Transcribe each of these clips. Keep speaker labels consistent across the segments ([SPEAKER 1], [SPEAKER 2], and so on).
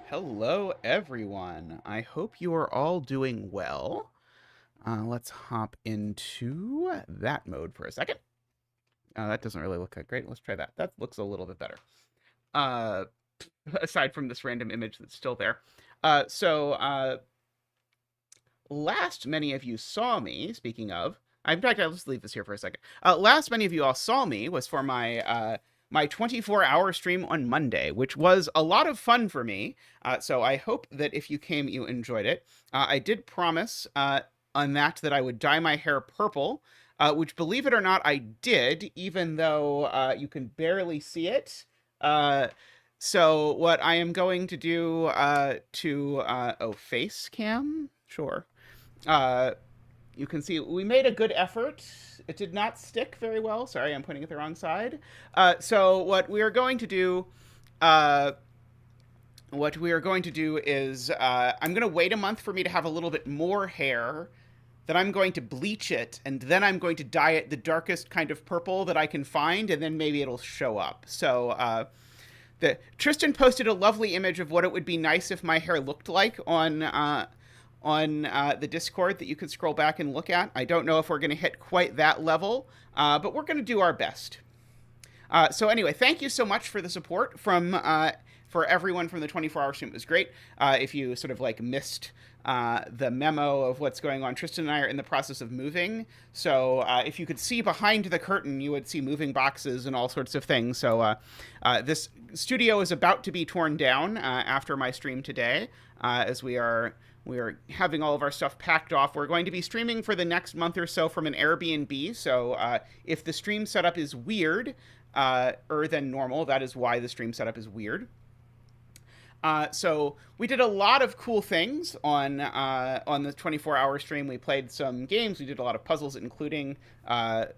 [SPEAKER 1] Hello, everyone. I hope you are all doing well. Let's hop into that mode for a second. That doesn't really look that great. Let's try that. That looks a little bit better. Aside from this random image that's still there. Last many of you saw me, speaking of, in fact, I'll just leave this here for a second. Last many of you all saw me was for my 24-hour stream on Monday, which was a lot of fun for me. So I hope that if you came, you enjoyed it. I did promise on that I would dye my hair purple, which, believe it or not, I did, even though you can barely see it. So what I am going to do face cam? Sure. You can see we made a good effort. It did not stick very well. Sorry, I'm pointing at the wrong side. So what we are going to do, is I'm going to wait a month for me to have a little bit more hair. Then I'm going to bleach it, and then I'm going to dye it the darkest kind of purple that I can find, and then maybe it'll show up. So Tristan posted a lovely image of what it would be nice if my hair looked like on the Discord that you could scroll back and look at. I don't know if we're going to hit quite that level, but we're going to do our best. So anyway, thank you so much for the support for everyone from the 24-hour stream. It was great. If you sort of missed the memo of what's going on, Tristan and I are in the process of moving. So if you could see behind the curtain, you would see moving boxes and all sorts of things. So this studio is about to be torn down after my stream today, as we are having all of our stuff packed off. We're going to be streaming for the next month or so from an Airbnb. So if the stream setup is weird than normal, that is why the stream setup is weird. So we did a lot of cool things on the 24-hour stream. We played some games. We did a lot of puzzles, including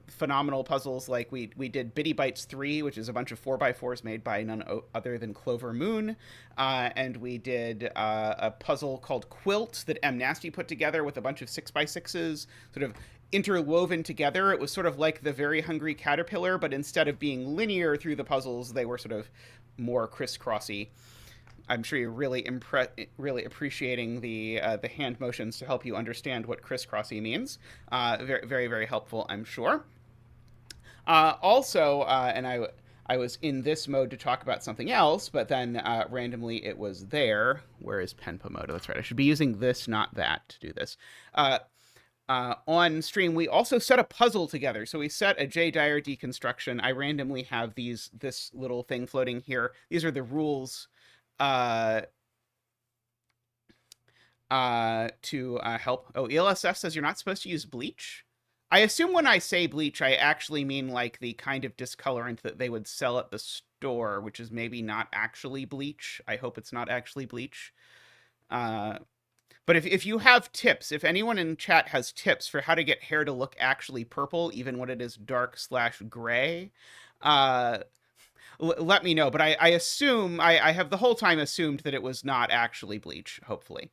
[SPEAKER 1] phenomenal puzzles like we did Bitty Bytes 3, which is a bunch of 4x4s made by none other than Clover Moon. And we did a puzzle called Quilt that M. Nasty put together with a bunch of 6x6s, sort of interwoven together. It was sort of like the Very Hungry Caterpillar, but instead of being linear through the puzzles, they were sort of more crisscrossy. I'm sure you're really appreciating the hand motions to help you understand what crisscrossy means. Very, very, very helpful, I'm sure. Also, and I was in this mode to talk about something else, but then randomly it was there. Where is pen Pomoto? That's right. I should be using this, not that, to do this. On stream, we also set a puzzle together. So we set a J. Dyer deconstruction. I randomly have this little thing floating here. These are the rules to help. Oh, ELSF says you're not supposed to use bleach. I assume when I say bleach, I actually mean like the kind of discolorant that they would sell at the store, which is maybe not actually bleach. I hope it's not actually bleach. But if you have tips, if anyone in chat has tips for how to get hair to look actually purple, even when it is dark/gray, let me know. But I assume, I have the whole time assumed that it was not actually bleach, hopefully.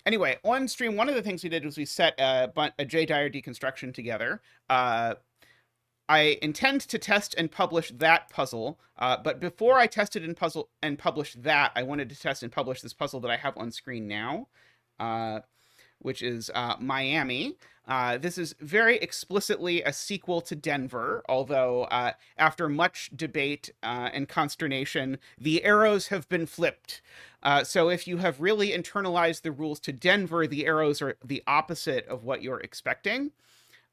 [SPEAKER 1] Anyway, on stream, one of the things we did was we set a J. Dyer deconstruction together. I intend to test and publish that puzzle, but before I tested and published that, I wanted to test and publish this puzzle that I have on screen now, which is Miami. This is very explicitly a sequel to Denver, although after much debate and consternation, the arrows have been flipped. So if you have really internalized the rules to Denver, the arrows are the opposite of what you're expecting.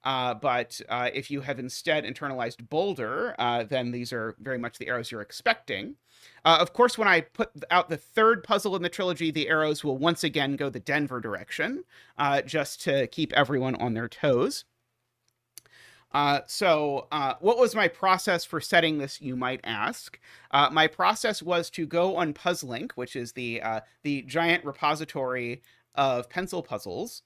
[SPEAKER 1] But if you have instead internalized Boulder, then these are very much the arrows you're expecting. Of course, when I put out the third puzzle in the trilogy, the arrows will once again go the Denver direction, just to keep everyone on their toes. So what was my process for setting this, you might ask? My process was to go on Puzzlink, which is the giant repository of pencil puzzles.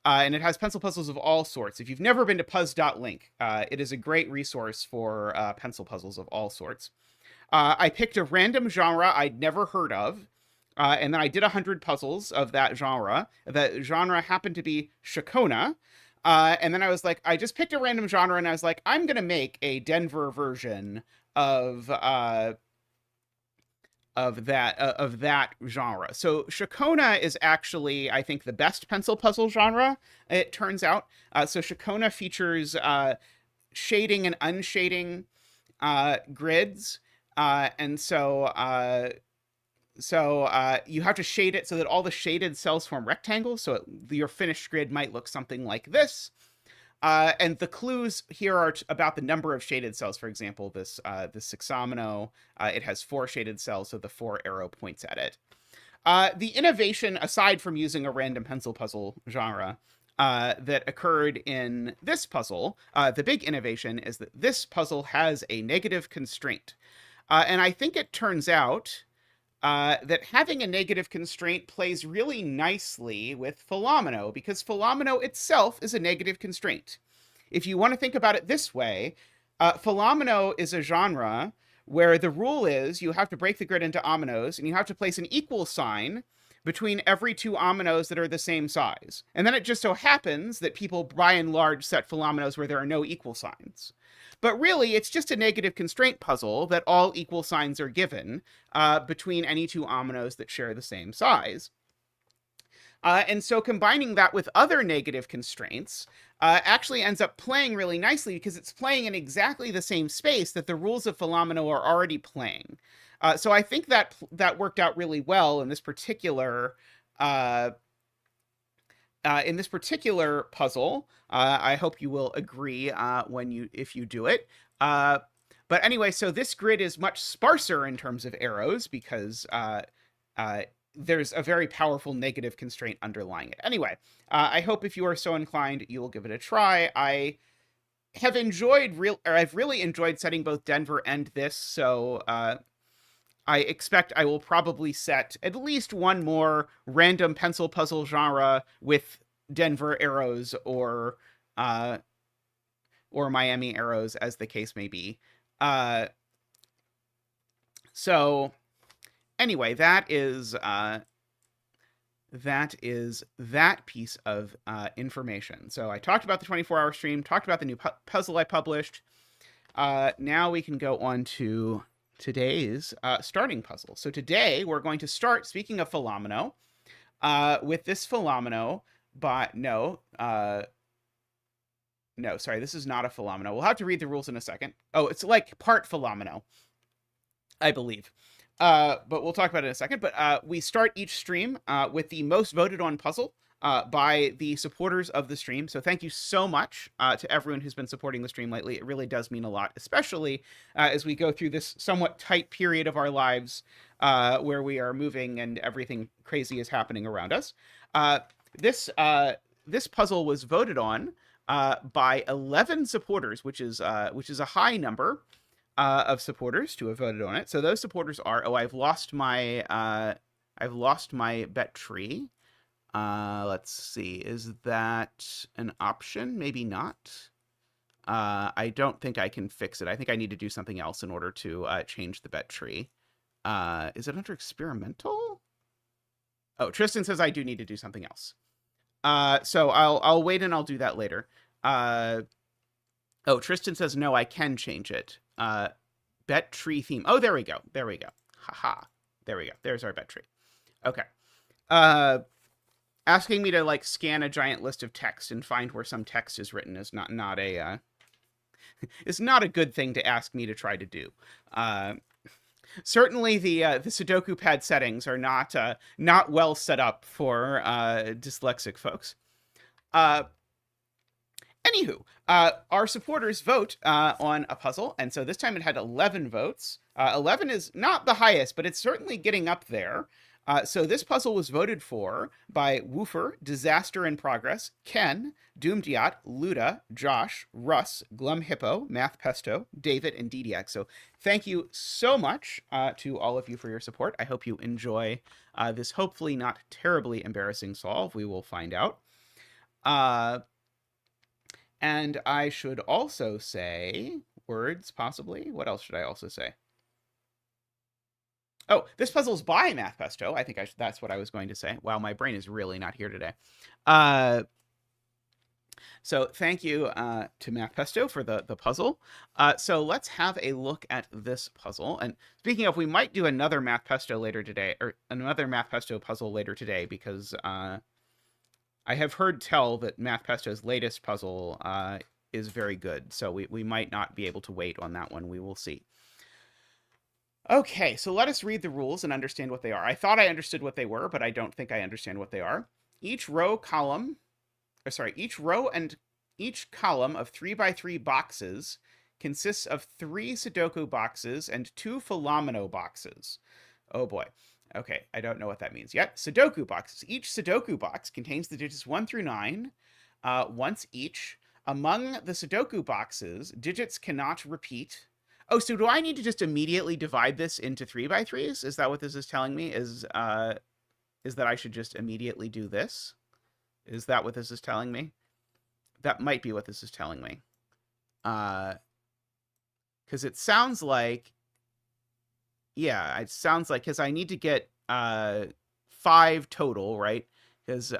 [SPEAKER 1] And it has pencil puzzles of all sorts. If you've never been to puzz.link, it is a great resource for pencil puzzles of all sorts. I picked a random genre I'd never heard of, and then I did 100 puzzles of that genre. The genre happened to be Shakona. And then I was like, I just picked a random genre, and I was like, I'm going to make a Denver version of that genre. So Shakona is actually, I think, the best pencil puzzle genre, it turns out. So Shakona features shading and unshading grids. And so you have to shade it so that all the shaded cells form rectangles. So your finished grid might look something like this. And the clues here are about the number of shaded cells. For example, this sexamino, it has 4 shaded cells, so the 4 arrow points at it. The innovation, aside from using a random pencil puzzle genre, that occurred in this puzzle, the big innovation is that this puzzle has a negative constraint. And I think it turns out that having a negative constraint plays really nicely with Fillomino, because Fillomino itself is a negative constraint. If you want to think about it this way, Fillomino is a genre where the rule is you have to break the grid into ominoes, and you have to place an equal sign between every 2 ominoes that are the same size. And then it just so happens that people, by and large, set Fillominos where there are no equal signs. But really, it's just a negative constraint puzzle that all equal signs are given between any 2 ominoes that share the same size. And so combining that with other negative constraints actually ends up playing really nicely, because it's playing in exactly the same space that the rules of Fillomino are already playing. So I think that worked out really well in this particular puzzle. I hope you will agree if you do it. But anyway, so this grid is much sparser in terms of arrows because there's a very powerful negative constraint underlying it. Anyway, I hope if you are so inclined, you will give it a try. I've really enjoyed setting both Denver and this, so I expect I will probably set at least one more random pencil puzzle genre with Denver arrows or Miami arrows, as the case may be. So anyway, that is that piece of information. So I talked about the 24-hour stream, talked about the new puzzle I published. Now we can go on to today's starting puzzle. So today we're going to start, speaking of Fillomino, with this Fillomino, but no, sorry, this is not a Fillomino. We'll have to read the rules in a second. Oh, it's like part Fillomino, I believe. But we'll talk about it in a second. But we start each stream with the most voted on puzzle by the supporters of the stream. So thank you so much to everyone who's been supporting the stream lately. It really does mean a lot, especially as we go through this somewhat tight period of our lives where we are moving and everything crazy is happening around us. This puzzle was voted on by 11 supporters, which is a high number of supporters to have voted on it. So those supporters are, I've lost my bet tree. Let's see, is that an option? Maybe not. I don't think I can fix it. I think I need to do something else in order to change the bet tree. Is it under experimental? Oh, Tristan says I do need to do something else. So I'll wait and I'll do that later. Oh, Tristan says no, I can change it. Bet tree theme. Oh, there we go. There we go. Haha. There we go. There's our bet tree. Okay. Asking me to like scan a giant list of text and find where some text is written is not a is not a good thing to ask me to try to do. Certainly, the Sudoku pad settings are not well set up for dyslexic folks. Anywho, our supporters vote on a puzzle, and so this time it had 11 votes. 11 is not the highest, but it's certainly getting up there. So this puzzle was voted for by Woofer, Disaster in Progress, Ken, Doomed Yacht, Luda, Josh, Russ, Glum Hippo, Math Pesto, David, and Didiac. So thank you so much to all of you for your support. I hope you enjoy this hopefully not terribly embarrassing solve. We will find out. And I should also say words, possibly. What else should I also say? Oh, this puzzle's by Math Pesto. I think that's what I was going to say. Wow, my brain is really not here today. So thank you to Math Pesto for the puzzle. So let's have a look at this puzzle. And speaking of, we might do another Math Pesto later today, or another Math Pesto puzzle later today, because I have heard tell that Math Pesto's latest puzzle is very good. So we might not be able to wait on that one. We will see. Okay, so let us read the rules and understand what they are. I thought I understood what they were, but I don't think I understand what they are. Each row and each column of 3x3 boxes consists of 3 Sudoku boxes and 2 Fillomino boxes. Oh boy. Okay, I don't know what that means yet. Sudoku boxes. Each Sudoku box contains the digits 1 through 9, once each. Among the Sudoku boxes, digits cannot repeat. Oh, so do I need to just immediately divide this into 3x3s? Is that what this is telling me? Is that I should just immediately do this? Is that what this is telling me? That might be what this is telling me. Because it sounds like... Yeah, it sounds like... Because I need to get 5 total, right? Because...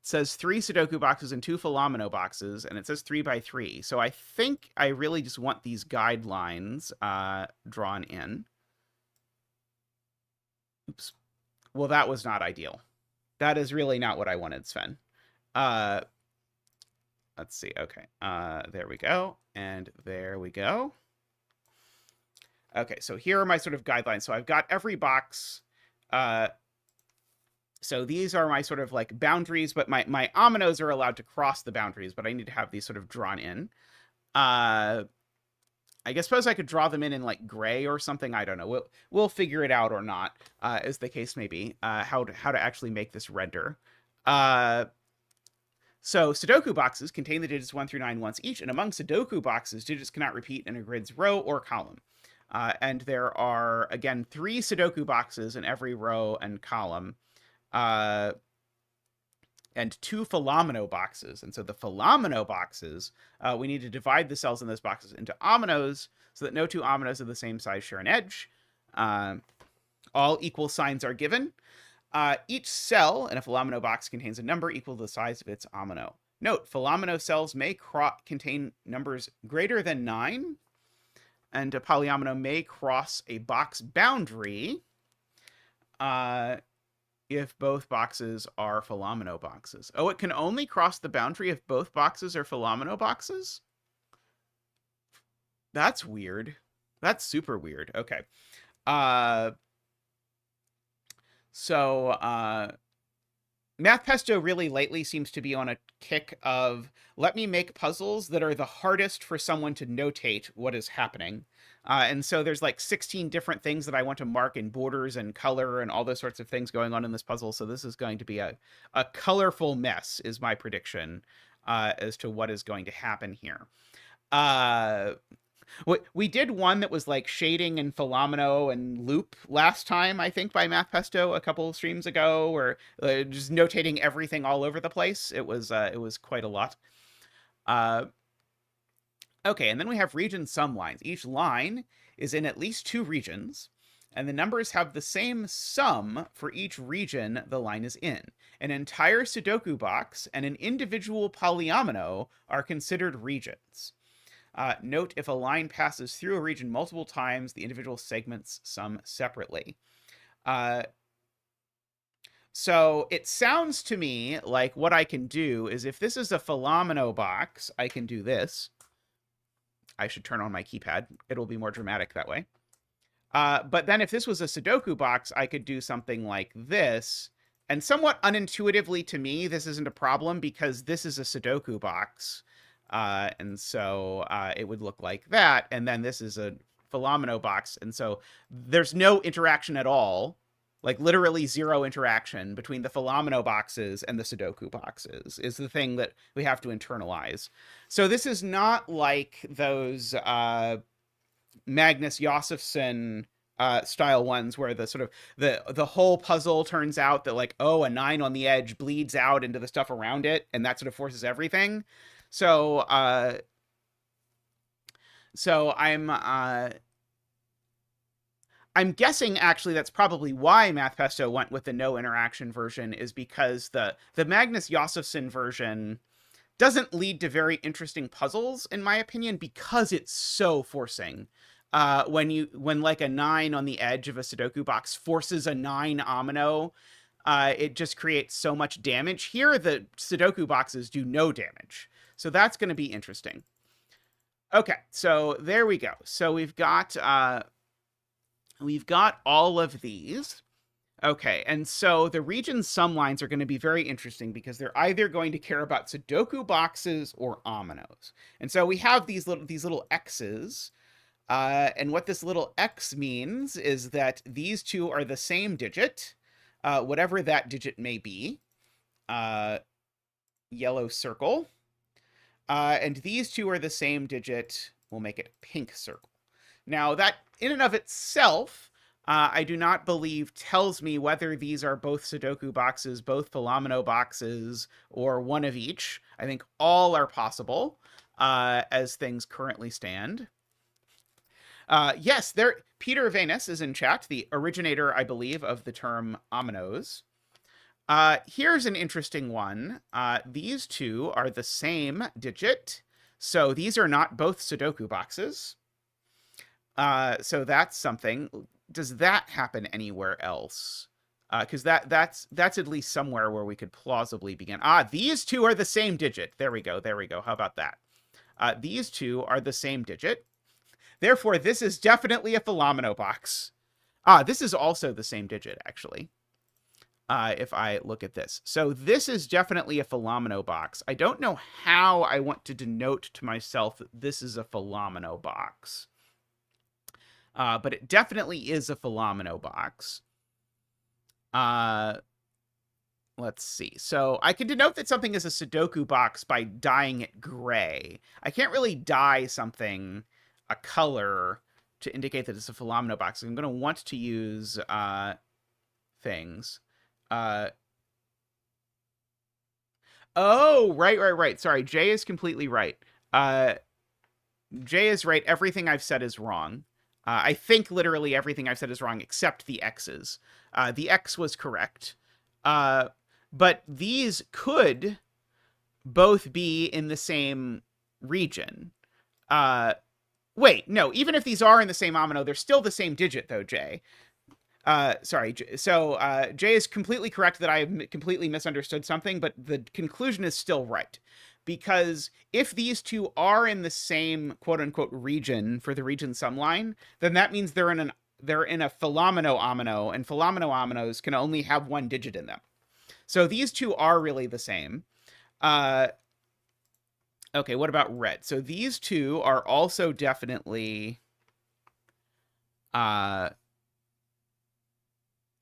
[SPEAKER 1] It says 3 Sudoku boxes and 2 Fillomino boxes, and it says 3x3. So I think I really just want these guidelines drawn in. Oops. Well, that was not ideal. That is really not what I wanted, Sven. Let's see. Okay. There we go. And there we go. Okay, so here are my sort of guidelines. So I've got every box... So these are my sort of like boundaries, but my ominoes are allowed to cross the boundaries, but I need to have these sort of drawn in. I suppose I could draw them in like gray or something. I don't know. We'll figure it out or not, as the case may be, how to actually make this render. So Sudoku boxes contain the digits 1 through 9 once each, and among Sudoku boxes, digits cannot repeat in a grid's row or column. And there are, again, 3 Sudoku boxes in every row and column. And 2 Fillomino boxes. And so the Fillomino boxes, we need to divide the cells in those boxes into ominoes so that no 2 ominoes of the same size share an edge. All equal signs are given. Each cell in a Fillomino box contains a number equal to the size of its omino. Note, Fillomino cells may contain numbers greater than 9, and a polyomino may cross a box boundary if both boxes are Fillomino boxes. Oh, it can only cross the boundary if both boxes are Fillomino boxes? That's weird. That's super weird. Okay. So Math Pesto really lately seems to be on a kick of, let me make puzzles that are the hardest for someone to notate what is happening. And so there's like 16 different things that I want to mark in borders and color and all those sorts of things going on in this puzzle. So this is going to be a colorful mess, is my prediction, as to what is going to happen here. We did one that was like shading and Fillomino and loop last time, I think, by Math Pesto a couple of streams ago, or just notating everything all over the place. It was quite a lot. Okay, and then we have region sum lines. Each line is in at least 2 regions. and the numbers have the same sum for each region the line is in. An entire Sudoku box and an individual polyomino are considered regions. Note if a line passes through a region multiple times, the individual segments sum separately. So it sounds to me like what I can do is if this is a Fillomino box, I can do this. I should turn on my keypad. It'll be more dramatic that way. But then if this was a Sudoku box, I could do something like this. And somewhat unintuitively to me, this isn't a problem because this is a Sudoku box. And so it would look like that. And then this is a Fillomino box. And so there's no interaction at all. Like literally zero interaction between the Fillomino boxes and the Sudoku boxes is the thing that we have to internalize. So this is not like those Magnus Josefsson style ones where the sort of the whole puzzle turns out that like, oh, a 9 on the edge bleeds out into the stuff around it, and that sort of forces everything. So I'm guessing actually that's probably why Pesto went with the no interaction version, is because the Magnus Josefsson version doesn't lead to very interesting puzzles, in my opinion, because it's so forcing. When like a 9 on the edge of a Sudoku box forces a 9 omino, it just creates so much damage. Here, the Sudoku boxes do no damage. So that's going to be interesting. Okay, so there we go. So we've got all of these. Okay, and so the region sum lines are going to be very interesting because they're either going to care about Sudoku boxes or ominoes. And so we have these little X's. And what this little X means is that these two are the same digit, whatever that digit may be. Yellow circle. And these two are the same digit. We'll make it pink circle. Now, that in and of itself, I do not believe tells me whether these are both Sudoku boxes, both Fillomino boxes, or one of each. I think all are possible as things currently stand. Yes, Peter Venus is in chat, the originator, I believe, of the term ominoes. Here's an interesting one. These two are the same digit, so these are not both Sudoku boxes. So that's something. Does that happen anywhere else? Because that's at least somewhere where we could plausibly begin. These two are the same digit. There we go. There we go. How about that? These two are the same digit. Therefore, this is definitely a Fillomino box. This is also the same digit, actually. If I look at this. So this is definitely a Fillomino box. I don't know how I want to denote to myself that this is a Fillomino box. But it definitely is a Fillomino box. Let's see. So I can denote that something is a Sudoku box by dyeing it gray. I can't really dye something a color to indicate that it's a Fillomino box. I'm going to want to use things. Oh, right. Sorry, Jay is completely right. Jay is right. Everything I've said is wrong. I think literally everything I've said is wrong except the X's. The X was correct. But these could both be in the same region. Wait, no, even if these are in the same omino, they're still the same digit, though, Jay. Sorry, so Jay is completely correct that I have completely misunderstood something, but the conclusion is still right. Because if these two are in the same quote-unquote region for the region sum line, then that means they're in a Fillomino omino, and Fillomino ominos can only have one digit in them. So these two are really the same. Okay, what about red? So these two are also definitely...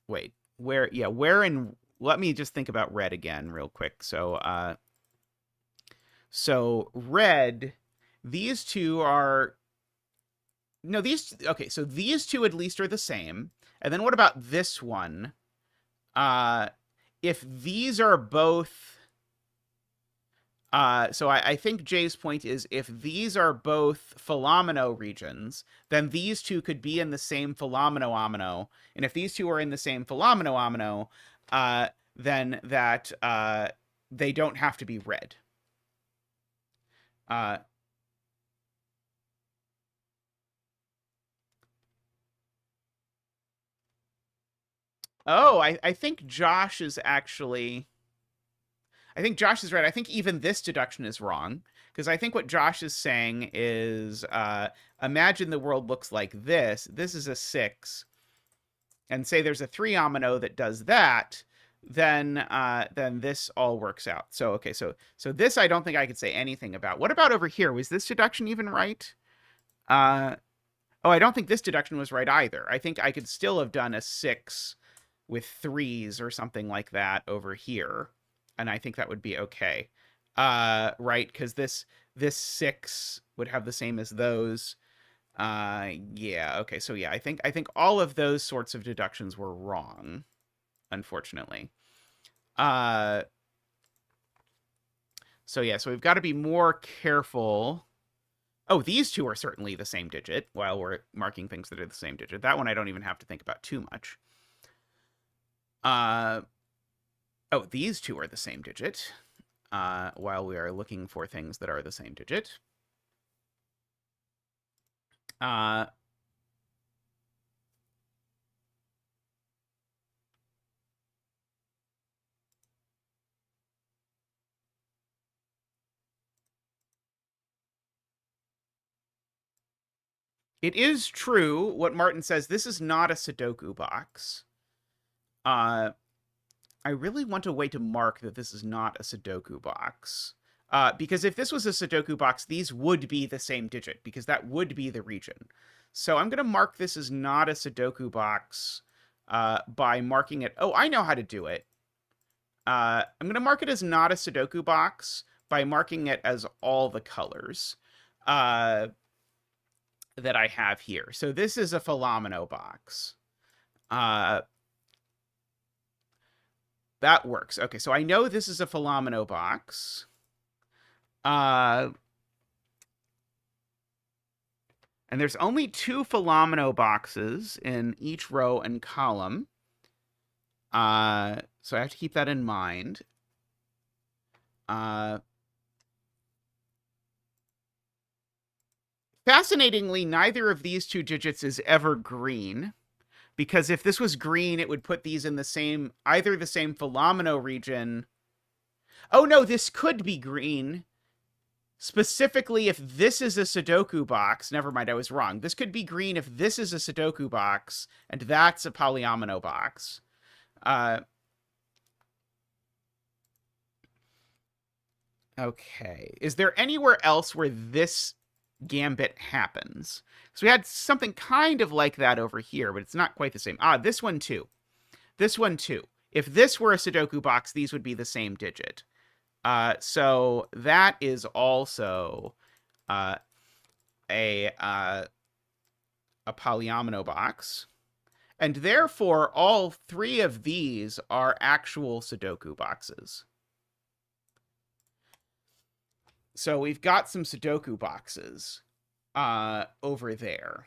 [SPEAKER 1] wait, where in... Let me just think about red again real quick. So red, these two are... No, these... Okay, so these two at least are the same. And then what about this one? If these are both... So I think Jay's point is if these are both Fillomino regions, then these two could be in the same Fillomino-omino. And if these two are in the same Fillomino-omino, then that they don't have to be red. I think Josh is actually... I think Josh is right. I think even this deduction is wrong, because I think what Josh is saying is imagine the world looks like this. This is a 6, and say there's a 3-omino that does that, then this all works out. So okay, so this I don't think I could say anything about. What about over here? Was this deduction even right? Oh, I don't think this deduction was right either. I think I could still have done a 6 with 3s or something like that over here, and I think that would be okay. Right, because this 6 would have the same as those. Yeah, okay, so yeah, I think all of those sorts of deductions were wrong, unfortunately. So yeah, so we've got to be more careful. Oh, these two are certainly the same digit while we're marking things that are the same digit. That one I don't even have to think about too much. Oh, these two are the same digit while we are looking for things that are the same digit. It is true what Martin says. This is not a Sudoku box. I really want a way to mark that this is not a Sudoku box. Because if this was a Sudoku box, these would be the same digit, because that would be the region. So I'm going to mark this as not a Sudoku box by marking it... Oh, I know how to do it. I'm going to mark it as not a Sudoku box by marking it as all the colors that I have here. So this is a Fillomino box. That works. Okay, so I know this is a Fillomino box. And there's only 2 Fillomino boxes in each row and column. So I have to keep that in mind. Fascinatingly, neither of these 2 digits is ever green, because if this was green, it would put these in the same, either the same Fillomino region. Oh no, this could be green. Specifically, if this is a Sudoku box, never mind, I was wrong. This could be green if this is a Sudoku box, and that's a polyomino box. Okay. Is there anywhere else where this gambit happens? So we had something kind of like that over here, but it's not quite the same. This one too. This one too. If this were a Sudoku box, these would be the same digit. So that is also a polyomino box. And therefore, all 3 of these are actual Sudoku boxes. So we've got some Sudoku boxes over there.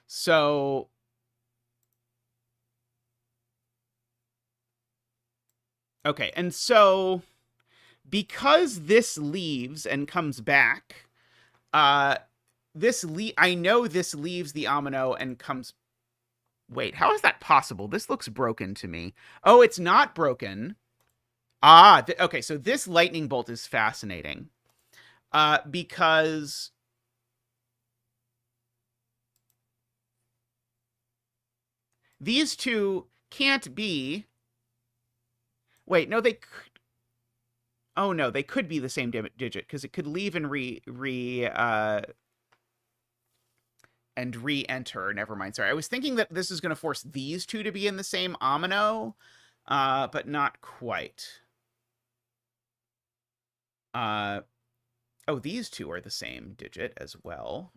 [SPEAKER 1] So okay, and so because this leaves and comes back, I know this leaves the omino and comes... Wait, how is that possible? This looks broken to me. Oh, it's not broken. Okay, so this lightning bolt is fascinating. Because these 2 can't be... Wait, no, they could... Oh, no, they could be the same digit, because it could leave and re-enter. Never mind, sorry. I was thinking that this is going to force these 2 to be in the same omino, but not quite. Oh, these 2 are the same digit as well.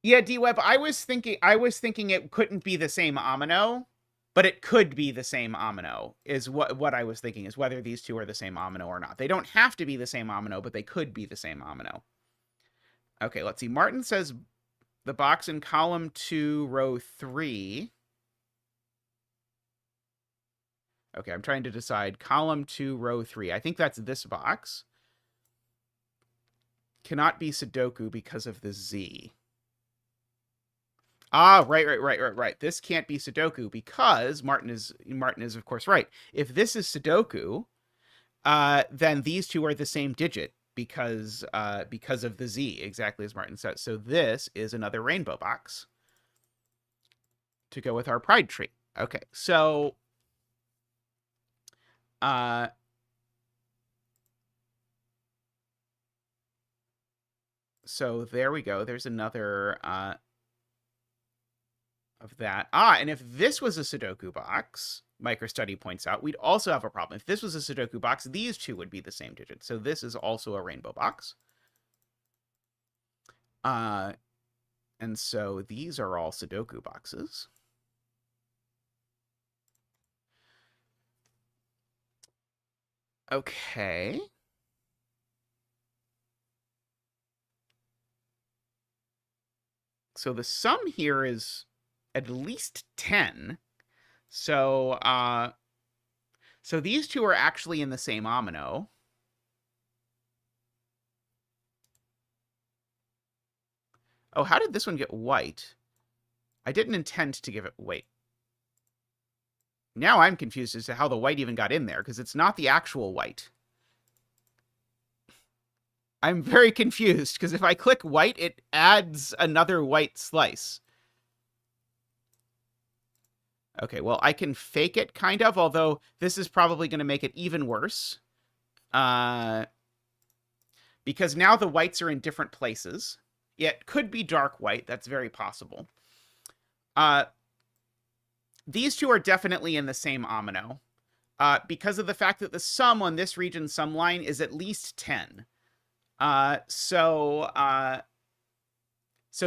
[SPEAKER 1] Yeah, D-Web, I was thinking it couldn't be the same omino, but it could be the same omino, is what I was thinking, is whether these two are the same omino or not. They don't have to be the same omino, but they could be the same omino. Okay, let's see. Martin says the box in column 2, row 3. Okay, I'm trying to decide. Column 2, row 3. I think that's this box. Cannot be Sudoku because of the Z. Ah, right. This can't be Sudoku because Martin is of course right. If this is Sudoku, then these two are the same digit because of the Z, exactly as Martin says. So this is another rainbow box to go with our pride tree. Okay, so so there we go. There's another of that. And if this was a Sudoku box, MicroStudy points out, we'd also have a problem. If this was a Sudoku box, these two would be the same digit. So this is also a rainbow box. And so these are all Sudoku boxes. Okay. So the sum here is at least 10. So so these two are actually in the same omino. Oh, how did this one get white? I didn't intend to give it white. Now I'm confused as to how the white even got in there, because it's not the actual white. I'm very confused, because if I click white, it adds another white slice. Okay, well, I can fake it, kind of, although this is probably going to make it even worse. Because now the whites are in different places. It could be dark white. That's very possible. These two are definitely in the same omino. Because of the fact that the sum on this region sum line is at least 10. So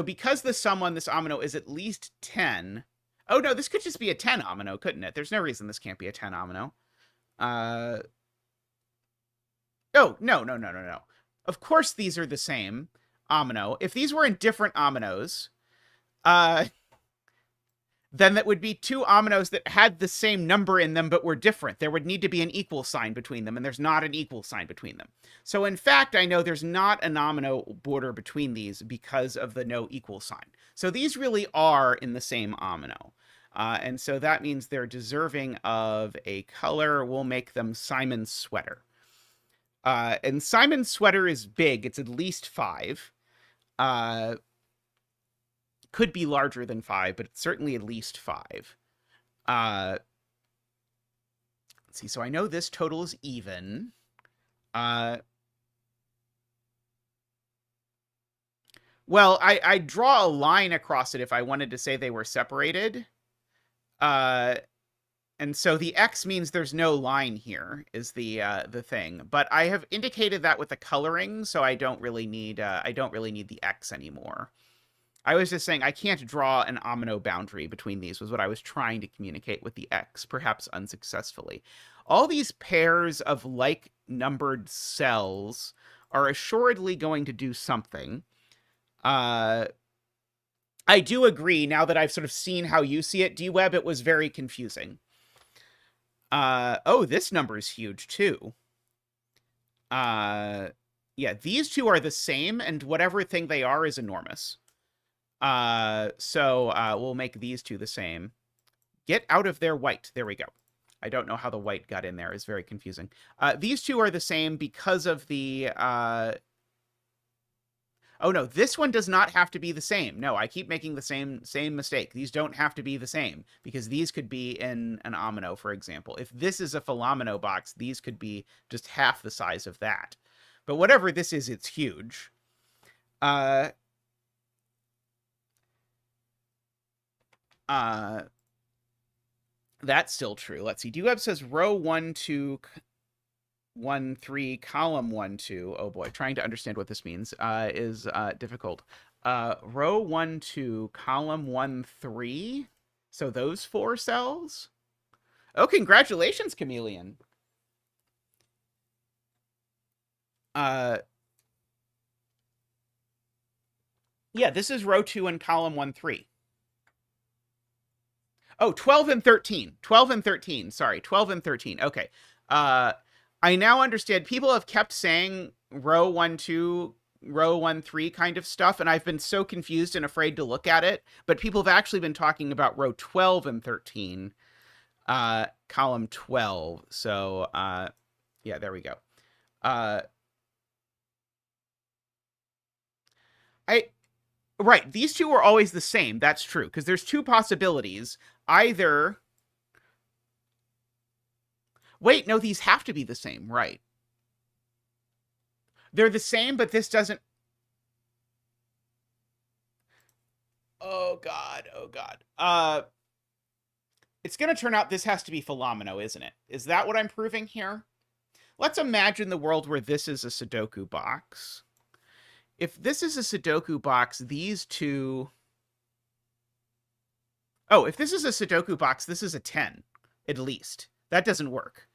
[SPEAKER 1] because the sum on this omino is at least 10... Oh, no, this could just be a 10 omino, couldn't it? There's no reason this can't be a 10 omino. Oh, no. Of course these are the same omino. If these were in different ominos, then that would be two ominoes that had the same number in them but were different. There would need to be an equal sign between them, and there's not an equal sign between them. So in fact, I know there's not an omino border between these because of the no equal sign. So these really are in the same omino. And so that means they're deserving of a color. We'll make them Simon's sweater. And Simon's sweater is big. It's at least 5. Could be larger than 5, but it's certainly at least 5. Let's see. So I know this total is even. Well, I draw a line across it if I wanted to say they were separated. And so the X means there's no line here, is the thing. But I have indicated that with the coloring, so I don't really need the X anymore. I was just saying I can't draw an omino boundary between these, was what I was trying to communicate with the X, perhaps unsuccessfully. All these pairs of like-numbered cells are assuredly going to do something. I do agree, now that I've sort of seen how you see it, D-Web, it was very confusing. Oh, this number is huge, too. Yeah, these two are the same, and whatever thing they are is enormous. So we'll make these two the same. Get out of there, white. There we go. I don't know how the white got in there. It's very confusing. These two are the same because of the... Oh, no, this one does not have to be the same. No, I keep making the same mistake. These don't have to be the same, because these could be in an omino, for example. If this is a Fillomino box, these could be just half the size of that. But whatever this is, it's huge. That's still true. Let's see. D-Web says row 1, 2, 1, 3, column 1, 2. Oh boy, trying to understand what this means is difficult. Row 1, 2, column 1, 3. So those 4 cells? Oh, congratulations, Chameleon. Yeah, this is row 2 and column 1, 3. Oh, 12 and 13. 12 and 13. Sorry, 12 and 13. Okay. I now understand. People have kept saying row 1, 2, row 1, 3 kind of stuff, and I've been so confused and afraid to look at it. But people have actually been talking about row 12 and 13, column 12. So, yeah, there we go. Right, these two are always the same. That's true, because there's two possibilities. Either... Wait, no, these have to be the same, right? They're the same, but this doesn't... Oh, God. Oh, God. It's going to turn out this has to be Fillomino, isn't it? Is that what I'm proving here? Let's imagine the world where this is a Sudoku box. If this is a Sudoku box, these two... Oh, if this is a Sudoku box, this is a 10, at least. That doesn't work.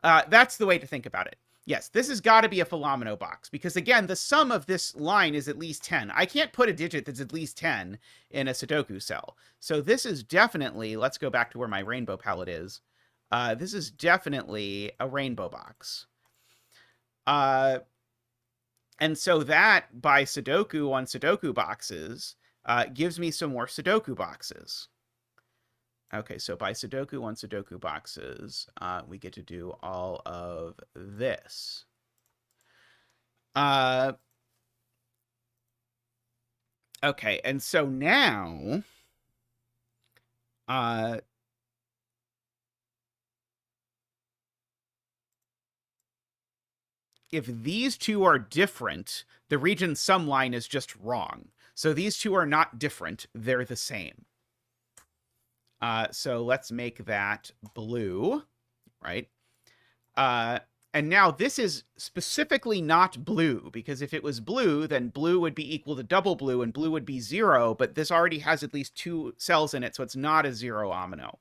[SPEAKER 1] That's the way to think about it. Yes, this has got to be a Fillomino box, because again, the sum of this line is at least 10. I can't put a digit that's at least 10 in a Sudoku cell. So this is definitely, let's go back to where my rainbow palette is. This is definitely a rainbow box. And so that, by Sudoku on Sudoku boxes, gives me some more Sudoku boxes. Okay, so by Sudoku on Sudoku boxes, we get to do all of this. Okay, and so now, if these two are different, the region sum line is just wrong. So these two are not different, they're the same. So let's make that blue, right? And now this is specifically not blue, because if it was blue, then blue would be equal to double blue, and blue would be 0, but this already has at least 2 cells in it, so it's not a 0 omino.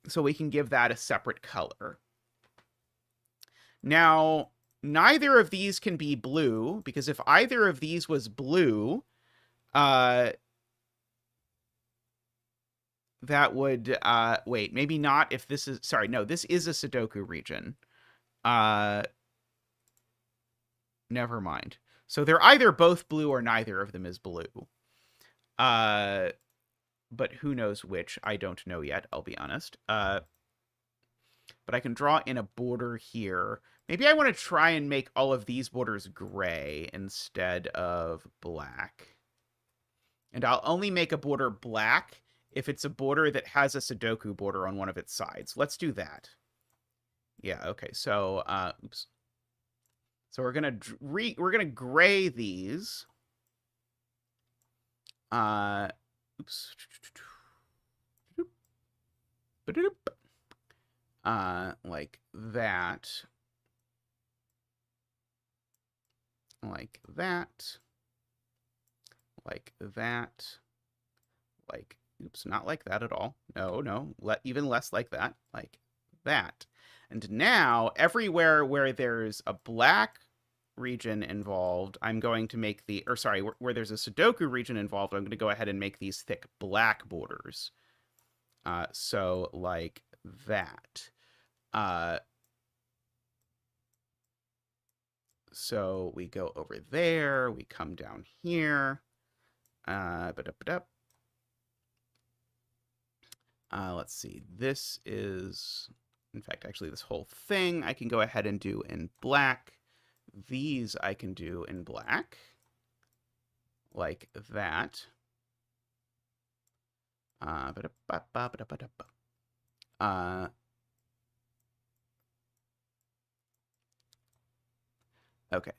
[SPEAKER 1] So we can give that a separate color. Now, neither of these can be blue, because if either of these was blue, that would, wait, maybe not if this is, sorry, no, this is a Sudoku region. Never mind. So they're either both blue or neither of them is blue. But who knows which? I don't know yet, I'll be honest. But I can draw in a border here. Maybe I want to try and make all of these borders gray instead of black. And I'll only make a border black if it's a border that has a Sudoku border on one of its sides. Let's do that. Yeah, okay. So, oops. So we're gonna gray these. Oops. Like that. Like that. Like that. Like, oops, not like that at all. No, even less like that. Like that. And now, everywhere where there's a black region involved, I'm going to make the, or sorry, where there's a Sudoku region involved, I'm going to go ahead and make these thick black borders. So, like that. So we go over there, we come down here. Let's see, this is, in fact, actually this whole thing I can go ahead and do in black. These I can do in black, like that. Okay.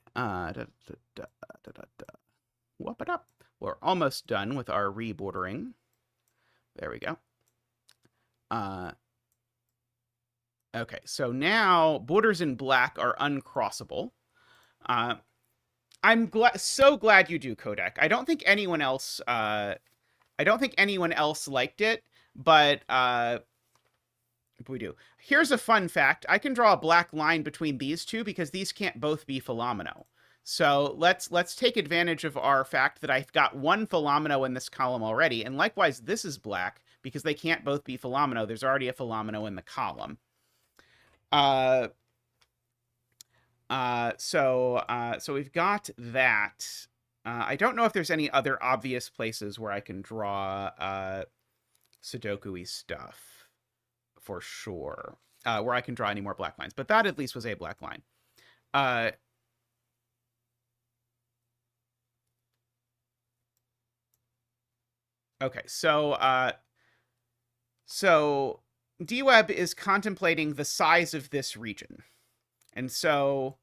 [SPEAKER 1] Whoop it up. We're almost done with our rebordering. There we go. Okay, so now borders in black are uncrossable. I'm so glad you do, Kodak. I don't think anyone else liked it, but we do. Here's a fun fact. I can draw a black line between these two because these can't both be Fillomino. So let's take advantage of our fact that I've got one Fillomino in this column already, and likewise this is black because they can't both be Fillomino. There's already a Fillomino in the column. So we've got that. I don't know if there's any other obvious places where I can draw Sudoku-y stuff for sure, where I can draw any more black lines. But that at least was a black line. Okay, so DWeb is contemplating the size of this region. And so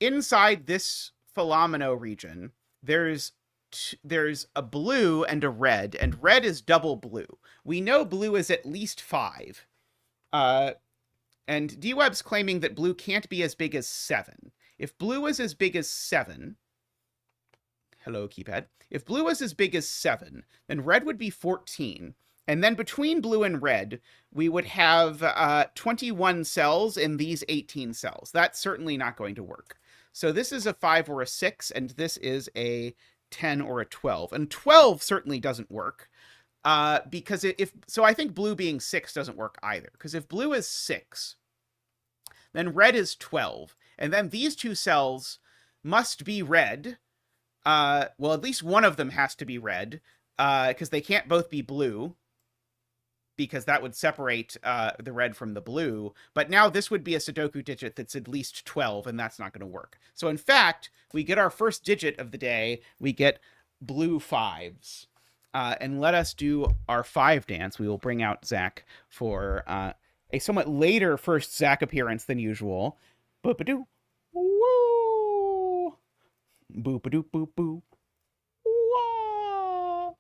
[SPEAKER 1] inside this Fillomino region, there's a blue and a red is double blue. We know blue is at least 5. And DWeb's claiming that blue can't be as big as 7. If blue is as big as 7, hello, keypad. If blue is as big as 7, then red would be 14. And then between blue and red, we would have 21 cells in these 18 cells. That's certainly not going to work. So this is a 5 or a 6, and this is a 10 or a 12. And 12 certainly doesn't work. Because so I think blue being 6 doesn't work either. Because if blue is 6, then red is 12. And then these two cells must be red. Well, at least one of them has to be red. Because they can't both be blue. Because that would separate the red from the blue. But now this would be a Sudoku digit that's at least 12, and that's not going to work. So in fact, we get our first digit of the day. We get blue 5s. And let us do our 5 dance. We will bring out Zach for a somewhat later first Zach appearance than usual. Boop-a-doo. Woo! Boop-a-doo, boop-boo. Wah!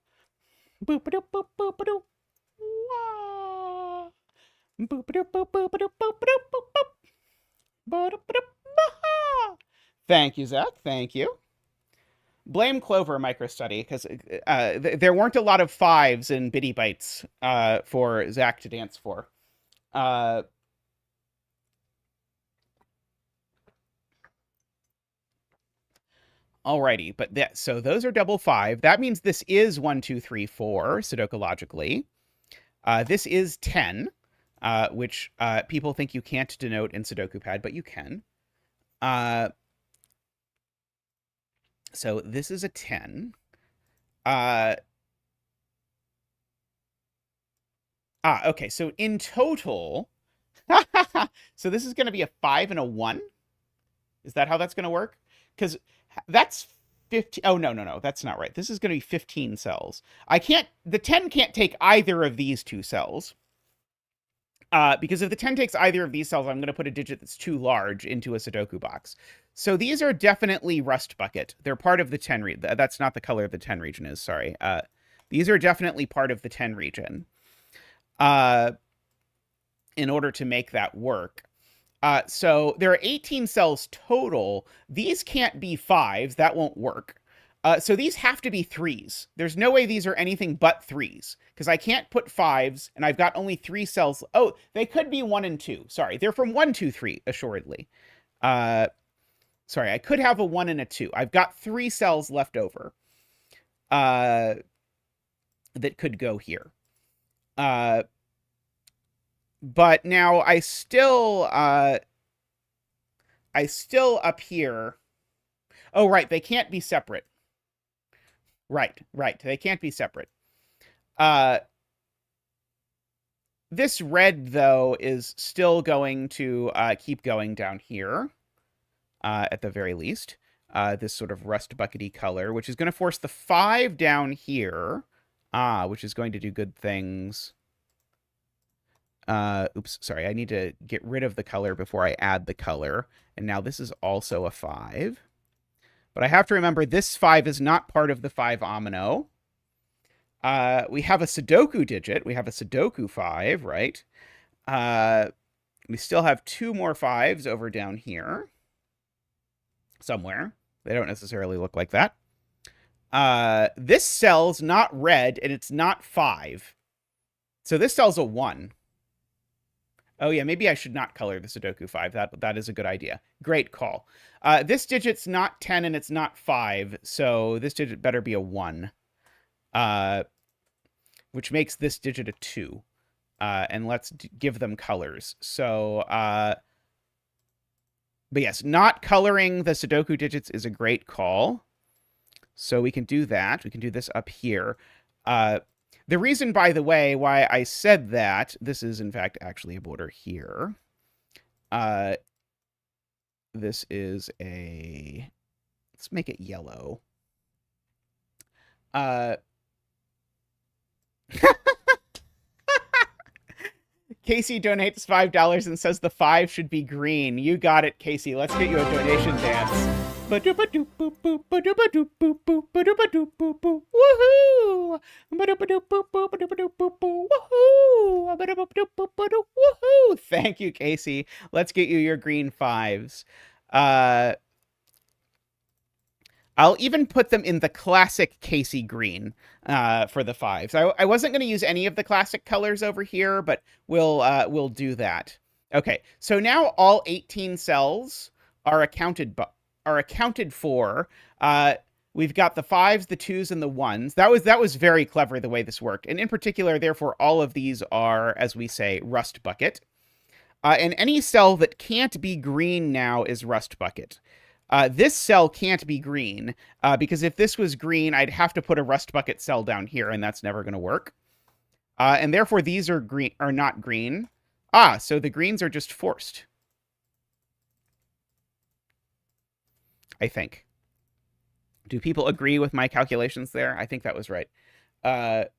[SPEAKER 1] Boop-a-doo, boop-boop-a-doo. Thank you, Zach. Thank you. Blame Clover microstudy, because there weren't a lot of 5s in Bitty Bytes for Zach to dance for. Alrighty, but so those are double 5. That means this is 1, 2, 3, 4, Sudoku-logically. This is 10, which people think you can't denote in Sudoku Pad, but you can. So this is a 10. Okay, so in total, so this is going to be a 5 and a 1? Is that how that's going to work? Because that's 15. Oh, no, that's not right. This is going to be 15 cells. The 10 can't take either of these two cells. Because if the 10 takes either of these cells, I'm going to put a digit that's too large into a Sudoku box. So these are definitely rust bucket. They're part of the 10 region. That's not the color of the 10 region is, sorry. These are definitely part of the 10 region. In order to make that work. So there are 18 cells total. These can't be 5s. That won't work. So these have to be 3s. There's no way these are anything but 3s, because I can't put 5s, and I've got only 3 cells. Oh, they could be 1 and 2. Sorry, they're from 1, 2, 3, assuredly. Sorry, I could have a 1 and a 2. I've got 3 cells left over that could go here. But now I still up here. Oh, right, they can't be separate. Right, they can't be separate. This red, though, is still going to keep going down here, at the very least. This sort of rust buckety color, which is going to force the 5 down here, which is going to do good things. Oops, sorry, I need to get rid of the color before I add the color. And now this is also a 5. But I have to remember this 5 is not part of the 5-omino. We have a Sudoku digit. We have a Sudoku 5, right? We still have 2 more 5s over down here. somewhere. They don't necessarily look like that. This cell's not red, and it's not 5. So this cell's a 1. Oh, yeah, maybe I should not color the Sudoku 5. That is a good idea. Great call. This digit's not 10, and it's not 5, so this digit better be a 1, which makes this digit a 2. And let's give them colors. So, but yes, not coloring the Sudoku digits is a great call. So we can do that. We can do this up here. The reason, by the way, why I said that, this is, in fact, actually a border here. This is a... Let's make it yellow. Casey donates $5 and says the 5 should be green. You got it, Casey. Let's get you a donation dance. Woohoo! Woohoo! Thank you, Casey. Let's get you your green 5s. I'll even put them in the classic Casey green for the 5s. I wasn't going to use any of the classic colors over here, but we'll do that. Okay, so now all 18 cells are accounted for. We've got the 5s, the 2s, and the 1s. That was very clever the way this worked. And in particular, therefore, all of these are, as we say, rust bucket. And any cell that can't be green now is rust bucket. This cell can't be green, because if this was green, I'd have to put a rust bucket cell down here, and that's never going to work. And therefore, these are not green. So the greens are just forced. I think. Do people agree with my calculations there? I think that was right. And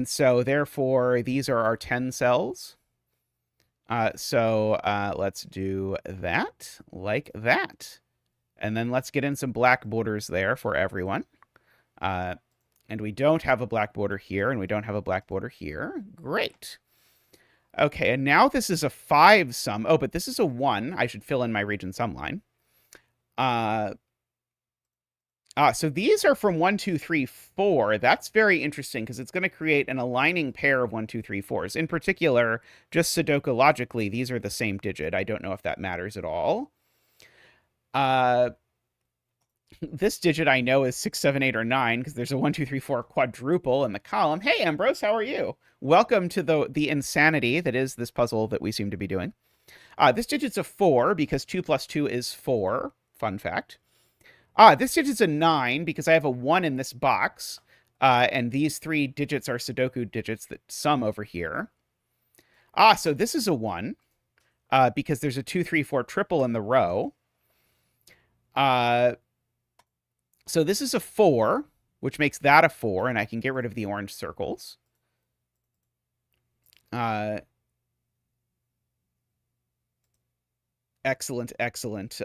[SPEAKER 1] so, therefore, these are our 10 cells. So let's do that, like that. And then let's get in some black borders there for everyone. And we don't have a black border here, and we don't have a black border here. Great. Okay, and now this is a 5 sum. Oh, but this is a 1. I should fill in my region sum line. So these are from 1, 2, 3, 4. That's very interesting because it's going to create an aligning pair of 1, 2, 3, 4s. In particular, just Sudoku logically, these are the same digit. I don't know if that matters at all. This digit I know is 6, 7, 8, or 9 because there's a 1, 2, 3, 4 quadruple in the column. Hey, Ambrose, how are you? Welcome to the insanity that is this puzzle that we seem to be doing. This digit's a 4 because 2 plus 2 is 4. Fun fact. This digit's a 9 because I have a 1 in this box. And these 3 digits are Sudoku digits that sum over here. So this is a 1 because there's a 2, 3, 4 triple in the row. So this is a 4, which makes that a 4, and I can get rid of the orange circles. Excellent, excellent.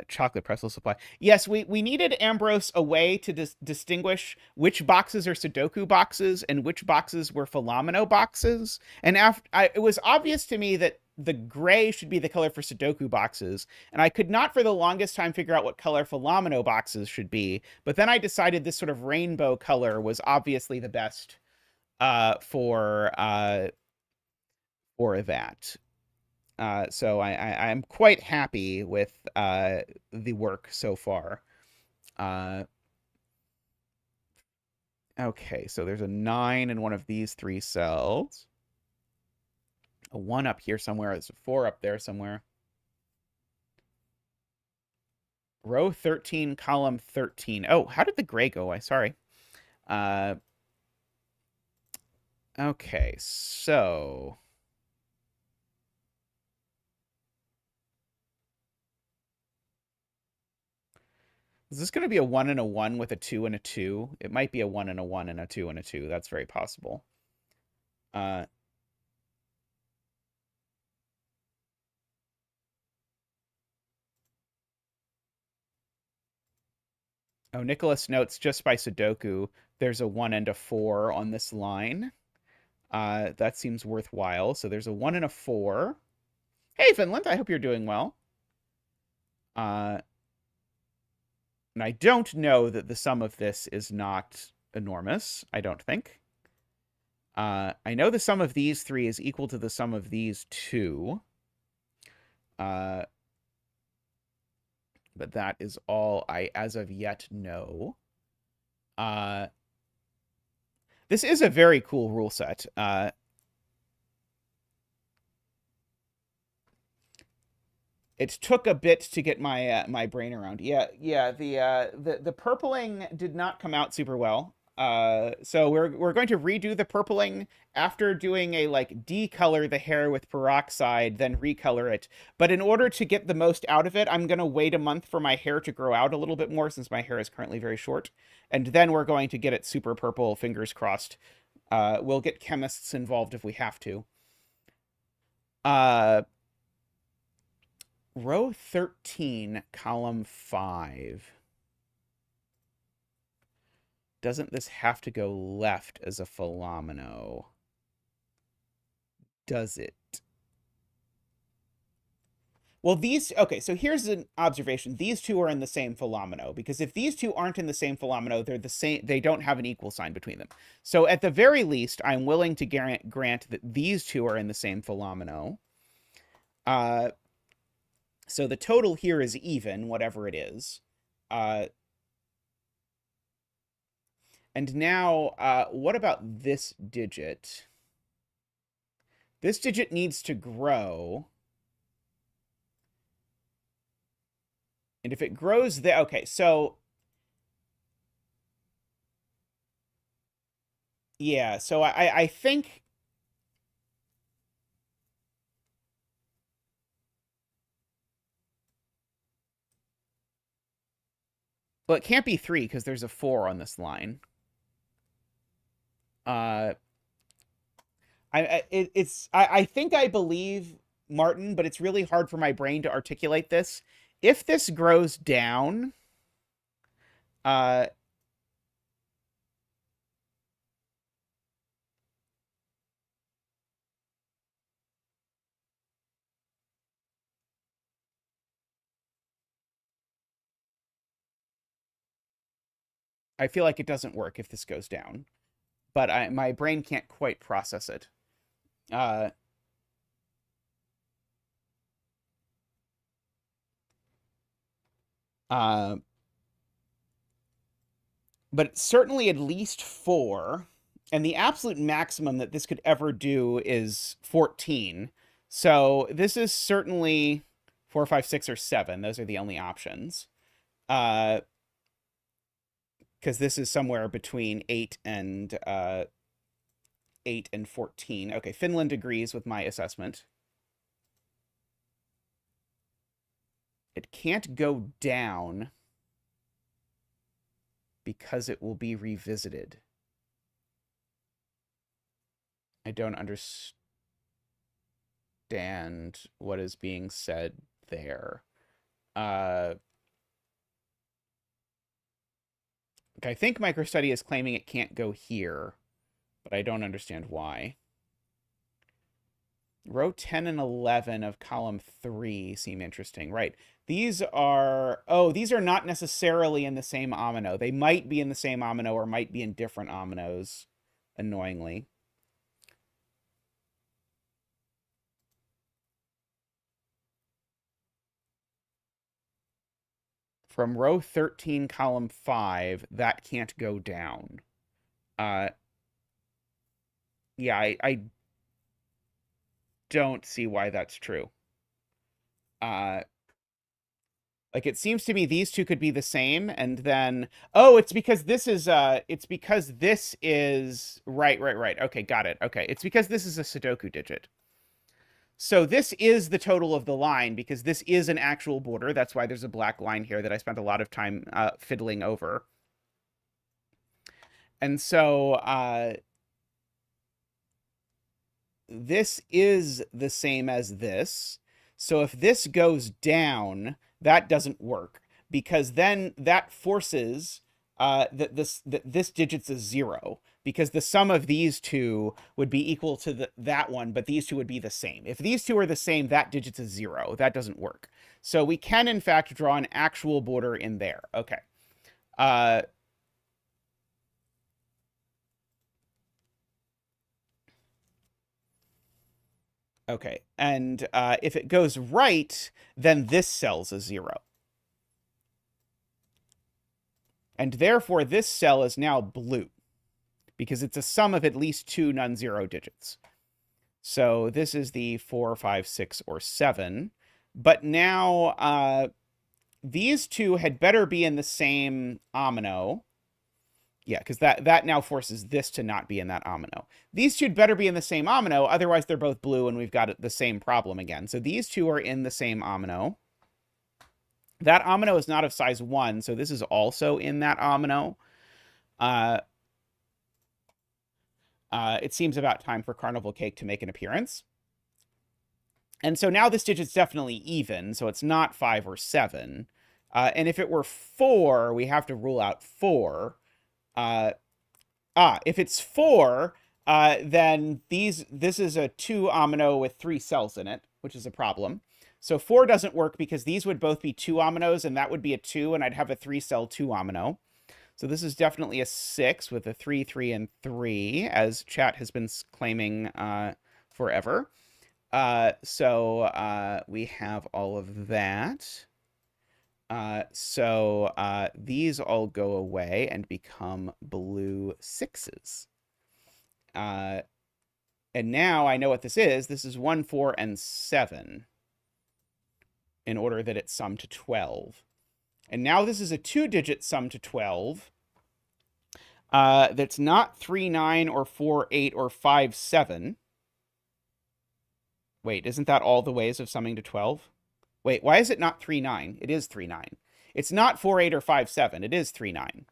[SPEAKER 1] Chocolate pretzel supply. Yes, we needed, Ambrose, a way to distinguish which boxes are Sudoku boxes and which boxes were Fillomino boxes. And it was obvious to me that the gray should be the color for Sudoku boxes, and I could not for the longest time figure out what color Fillomino boxes should be. But then I decided this sort of rainbow color was obviously the best for that. So I'm quite happy with the work so far. Okay, so there's a 9 in one of these 3 cells. A 1 up here somewhere. There's a 4 up there somewhere. Row 13, column 13. Oh, how did the gray go? Sorry. Okay, so... Is this going to be a 1 and a 1 with a 2 and a 2? It might be a 1 and a 1 and a 2 and a 2. That's very possible. Oh, Nicholas notes just by Sudoku, there's a 1 and a 4 on this line. That seems worthwhile. So there's a 1 and a 4. Hey, Finland, I hope you're doing well. And I don't know that the sum of this is not enormous, I don't think. I know the sum of these three is equal to the sum of these two. But that is all I, as of yet, know. This is a very cool rule set. It took a bit to get my my brain around. Yeah. The purpling did not come out super well. So we're going to redo the purpling after doing a like decolor the hair with peroxide, then recolor it. But in order to get the most out of it, I'm going to wait a month for my hair to grow out a little bit more since my hair is currently very short. And then we're going to get it super purple, fingers crossed. We'll get chemists involved if we have to. Row 13, column 5. Doesn't this have to go left as a Fillomino? Does it? Well, these... Okay, so here's an observation. These two are in the same Fillomino, because if these two aren't in the same Fillomino, they're the same. They don't have an equal sign between them. So at the very least, I'm willing to grant that these two are in the same Fillomino. So the total here is even, whatever it is. And now, what about this digit? This digit needs to grow. And if it grows there... Okay, so... Yeah, so I think... Well, it can't be 3 because there's a 4 on this line. I think I believe Martin, but it's really hard for my brain to articulate this. If this grows down, I feel like it doesn't work if this goes down. But my brain can't quite process it. But certainly at least 4. And the absolute maximum that this could ever do is 14. So this is certainly 4, 5, 6, or 7. Those are the only options. Because this is somewhere between 8 and 14. Okay, Finland agrees with my assessment. It can't go down because it will be revisited. I don't understand what is being said there. I think MicroStudy is claiming it can't go here, but I don't understand why. Row 10 and 11 of column 3 seem interesting. Right. These are... Oh, these are not necessarily in the same omino. They might be in the same omino or might be in different ominos, annoyingly. From row 13, column 5, that can't go down. Yeah, I don't see why that's true. Like, it seems to me these two could be the same, and then... Oh, it's because this is, right. Okay, got it. Okay, it's because this is a Sudoku digit. So this is the total of the line, because this is an actual border. That's why there's a black line here that I spent a lot of time fiddling over. And so this is the same as this. So if this goes down, that doesn't work, because then that forces that this digit's a 0, because the sum of these two would be equal to that one, but these two would be the same. If these two are the same, that digit's a 0. That doesn't work. So we can, in fact, draw an actual border in there. Okay. Okay, and if it goes right, then this cell's a 0. And therefore, this cell is now blue, because it's a sum of at least 2 non-zero digits. So this is the 4, 5, 6, or 7. But now these two had better be in the same omino. Yeah, because that now forces this to not be in that omino. These two better be in the same omino, otherwise they're both blue and we've got the same problem again. So these two are in the same omino. That omino is not of size 1, so this is also in that omino. It seems about time for Carnival Cake to make an appearance. And so now this digit's definitely even, so it's not 5 or 7. And if it were 4, we have to rule out 4. If it's 4, then this is a 2 omino with 3 cells in it, which is a problem. So 4 doesn't work because these would both be 2 ominos, and that would be a 2, and I'd have a 3-cell 2 omino. So this is definitely a 6 with a 3, 3, and 3, as chat has been claiming forever. So we have all of that. So these all go away and become blue 6s. And now I know what this is. This is 1, 4, and 7 in order that it sum to 12. And now this is a 2-digit sum to 12 that's not 3, 9, or 4, 8, or 5, 7. Wait, isn't that all the ways of summing to 12? Wait, why is it not 3, 9? It is 3, 9. It's not 4, 8, or 5, 7. It is 3, 9.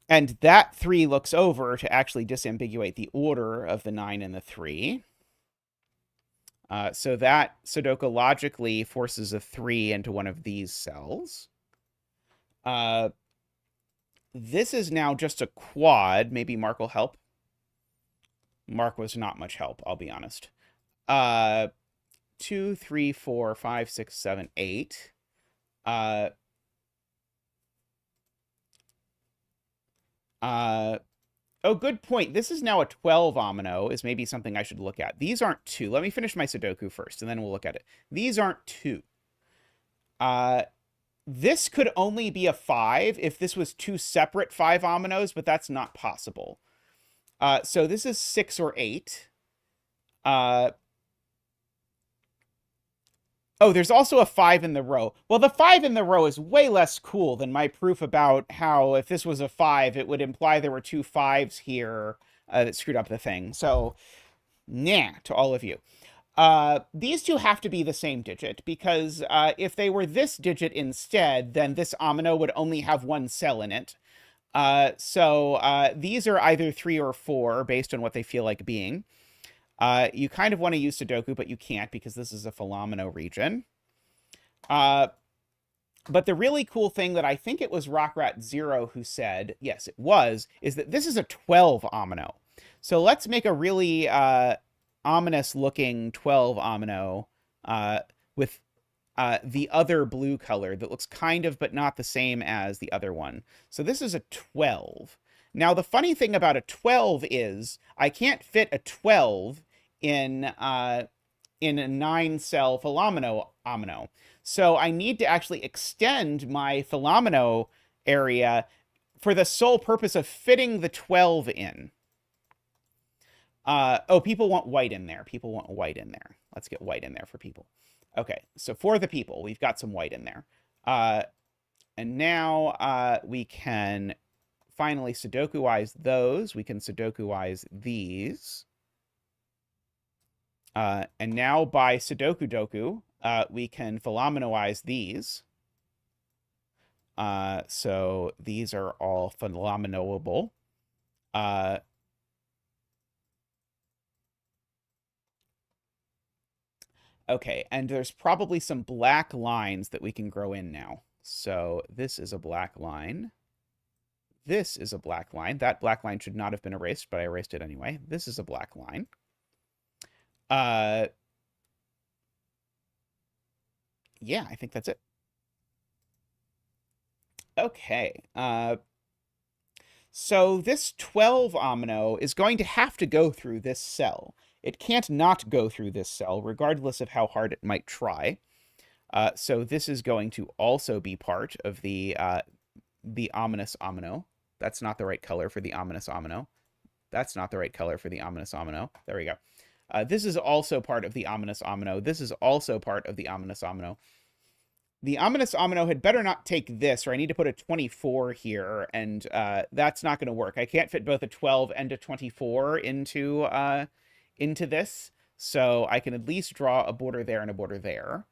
[SPEAKER 1] And that 3 looks over to actually disambiguate the order of the 9 and the 3. So that Sudoku logically forces a 3 into one of these cells. This is now just a quad. Maybe Mark will help. Mark was not much help, I'll be honest. 2, 3, 4, 5, 6, 7, 8. Oh, good point. This is now a 12 omino, is maybe something I should look at. These aren't 2. Let me finish my Sudoku first, and then we'll look at it. These aren't 2. This could only be a 5 if this was 2 separate 5 ominos, but that's not possible. So this is 6 or 8. Oh, there's also a 5 in the row. Well, the 5 in the row is way less cool than my proof about how if this was a 5, it would imply there were 2 5s here that screwed up the thing. So, nah, to all of you. These two have to be the same digit, because if they were this digit instead, then this omino would only have 1 cell in it. So these are either 3 or 4, based on what they feel like being. You kind of want to use Sudoku, but you can't because this is a Fillomino region. But the really cool thing that I think it was Rockrat0 who said, yes, it was, is that this is a 12 omino. So let's make a really ominous-looking 12 omino with the other blue color that looks kind of but not the same as the other one. So this is a 12. Now, the funny thing about a 12 is I can't fit a 12 in a 9-cell Fillomino omino. So I need to actually extend my Fillomino area for the sole purpose of fitting the 12 in. Oh, people want white in there. People want white in there. Let's get white in there for people. Okay, so for the people, we've got some white in there. And now we can finally Sudoku-ize those. We can Sudoku-ize these. And now by Sudoku-doku, we can Fillominoize these. So these are all Fillominoable. Okay, and there's probably some black lines that we can grow in now. So this is a black line. This is a black line. That black line should not have been erased, but I erased it anyway. This is a black line. Yeah, I think that's it. Okay. So this 12 omino is going to have to go through this cell. It can't not go through this cell, regardless of how hard it might try. So this is going to also be part of the ominous omino. That's not the right color for the ominous omino. That's not the right color for the ominous omino. There we go. This is also part of the ominous omino. This is also part of the ominous omino. The ominous omino had better not take this, or I need to put a 24 here, and that's not going to work. I can't fit both a 12 and a 24 into this, so I can at least draw a border there and a border there,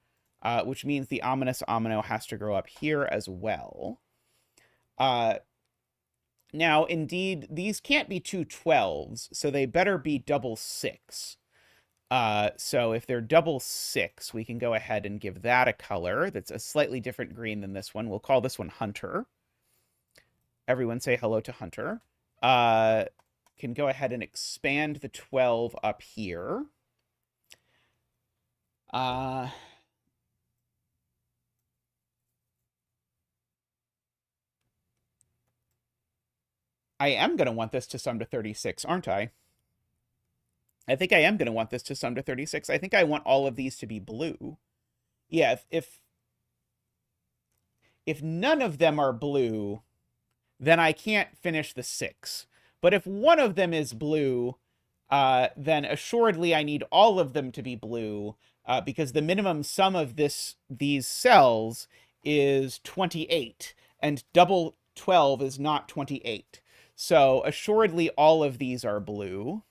[SPEAKER 1] which means the ominous omino has to grow up here as well. Now, indeed, these can't be two 12s, so they better be double 6. So if they're double 6, we can go ahead and give that a color that's a slightly different green than this one. We'll call this one Hunter. Everyone say hello to Hunter. Can go ahead and expand the 12 up here. I am going to want this to sum to 36, aren't I? I think I am going to want this to sum to 36. I think I want all of these to be blue. Yeah, if none of them are blue, then I can't finish the 6. But if one of them is blue, then assuredly I need all of them to be blue, because the minimum sum of these cells is 28, and double 12 is not 28. So assuredly all of these are blue.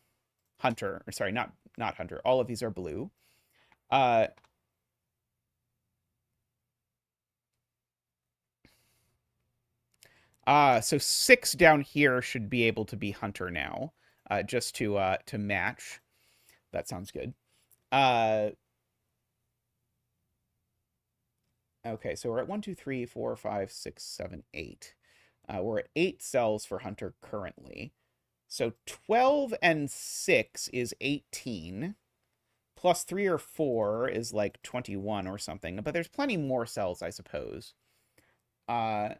[SPEAKER 1] Hunter, or sorry, not Hunter. All of these are blue. So 6 down here should be able to be Hunter now, just to match. That sounds good. Okay, so we're at 1, 2, 3, 4, 5, 6, 7, 8. We're at 8 cells for Hunter currently. So 12 and 6 is 18. Plus 3 or 4 is like 21 or something. But there's plenty more cells, I suppose. I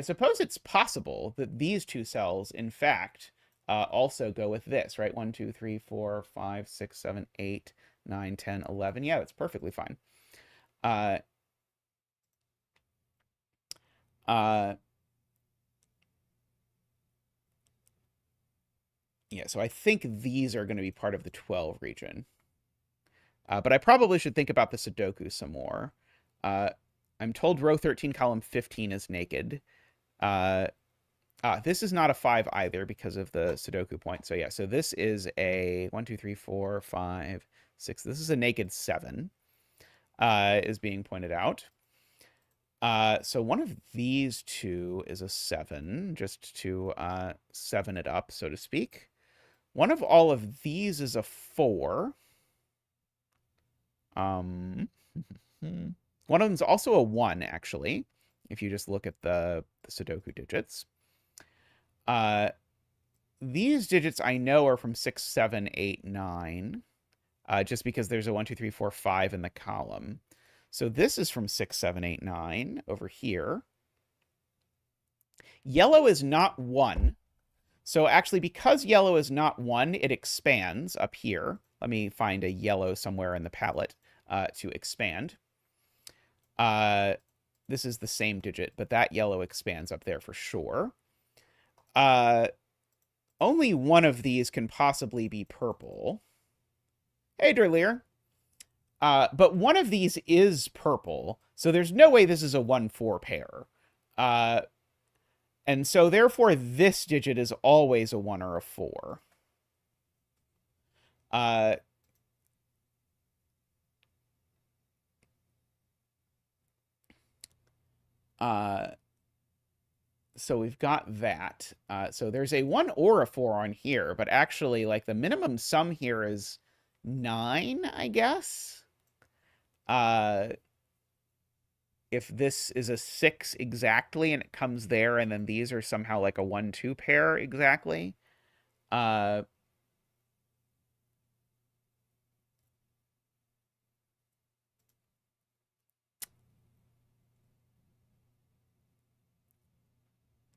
[SPEAKER 1] suppose it's possible that these two cells, in fact, also go with this, right? 1, 2, 3, 4, 5, 6, 7, 8, 9, 10, 11. Yeah, that's perfectly fine. Yeah, so I think these are going to be part of the 12 region. But I probably should think about the Sudoku some more. I'm told row 13, column 15 is naked. This is not a 5 either because of the Sudoku point. So yeah, so this is a 1, 2, 3, 4, 5, 6. This is a naked 7, is being pointed out. So one of these two is a 7, just to 7 it up, so to speak. One of all of these is a 4. One of them is also a 1, actually, if you just look at the Sudoku digits. These digits I know are from 6, 7, 8, 9, just because there's a 1, 2, 3, 4, 5 in the column. So this is from 6, 7, 8, 9 over here. Yellow is not 1. So actually, because yellow is not 1, it expands up here. Let me find a yellow somewhere in the palette to expand. This is the same digit, but that yellow expands up there for sure. Only one of these can possibly be purple. Hey, Derlier. But one of these is purple, so there's no way this is a 1-4 pair. And so, therefore, this digit is always a 1 or a 4. So we've got that. So there's a 1 or a 4 on here, but actually, like, the minimum sum here is 9, I guess. if this is a 6 exactly and it comes there, and then these are somehow like a 1-2 pair exactly.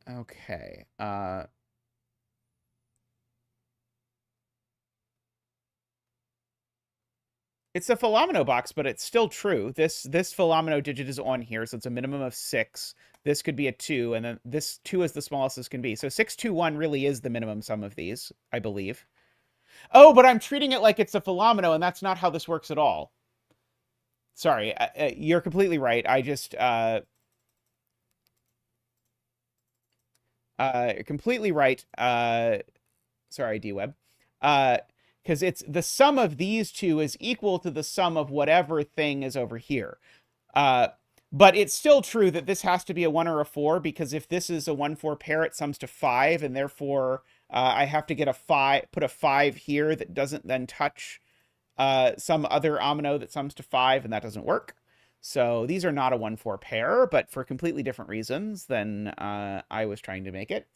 [SPEAKER 1] Okay. It's a Fillomino box, but it's still true. This Fillomino digit is on here, so it's a minimum of 6. This could be a 2, and then this 2 is the smallest this can be. So 621 really is the minimum sum of these, I believe. Oh, but I'm treating it like it's a Fillomino, and that's not how this works at all. Sorry, you're completely right. I just completely right. Sorry, DWeb. Because it's the sum of these two is equal to the sum of whatever thing is over here. But it's still true that this has to be a 1 or a 4, because if this is a 1-4 pair, it sums to 5, and therefore I have to get a 5, put a 5 here that doesn't then touch some other omino that sums to 5, and that doesn't work. So these are not a 1-4 pair, but for completely different reasons than I was trying to make it.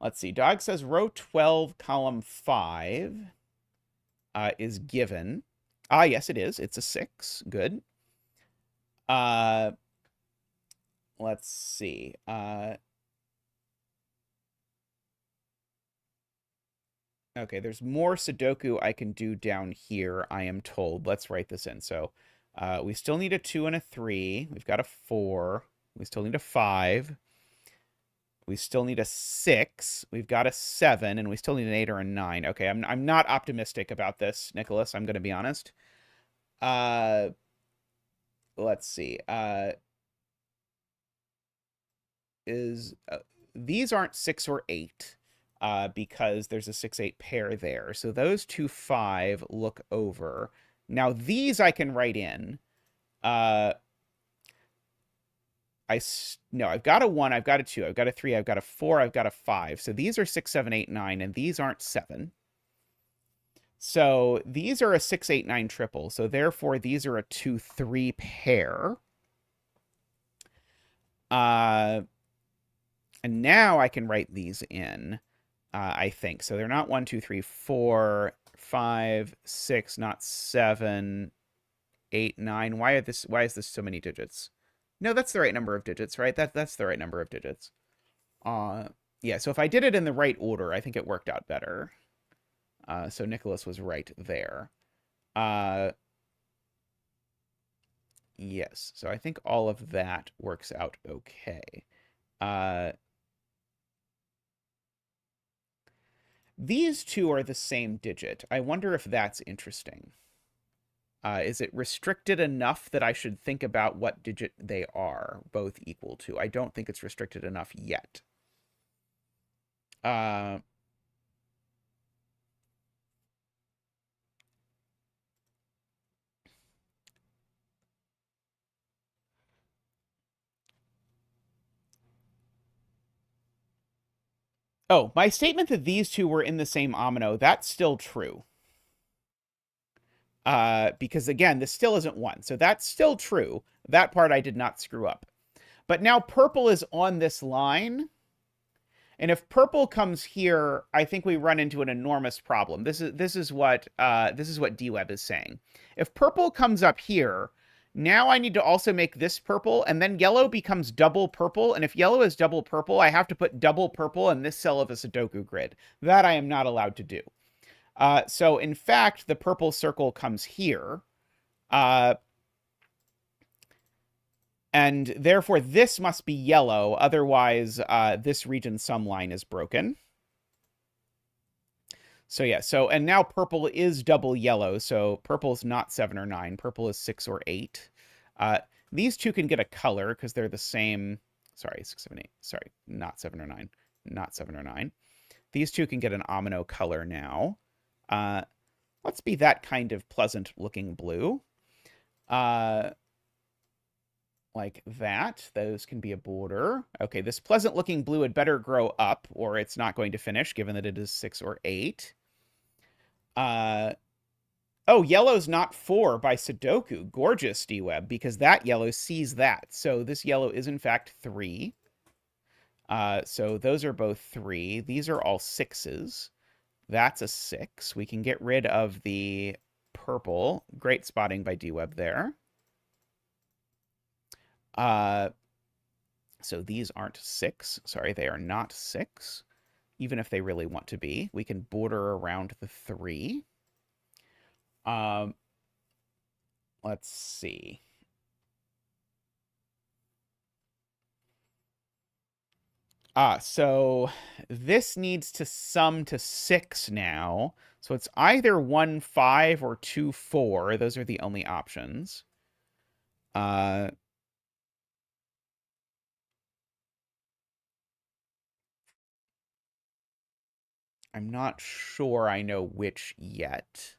[SPEAKER 1] Let's see. Dog says row 12, column 5 is given. Ah, yes, it is. It's a 6. Good. Let's see. Okay, there's more Sudoku I can do down here, I am told. Let's write this in. So we still need a 2 and a 3. We've got a 4. We still need a 5. We still need a 6. We've got a 7, and we still need an 8 or a 9. Okay, I'm not optimistic about this, Nicholas. I'm going to be honest. Let's see. These aren't 6 or 8 because there's a 6-8 pair there. So those 2 5 look over. Now these I can write in. No, I've got a 1, I've got a 2, I've got a 3, I've got a 4, I've got a 5. So these are 6, 7, 8, 9, and these aren't 7. So these are a 6, 8, 9 triple. So therefore, these are a 2, 3 pair. And now I can write these in, I think. So they're not 1, 2, 3, 4, 5, 6, not 7, 8, 9. Why is this so many digits? No, that's the right number of digits, right? That's the right number of digits. Yeah, so if I did it in the right order, I think it worked out better. So Nicholas was right there. Yes, so I think all of that works out okay. These two are the same digit. I wonder if that's interesting. Is it restricted enough that I should think about what digit they are both equal to? I don't think it's restricted enough yet. Oh, my statement that these two were in the same omino, that's still true. Because again, this still isn't 1. So that's still true. That part I did not screw up. But now purple is on this line. And if purple comes here, I think we run into an enormous problem. This is what DWeb is saying. If purple comes up here, now I need to also make this purple, and then yellow becomes double purple. And if yellow is double purple, I have to put double purple in this cell of a Sudoku grid. That I am not allowed to do. So in fact, the purple circle comes here. And therefore, this must be yellow. Otherwise, this region sum line is broken. So yeah, and now purple is double yellow. So purple is not 7 or 9. Purple is 6 or 8. These two can get a color because they're the same. Sorry, 6, 7, 8. Sorry, not 7 or 9. Not 7 or 9. These two can get an omino color now. Let's be that kind of pleasant looking blue. Like that. Those can be a border. Okay, this pleasant looking blue had better grow up or it's not going to finish given that it is 6 or 8. Oh, yellow's not 4 by Sudoku. Gorgeous, D-Web, because that yellow sees that. So this yellow is, in fact, 3. So those are both 3. These are all 6s. That's a 6. We can get rid of the purple. Great spotting by D-Web there. So these aren't 6. Sorry, they are not 6. Even if they really want to be. We can border around the 3. Let's see. So this needs to sum to 6 now. So it's either 1, 5 or 2, 4. Those are the only options. I'm not sure I know which yet.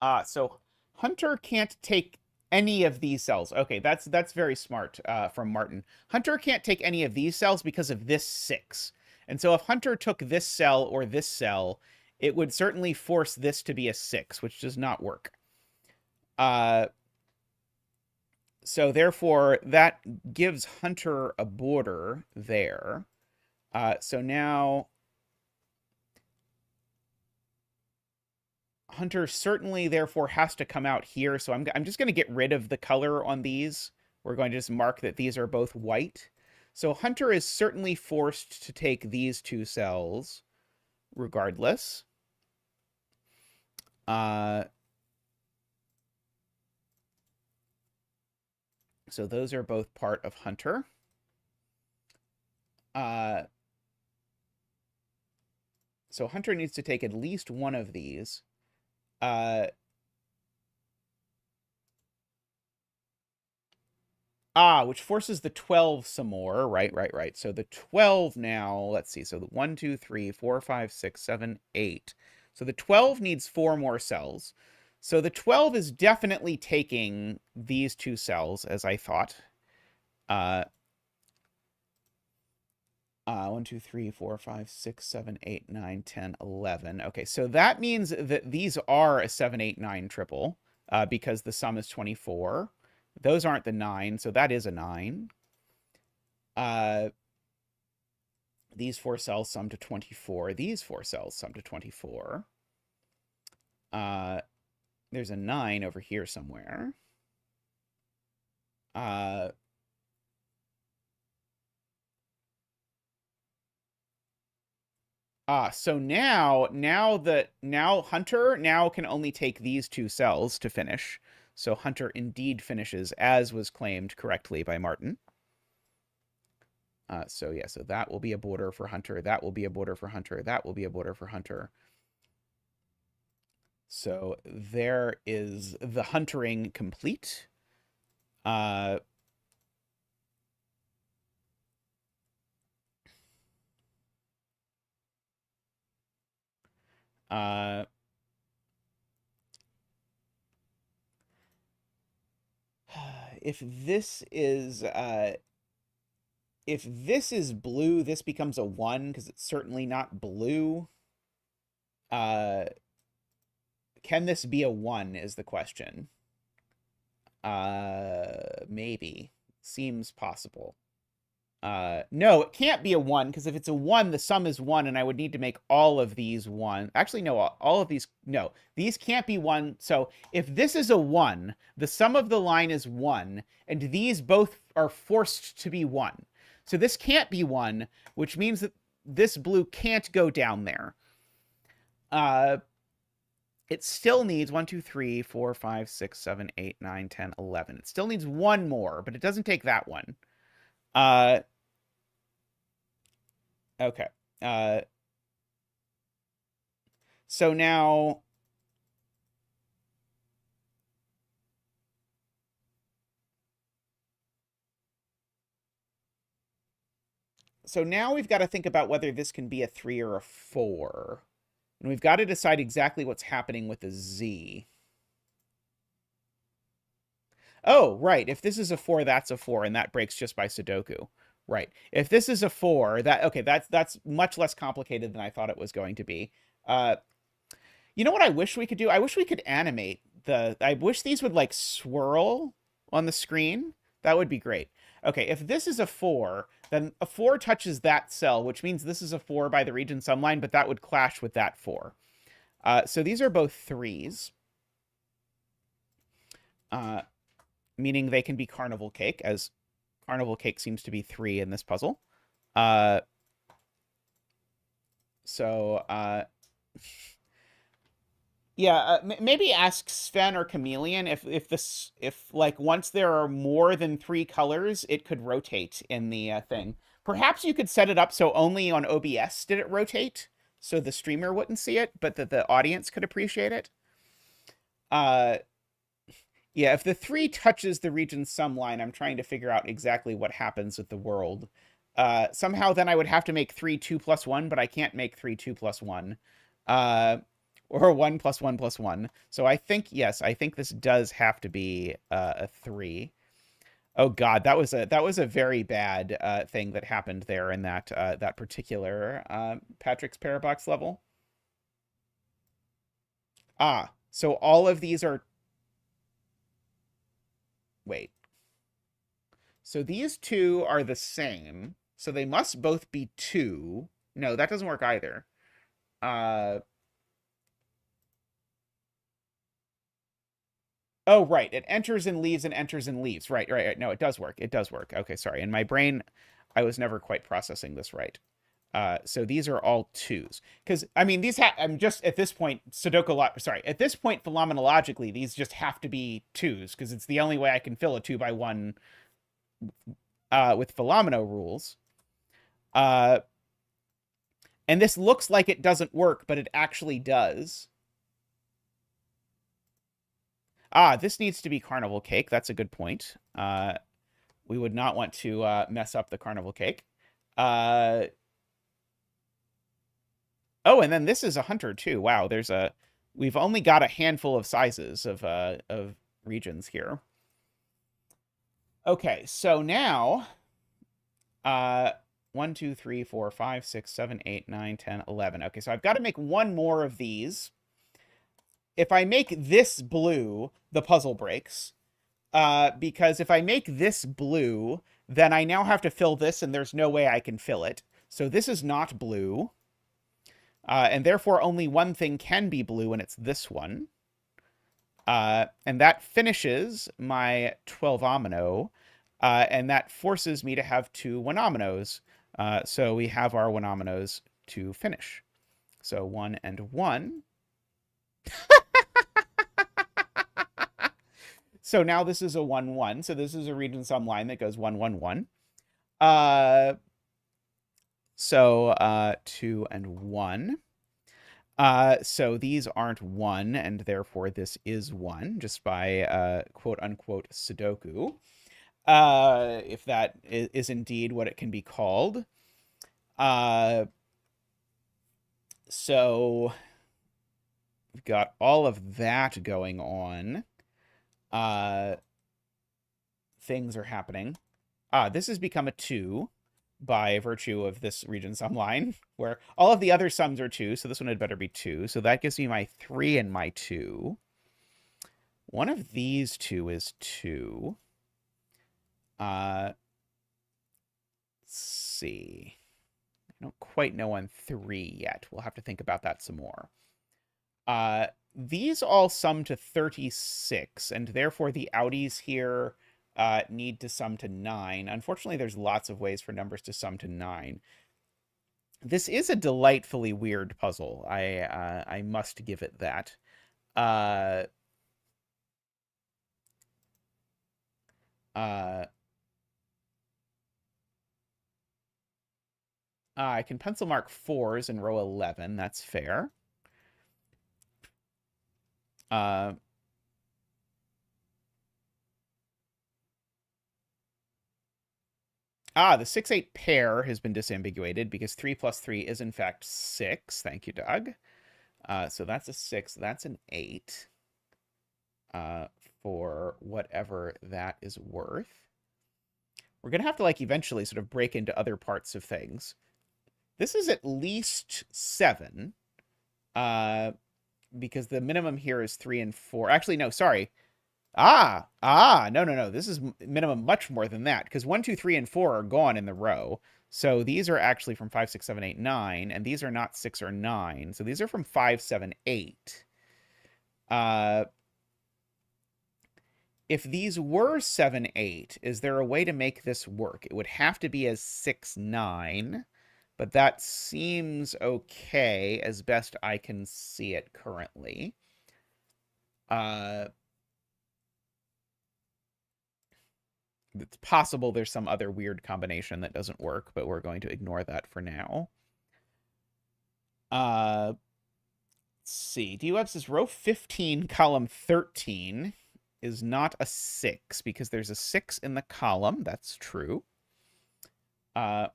[SPEAKER 1] Uh, so Hunter can't take any of these cells. Okay, that's very smart from Martin. Hunter can't take any of these cells because of this 6. And so if Hunter took this cell or this cell, it would certainly force this to be a 6, which does not work. So therefore, that gives Hunter a border there. So now Hunter certainly therefore has to come out here. So I'm just going to get rid of the color on these. We're going to just mark that these are both white. So Hunter is certainly forced to take these 2 cells regardless. So those are both part of Hunter. So Hunter needs to take at least one of these. Which forces the 12 some more. Right. So the 12 now, let's see. So the 1, 2, 3, 4, 5, 6, 7, 8. So the 12 needs 4 more cells. So the 12 is definitely taking these 2 cells, as I thought. 1, 2, 3, 4, 5, 6, 7, 8, 9, 10, 11. Okay, so that means that these are a 7, 8, 9 triple because the sum is 24. Those aren't the 9, so that is a 9. These 4 cells sum to 24. These 4 cells sum to 24. There's a 9 over here somewhere. So now Hunter now can only take these 2 cells to finish. So Hunter indeed finishes, as was claimed correctly by Martin. So yeah, so that will be a border for Hunter. That will be a border for Hunter. That will be a border for Hunter. So there is the huntering complete. If this is blue, this becomes a 1 because it's certainly not blue. Can this be a 1 is the question. Maybe. Seems possible. No, it can't be a 1, because if it's a 1, the sum is 1, and I would need to make all of these 1. Actually, no, all of these, no. These can't be 1. So if this is a 1, the sum of the line is 1, and these both are forced to be 1. So this can't be 1, which means that this blue can't go down there. It still needs 1, 2, 3, 4, 5, 6, 7, 8, 9, 10, 11. It still needs 1 more, but it doesn't take that one. Okay. So now So now we've got to think about whether this can be a 3 or a 4. And we've got to decide exactly what's happening with the Z. Oh, right. If this is a 4, that's a 4, and that breaks just by Sudoku. Right. If this is a 4, that's much less complicated than I thought it was going to be. You know what I wish we could do? I wish we could animate I wish these would like swirl on the screen. That would be great. Okay, if this is a 4, then a 4 touches that cell, which means this is a 4 by the region sum line, but that would clash with that 4. So these are both 3s. Meaning they can be carnival cake, as carnival cake seems to be 3 in this puzzle. Yeah, maybe ask Sven or Chameleon if like once there are more than 3 colors, it could rotate in the thing. Perhaps you could set it up so only on OBS did it rotate, so the streamer wouldn't see it, but that the audience could appreciate it. Yeah, if the 3 touches the region sum line, I'm trying to figure out exactly what happens with the world. Somehow then I would have to make 3 2 plus 1, but I can't make 3 2 plus 1. Or 1 plus 1 plus 1. So I think, yes, I think this does have to be a 3. Oh God, that was a very bad thing that happened there in that particular Patrick's Parabox level. So all of these are. Wait. So these 2 are the same. So they must both be 2. No, that doesn't work either. Oh, right. It enters and leaves and enters and leaves. Right. No, it does work. It does work. Okay, sorry. In my brain, I was never quite processing this right. So these are all 2s. Because, I mean, I'm just, at this point, at this point, phenomenologically, these just have to be 2s, because it's the only way I can fill a 2 by 1 with Fillomino rules. And this looks like it doesn't work, but it actually does. This needs to be carnival cake. That's a good point. We would not want to mess up the carnival cake. Oh, and then this is a hunter too. Wow, we've only got a handful of sizes of regions here. Okay, so now 1, 2, 3, 4, 5, 6, 7, 8, 9, 10, 11. Okay, so I've got to make one more of these. If I make this blue, the puzzle breaks. Because if I make this blue, then I now have to fill this, and there's no way I can fill it. So this is not blue. And therefore, only one thing can be blue, and it's this one. And that finishes my 12omino. And that forces me to have 2 1-ominoes. So we have our 1-ominoes to finish. So 1 and 1. So now this is a 1, 1. So this is a region sum line that goes 1, 1, 1. So 2 and 1. So these aren't 1, and therefore this is 1, just by quote-unquote Sudoku. If that is indeed what it can be called. So we've got all of that going on. Things are happening. This has become a 2 by virtue of this region sum line, where all of the other sums are 2, so this one had better be 2. So that gives me my 3 and my 2. One of these 2 is 2. Let's see. I don't quite know on 3 yet. We'll have to think about that some more. These all sum to 36, and therefore the outies here need to sum to 9. Unfortunately, there's lots of ways for numbers to sum to 9. This is a delightfully weird puzzle. I must give it that. I can pencil mark 4s in row 11. That's fair. The 6-8 pair has been disambiguated because 3 plus 3 is in fact 6. Thank you, Doug. So that's a 6. That's an 8 for whatever that is worth. We're going to have to, like, eventually sort of break into other parts of things. This is at least 7 because the minimum here is 3 and 4. Actually, no, sorry. No. This is minimum much more than that because 1, 2, 3, and 4 are gone in the row. So these are actually from 5, 6, 7, 8, 9, and these are not 6 or 9. So these are from 5, 7, 8. If these were 7, 8, is there a way to make this work? It would have to be as 6, 9, but that seems okay as best I can see it currently. It's possible there's some other weird combination that doesn't work, but we're going to ignore that for now. Let's see. D-Web says row 15, column 13 is not a 6 because there's a 6 in the column. That's true. There's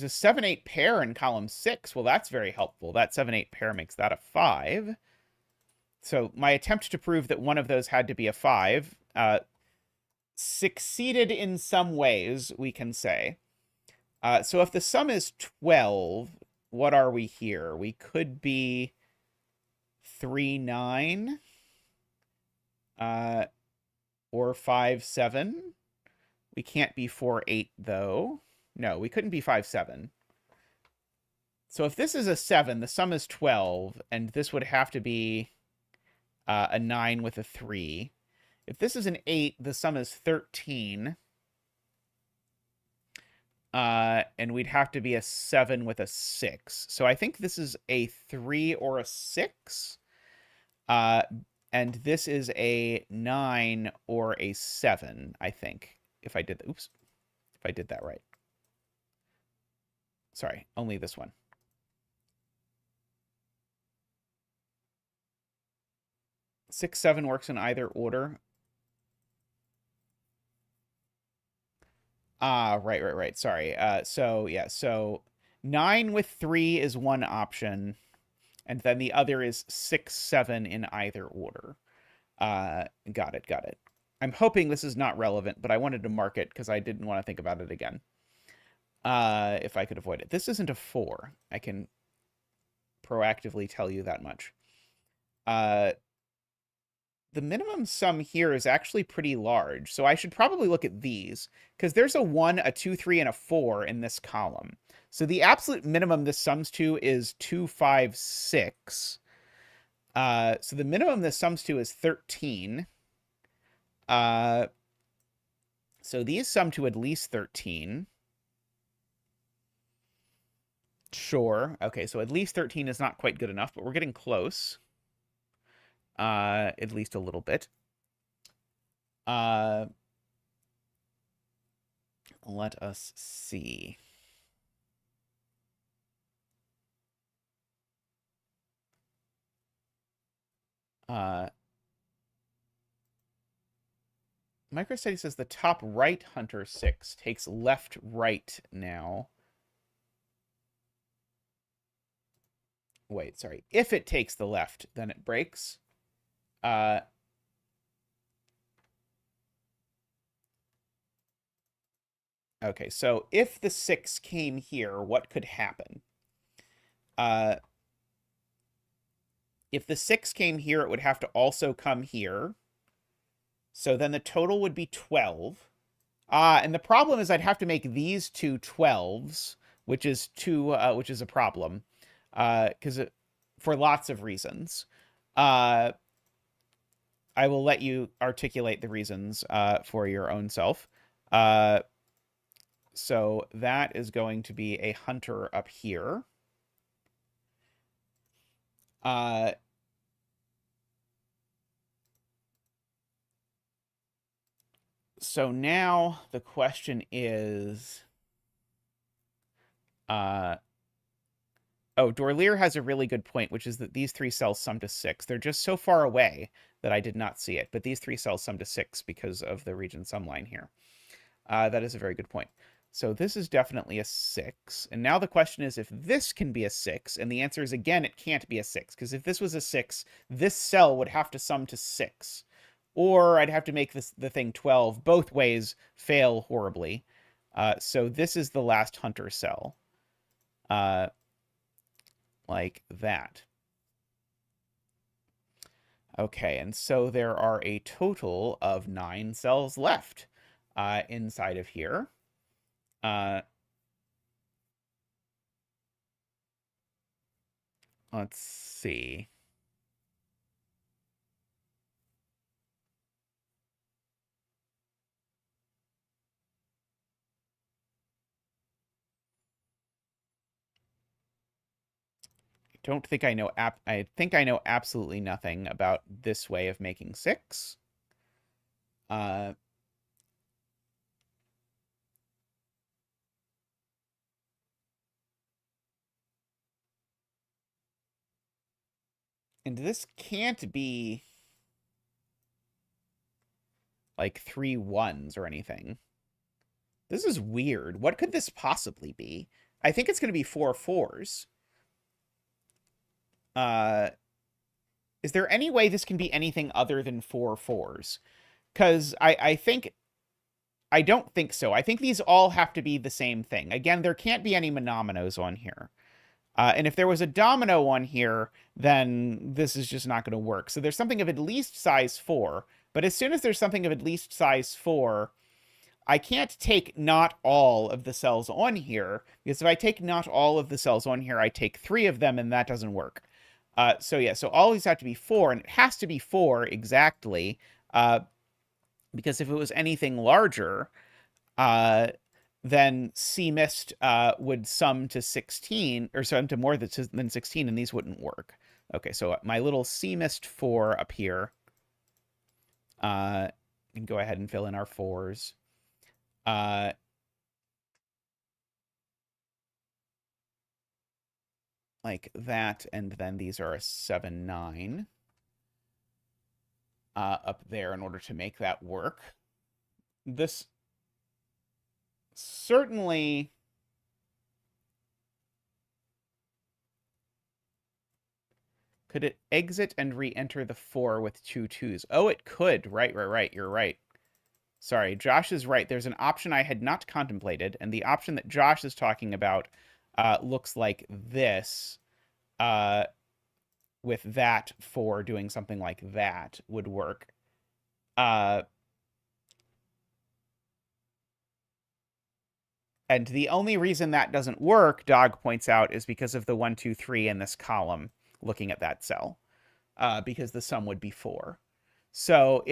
[SPEAKER 1] a 7, 8 pair in column 6. Well, that's very helpful. That 7, 8 pair makes that a 5. So my attempt to prove that one of those had to be a 5 succeeded in some ways, we can say. So if the sum is 12, what are we here? We could be 3, 9, or 5, 7. We can't be 4, 8, though. No, we couldn't be 5, 7. So if this is a 7, the sum is 12, and this would have to be a 9 with a 3. If this is an 8, the sum is 13. And we'd have to be a 7 with a 6. So I think this is a 3 or a 6. And this is a 9 or a 7, I think. If I did that right. Sorry, only this one. Six, 7 works in either order. Right. Sorry. So 9 with 3 is one option, and then the other is 6, 7 in either order. Got it. I'm hoping this is not relevant, but I wanted to mark it because I didn't want to think about it again. If I could avoid it. This isn't a 4. I can proactively tell you that much. The minimum sum here is actually pretty large, so I should probably look at these, because there's a 1, a 2, 3, and a 4 in this column. So the absolute minimum this sums to is 2, 5, 6. So the minimum this sums to is 13. So these sum to at least 13. Sure. Okay, so at least 13 is not quite good enough, but we're getting close. At least a little bit. Let us see. MicroStudy says the top right hunter 6 takes left right now. Wait, sorry. If it takes the left, then it breaks. Okay, so if the 6 came here, what could happen? If the 6 came here, it would have to also come here. So then the total would be 12. And the problem is I'd have to make these two 12s, which is a problem. Because for lots of reasons. I will let you articulate the reasons for your own self. So that is going to be a hunter up here. So now the question is... Oh, Dorlier has a really good point, which is that these 3 cells sum to 6. They're just so far away that I did not see it. But these three cells sum to 6 because of the region sum line here. That is a very good point. So this is definitely a 6. And now the question is if this can be a 6. And the answer is, again, it can't be a 6. Because if this was a 6, this cell would have to sum to 6. Or I'd have to make the thing 12. Both ways fail horribly. So this is the last hunter cell. Like that. Okay, and so there are a total of 9 cells left inside of here. Let's see. Don't think I know I think I know absolutely nothing about this way of making 6. And this can't be like 3 1s or anything. This is weird. What could this possibly be? I think it's going to be 4 4s. Is there any way this can be anything other than 4 4s? Because I don't think so. I think these all have to be the same thing. Again, there can't be any monominoes on here. And if there was a domino on here, then this is just not going to work. So there's something of at least size 4. But as soon as there's something of at least size 4, I can't take not all of the cells on here. Because if I take not all of the cells on here, I take 3 of them, and that doesn't work. So yeah, so all these have to be 4, and it has to be 4 exactly. Because if it was anything larger, then C mist would sum to 16, or sum to more than 16, and these wouldn't work. Okay, so my little C mist 4 up here, can go ahead and fill in our 4s. Like that, and then these are a 7 9 up there in order to make that work. This certainly could it exit and re-enter the 4 with 2 2s? Oh, it could. Right. You're right. Sorry, Josh is right. There's an option I had not contemplated, and the option that Josh is talking about looks like this, with that 4 doing something like that would work. And the only reason that doesn't work, Dog points out, is because of the 1, 2, 3 in this column looking at that cell, because the sum would be 4. So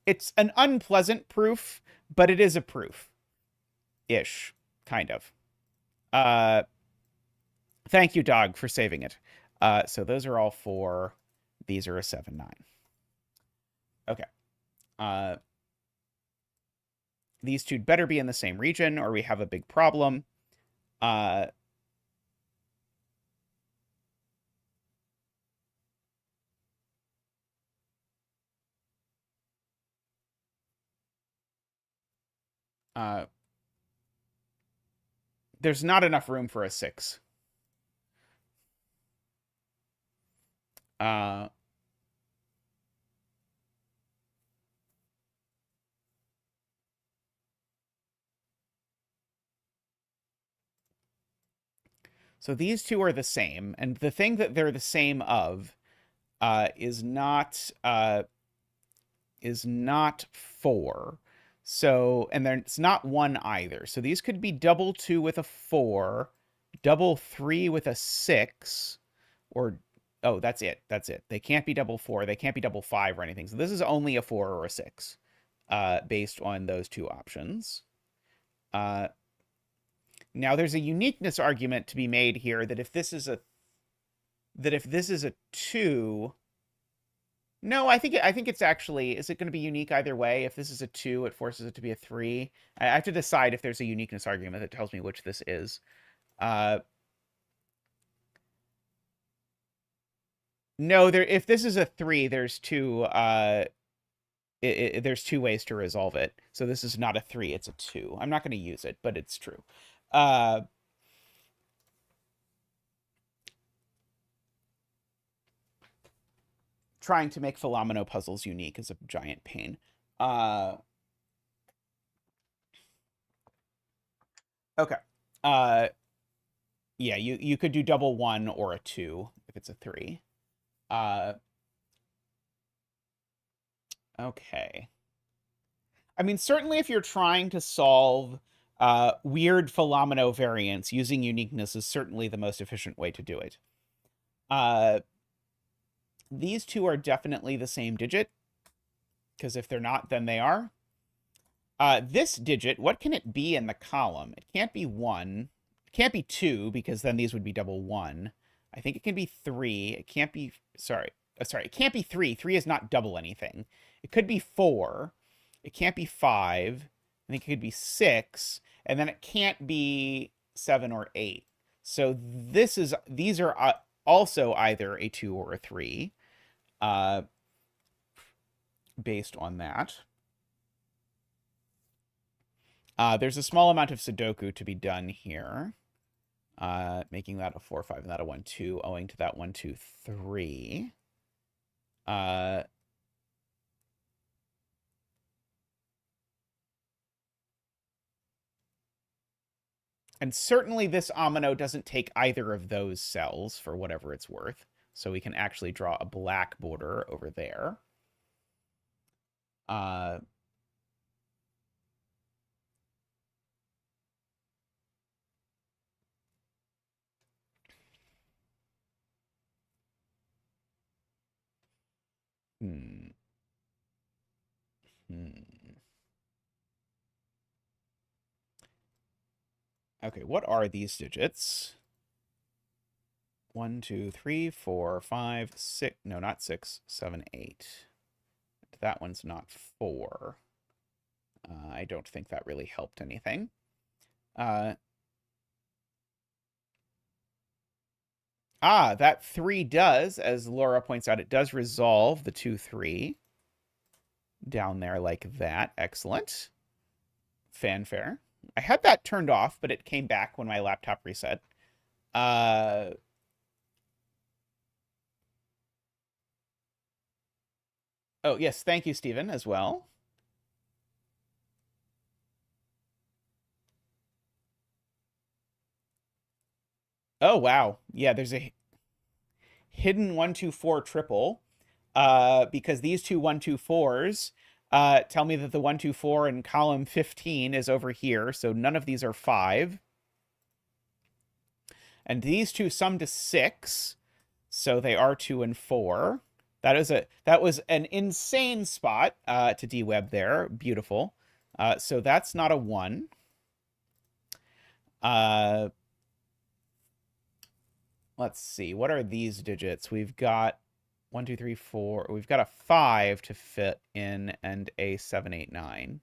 [SPEAKER 1] it's an unpleasant proof, but it is a proof-ish, kind of. Thank you, Dog, for saving it. So those are all 4. These are a 7 9. Okay. These two better be in the same region, or we have a big problem. There's not enough room for a 6. So these two are the same, and the thing that they're the same of is not 4. So, and then it's not 1 either. So these could be double 2 with a 4, double 3 with a 6, or, oh, that's it. They can't be double 4. They can't be double 5 or anything. So this is only a 4 or a 6, based on those two options. Now there's a uniqueness argument to be made here that if this is a 2, no, I think it's actually, is it going to be unique either way? If this is a 2, it forces it to be a 3. I have to decide if there's a uniqueness argument that tells me which this is. No, if this is a 3, there's there's two ways to resolve it. So this is not a 3, it's a 2. I'm not going to use it, but it's true. Trying to make Fillomino puzzles unique is a giant pain. Okay. Yeah, you could do double 1 or a 2 if it's a 3. Okay. I mean, certainly if you're trying to solve weird Fillomino variants, using uniqueness is certainly the most efficient way to do it. These two are definitely the same digit, because if they're not, then they are. This digit, what can it be in the column? It can't be 1. It can't be 2, because then these would be double 1. I think it can be 3. It can't be... Sorry, it can't be 3. 3 is not double anything. It could be 4. It can't be 5. I think it could be 6. And then it can't be 7 or 8. So these are also either a 2 or a 3, based on that. There's a small amount of Sudoku to be done here. Making that a 4, 5, and that a 1, 2, owing to that 1, 2, 3. And certainly this omino doesn't take either of those cells for whatever it's worth. So we can actually draw a black border over there. Okay, what are these digits? 1, 2, 3, 4, 5, 6. No, not 6, 7, 8. That one's not 4. I don't think that really helped anything. That 3 does, as Laura points out, it does resolve the 2, 3. Down there like that. Excellent. Fanfare. I had that turned off, but it came back when my laptop reset. Oh, yes. Thank you, Stephen, as well. Oh, wow. Yeah, there's a hidden 1, 2, 4 triple. Because these two 1, 2, 4s tell me that the 1, 2, 4 in column 15 is over here, so none of these are 5. And these two sum to 6, so they are 2 and 4. That was an insane spot to deweb there. Beautiful. So that's not a 1. Let's see. What are these digits? We've got 1, 2, 3, 4. We've got a 5 to fit in and a 7, 8, 9.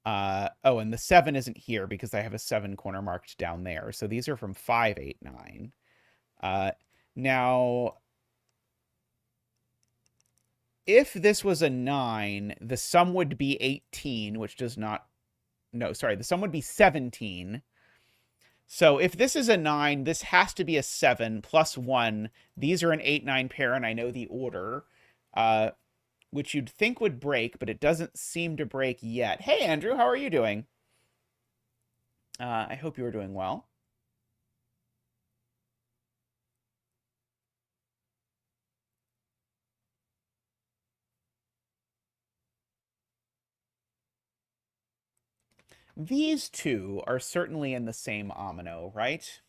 [SPEAKER 1] Oh, and the 7 isn't here because I have a 7 corner marked down there. So these are from 5, 8, 9. Now, if this was a 9, the sum would be 18, which does not... No, sorry, the sum would be 17. So if this is a 9, this has to be a 7 plus 1. These are an 8, 9 pair, and I know the order, which you'd think would break, but it doesn't seem to break yet. Hey, Andrew, how are you doing? I hope you are doing well. These two are certainly in the same omino, right?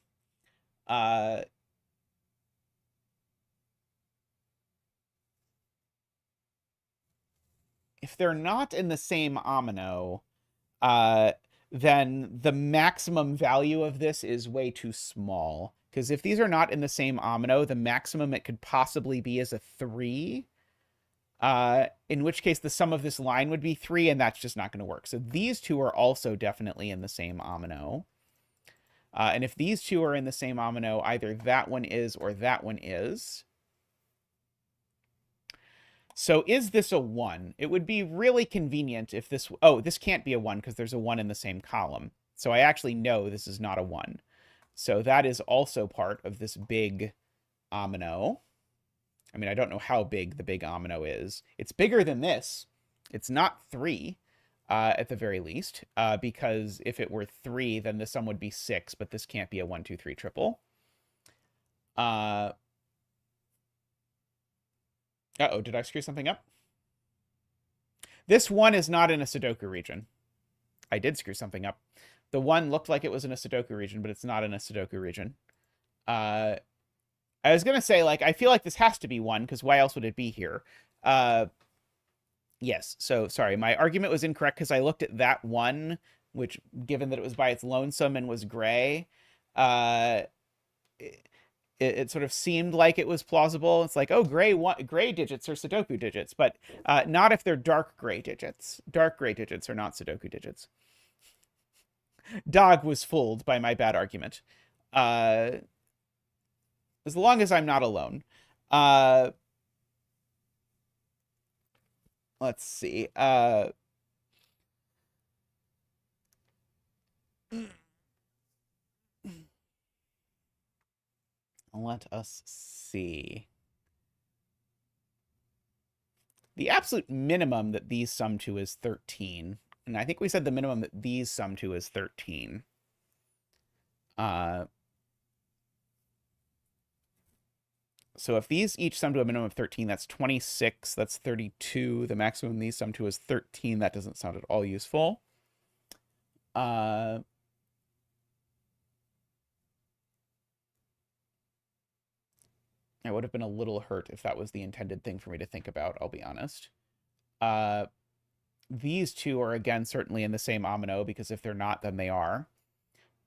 [SPEAKER 1] If they're not in the same omino, then the maximum value of this is way too small. Because if these are not in the same omino, the maximum it could possibly be is a 3. In which case the sum of this line would be 3, and that's just not going to work. So these two are also definitely in the same omino. And if these two are in the same omino, either that one is or that one is. So is this a 1? It would be really convenient if this... Oh, this can't be a 1 because there's a 1 in the same column. So I actually know this is not a 1. So that is also part of this big omino. I mean, I don't know how big the big omino is. It's bigger than this. It's not 3, at the very least, because if it were 3, then the sum would be 6, but this can't be a 1, 2, 3 triple. Uh-oh, did I screw something up? This 1 is not in a Sudoku region. I did screw something up. The 1 looked like it was in a Sudoku region, but it's not in a Sudoku region. I was going to say, like, I feel like this has to be 1, because why else would it be here? Yes, so, sorry, my argument was incorrect, because I looked at that 1, which, given that it was by its lonesome and was gray, it sort of seemed like it was plausible. It's like, oh, gray digits are Sudoku digits, but not if they're dark gray digits. Dark gray digits are not Sudoku digits. Dog was fooled by my bad argument. As long as I'm not alone. Let's see. Let us see. The absolute minimum that these sum to is 13. And I think we said the minimum that these sum to is 13. So if these each sum to a minimum of 13, that's 26, that's 32. The maximum these sum to is 13. That doesn't sound at all useful. I would have been a little hurt if that was the intended thing for me to think about, I'll be honest. These two are, again, certainly in the same omino, because if they're not, then they are.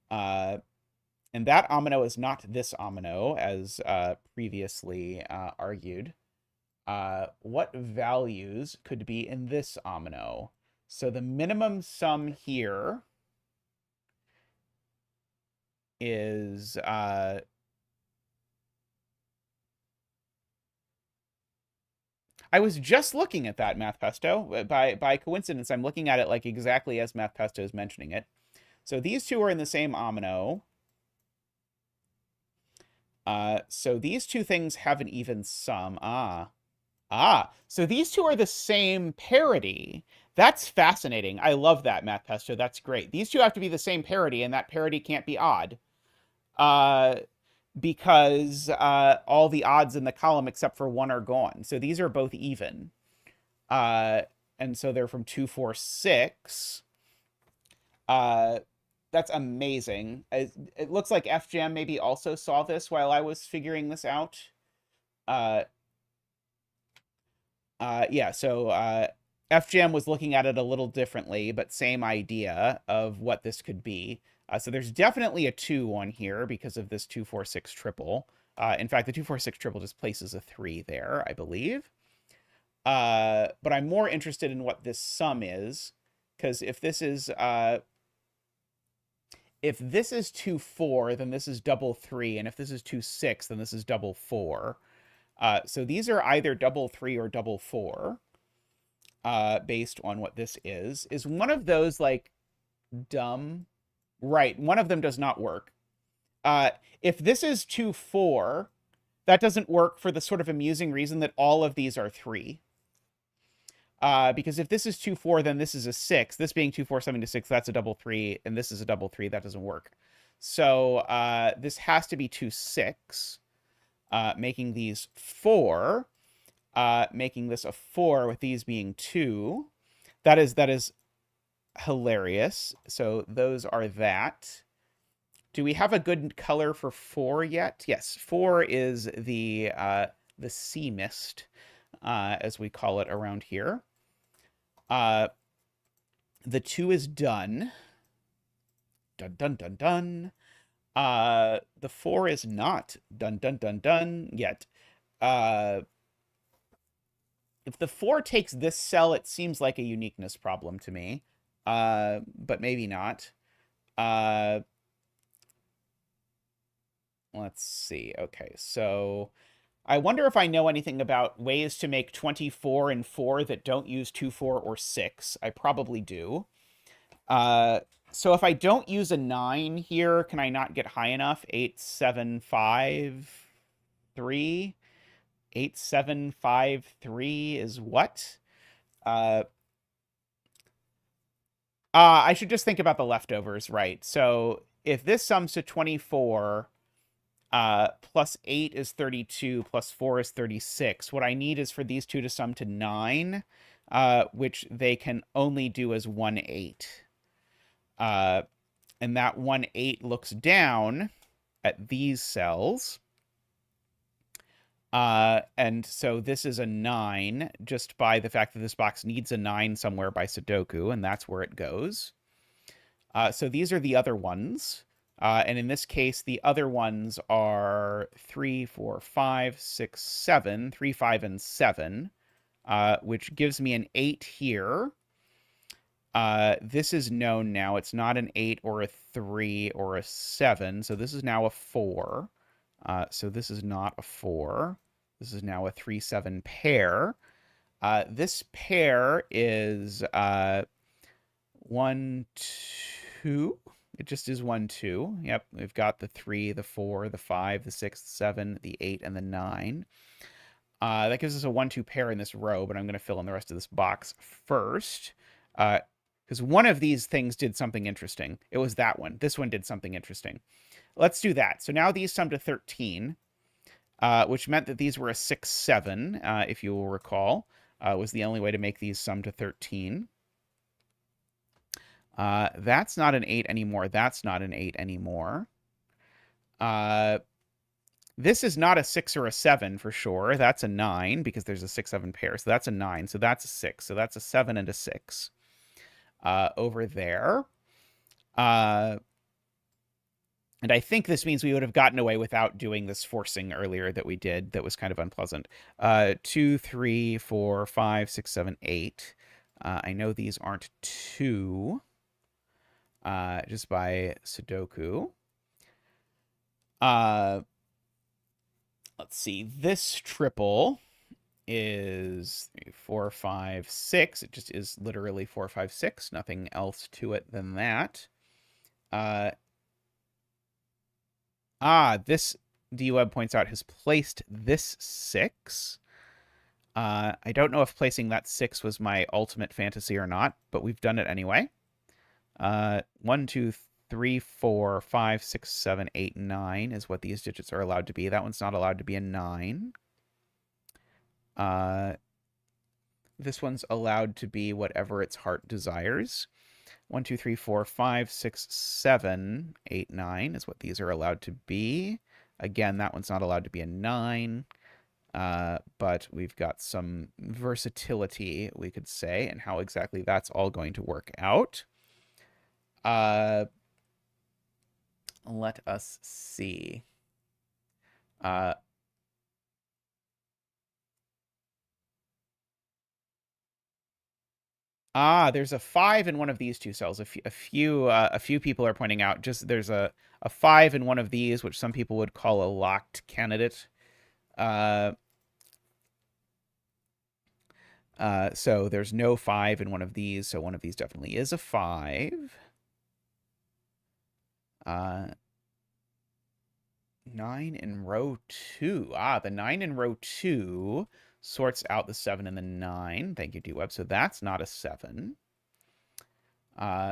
[SPEAKER 1] And that omino is not this omino, as previously argued. What values could be in this omino? So the minimum sum here is... I was just looking at that, Math Pesto. By coincidence, I'm looking at it like exactly as Math Pesto is mentioning it. So these two are in the same omino. So these two things have an even sum. So these two are the same parity. That's fascinating. I love that, Math Pesto. That's great. These two have to be the same parity, and that parity can't be odd. Because all the odds in the column except for 1 are gone. So these are both even. And so they're from 2, 4, 6. That's amazing. It looks like FJam maybe also saw this while I was figuring this out. Yeah, so FJam was looking at it a little differently, but same idea of what this could be. So there's definitely a 2 on here because of this 2, 4, 6 triple. In fact, the 2, 4, 6 triple just places a 3 there, I believe. But I'm more interested in what this sum is, because if this is 2, 4, then this is double 3, and if this is 2, 6, then this is double 4. So these are either double 3 or double 4, based on what this is. Is one of those, like, dumb? Right, one of them does not work. If this is 2, 4, that doesn't work for the sort of amusing reason that all of these are 3. Because if this is 2, 4, then this is a 6. This being 2, 4, 7 to 6, that's a double 3, and this is a double 3. That doesn't work. So this has to be 2, 6, making these 4, making this a 4 with these being 2. That is hilarious. So those are that. Do we have a good color for 4 yet? Yes, 4 is the sea mist, as we call it around here. The 2 is done. Dun, dun, dun, dun. The 4 is not dun, dun, dun, dun yet. If the 4 takes this cell, it seems like a uniqueness problem to me. But maybe not. Let's see. Okay, so I wonder if I know anything about ways to make 24 and 4 that don't use 2, 4, or 6. I probably do. So if I don't use a 9 here, can I not get high enough? 8, 7, 5, 3. 8, 7, 5, 3 is what? I should just think about the leftovers, right? So if this sums to 24, plus 8 is 32, plus 4 is 36. What I need is for these two to sum to 9, which they can only do as 1, 8. And that 1, 8 looks down at these cells. And so this is a 9 just by the fact that this box needs a 9 somewhere by Sudoku, and that's where it goes. So these are the other ones. And in this case, the other ones are 3, 4, 5, 6, 7, 3, 5, and 7, which gives me an 8 here. This is known now. It's not an 8 or a 3 or a 7, so this is now a 4. So this is not a 4. This is now a 3, 7 pair. This pair is 1, 2. It just is 1, 2. Yep, we've got the 3, the 4, the 5, the 6, the 7, the 8, and the 9. That gives us a 1, 2 pair in this row, but I'm going to fill in the rest of this box first. Because one of these things did something interesting. It was that one. This one did something interesting. Let's do that. So now these sum to 13, which meant that these were a 6, 7, if you will recall, was the only way to make these sum to 13. That's not an 8 anymore. That's not an 8 anymore. This is not a 6 or a 7 for sure. That's a 9 because there's a 6, 7 pair. So that's a 9. So that's a 6. So that's a 7 and a 6 over there. And I think this means we would have gotten away without doing this forcing earlier that we did that was kind of unpleasant. 2, 3, 4, 5, 6, 7, 8. I know these aren't 2 just by Sudoku. Let's see. This triple is 3, 4, 5, 6. It just is literally 4, 5, 6. Nothing else to it than that. This DWeb points out has placed this 6. I don't know if placing that 6 was my ultimate fantasy or not, but we've done it anyway. 1, 2, 3, 4, 5, 6, 7, 8, 9 is what these digits are allowed to be. That one's not allowed to be a 9. This one's allowed to be whatever its heart desires. 1, 2, 3, 4, 5, 6, 7, 8, 9 is what these are allowed to be. Again, that one's not allowed to be a 9. But we've got some versatility, we could say, and how exactly that's all going to work out. Let us see. There's a 5 in one of these two cells. A few people are pointing out just there's a 5 in one of these, which some people would call a locked candidate. So there's no 5 in one of these, so one of these definitely is a 5. 9 in row 2. The 9 in row 2 sorts out the 7 and the 9. Thank you, DWeb. So that's not a 7.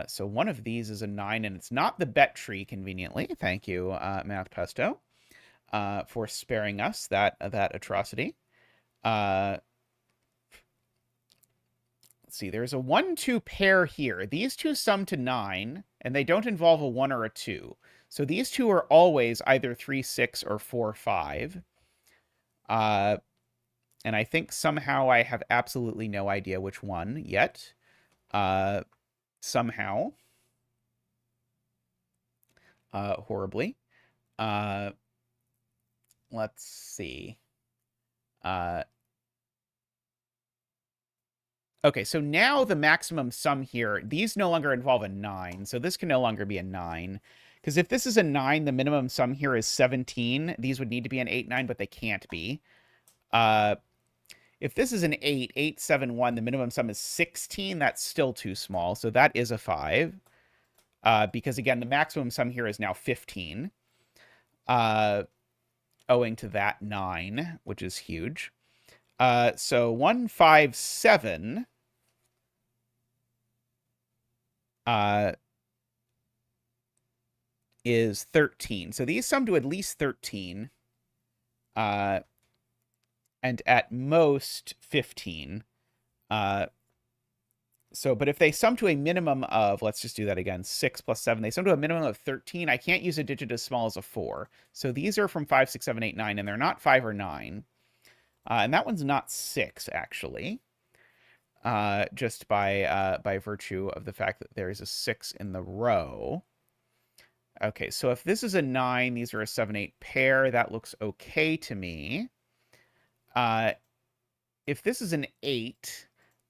[SPEAKER 1] So one of these is a 9, and it's not the bet tree, conveniently. Thank you, Math Pesto, for sparing us that atrocity. Let's see. There's a 1, 2 pair here. These two sum to 9, and they don't involve a 1 or a 2. So these two are always either 3, 6 or 4, 5. And I think somehow I have absolutely no idea which one yet. Somehow. Horribly. Let's see. Okay, so now the maximum sum here, these no longer involve a 9, so this can no longer be a 9. Because if this is a 9, the minimum sum here is 17. These would need to be an 8, 9, but they can't be. If this is an 8, 8, 7, 1, the minimum sum is 16, that's still too small. So that is a 5. Because, again, the maximum sum here is now 15. Owing to that 9, which is huge. So 1, 5, 7 is 13. So these sum to at least 13. And at most 15. But if they sum to a minimum of, let's just do that again, 6 plus 7, they sum to a minimum of 13, I can't use a digit as small as a 4. So these are from 5, 6, 7, 8, 9, and they're not 5 or 9. And that one's not 6, actually. Just by virtue of the fact that there is a 6 in the row. Okay, so if this is a 9, these are a 7, 8 pair. That looks okay to me. If this is an 8,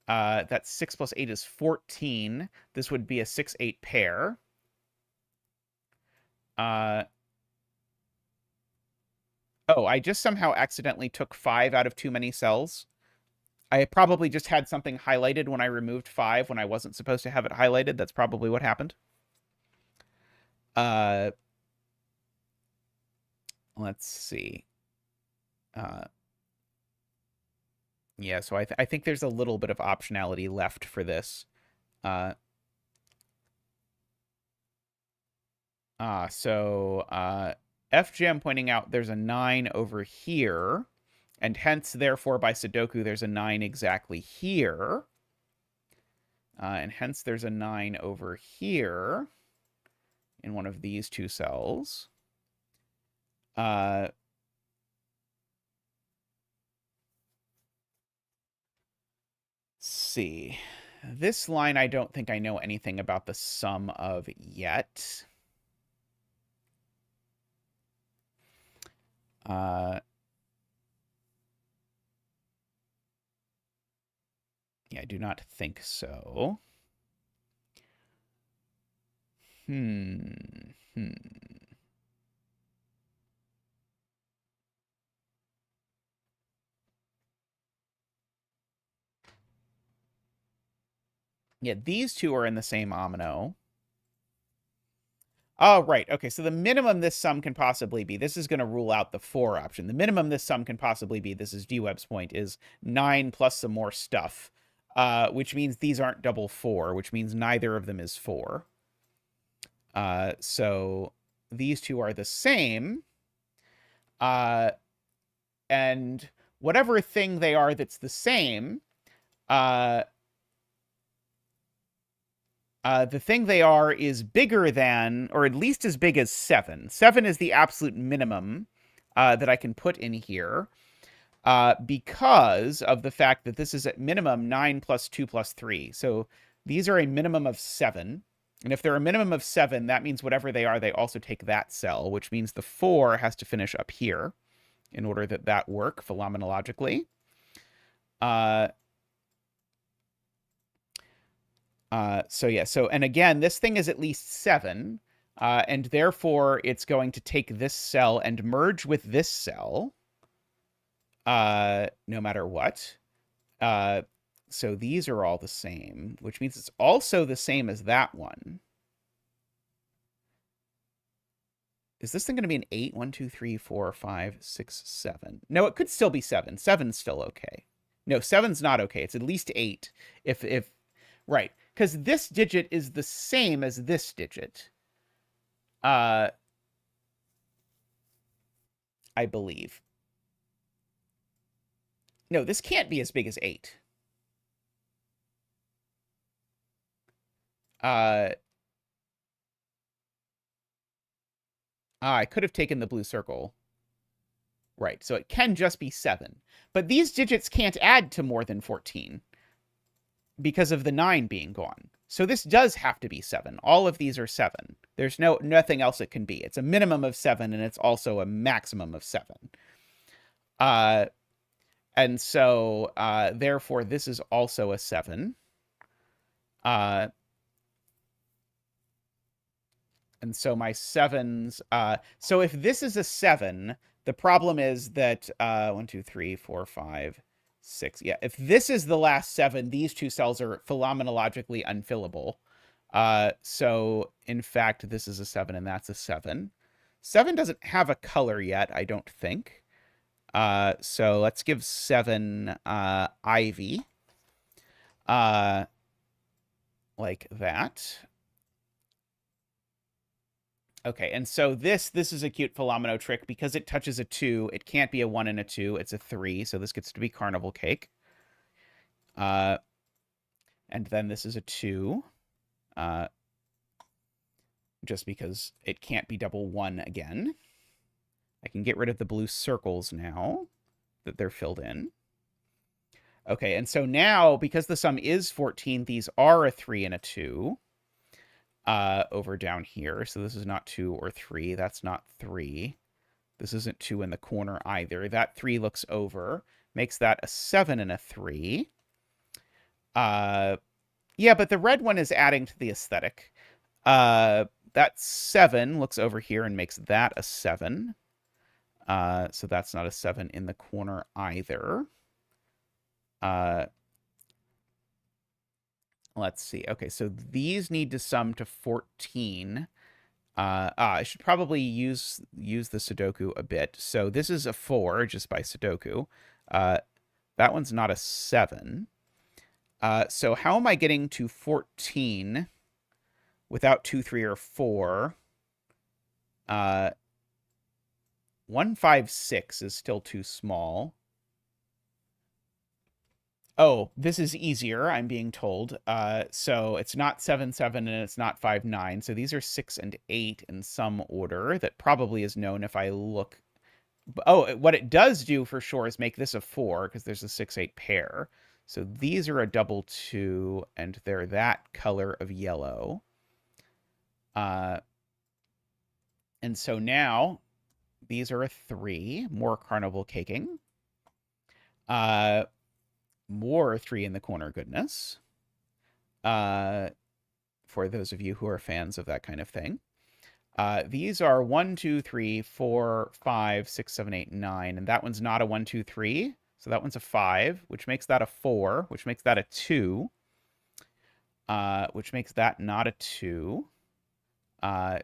[SPEAKER 1] that's 6 plus 8 is 14. This would be a 6, 8 pair. Oh, I just somehow accidentally took 5 out of too many cells. I probably just had something highlighted when I removed 5 when I wasn't supposed to have it highlighted. That's probably what happened. Let's see. Yeah, so I think there's a little bit of optionality left for this. FGM pointing out there's a 9 over here, and hence, therefore, by Sudoku, there's a 9 exactly here. And hence, there's a 9 over here in one of these two cells. Let's see. This line, I don't think I know anything about the sum of yet. Yeah, I do not think so. Yeah, these two are in the same omino. Oh, right. Okay, so the minimum this sum can possibly be, this is going to rule out the 4 option. The minimum this sum can possibly be, this is DWeb's point, is 9 plus some more stuff, which means these aren't double 4, which means neither of them is 4. So these two are the same. And whatever thing they are that's the same, the thing they are is bigger than, or at least as big as 7. 7 is the absolute minimum that I can put in here because of the fact that this is at minimum 9 plus 2 plus 3. So these are a minimum of 7. And if they're a minimum of 7, that means whatever they are, they also take that cell, which means the 4 has to finish up here in order that that work phenomenologically. And again, this thing is at least 7, and therefore it's going to take this cell and merge with this cell, no matter what. So these are all the same, which means it's also the same as that one. Is this thing going to be an 8? 1, 2, 3, 4, 5, 6, 7. No, it could still be 7. 7's still okay. No, 7's not okay. It's at least 8. Right. Because this digit is the same as this digit. I believe. No, this can't be as big as 8. I could have taken the blue circle. Right, so it can just be 7. But these digits can't add to more than 14 because of the 9 being gone. So this does have to be 7. All of these are 7. There's nothing else it can be. It's a minimum of 7, and it's also a maximum of 7. And so, therefore, this is also a 7. And so my 7s... so if this is a 7, The problem is that 1, 2, 3, 4, 5, 6. Yeah, if this is the last 7, these two cells are phenomenologically unfillable. So in fact, this is a 7 and that's a 7. 7 doesn't have a color yet, I don't think. So let's give 7 ivy. Like that. Okay, and so this is a cute Fillomino trick. Because it touches a 2, it can't be a 1 and a 2, it's a 3, so this gets to be carnival cake. And then this is a 2. Just because it can't be double 1 again. I can get rid of the blue circles now that they're filled in. Okay, and so now, because the sum is 14, these are a 3 and a 2 over down here. So this is not 2 or 3. That's not 3. This isn't 2 in the corner either. That 3 looks over. Makes that a 7 and a 3. Yeah, but the red one is adding to the aesthetic. That 7 looks over here and makes that a 7. So that's not a 7 in the corner either. Let's see. Okay, so these need to sum to 14. I should probably use the Sudoku a bit. So this is a 4 just by Sudoku. That one's not a 7. So how am I getting to 14 without 2, 3, or 4? 1, 5, 6 is still too small. Oh, this is easier, I'm being told. So it's not 7, 7, and it's not 5, 9. So these are 6 and 8 in some order. That probably is known if I look. Oh, what it does do for sure is make this a 4, because there's a 6, 8 pair. So these are a double 2, and they're that color of yellow. And so now, these are a 3. More carnival caking. More 3 in the corner goodness. For those of you who are fans of that kind of thing. These are 1, 2, 3, 4, 5, 6, 7, 8, 9. And that one's not a 1, 2, 3. So that one's a 5, which makes that a 4, which makes that a 2. Which makes that not a 2.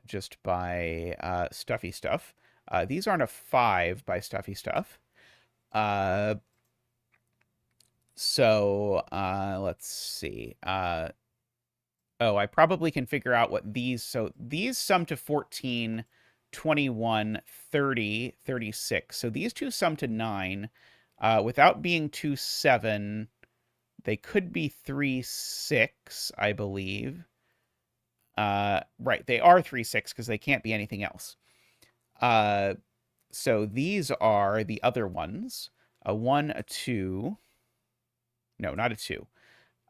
[SPEAKER 1] Just by stuffy stuff. These aren't a 5 by stuffy stuff. So let's see. Oh, I probably can figure out what these... So these sum to 14, 21, 30, 36. So these two sum to 9. Without being 2, 7, they could be 3, 6, I believe. Right, they are 3, 6 because they can't be anything else. So these are the other ones. A 1, a 2... No, not a 2.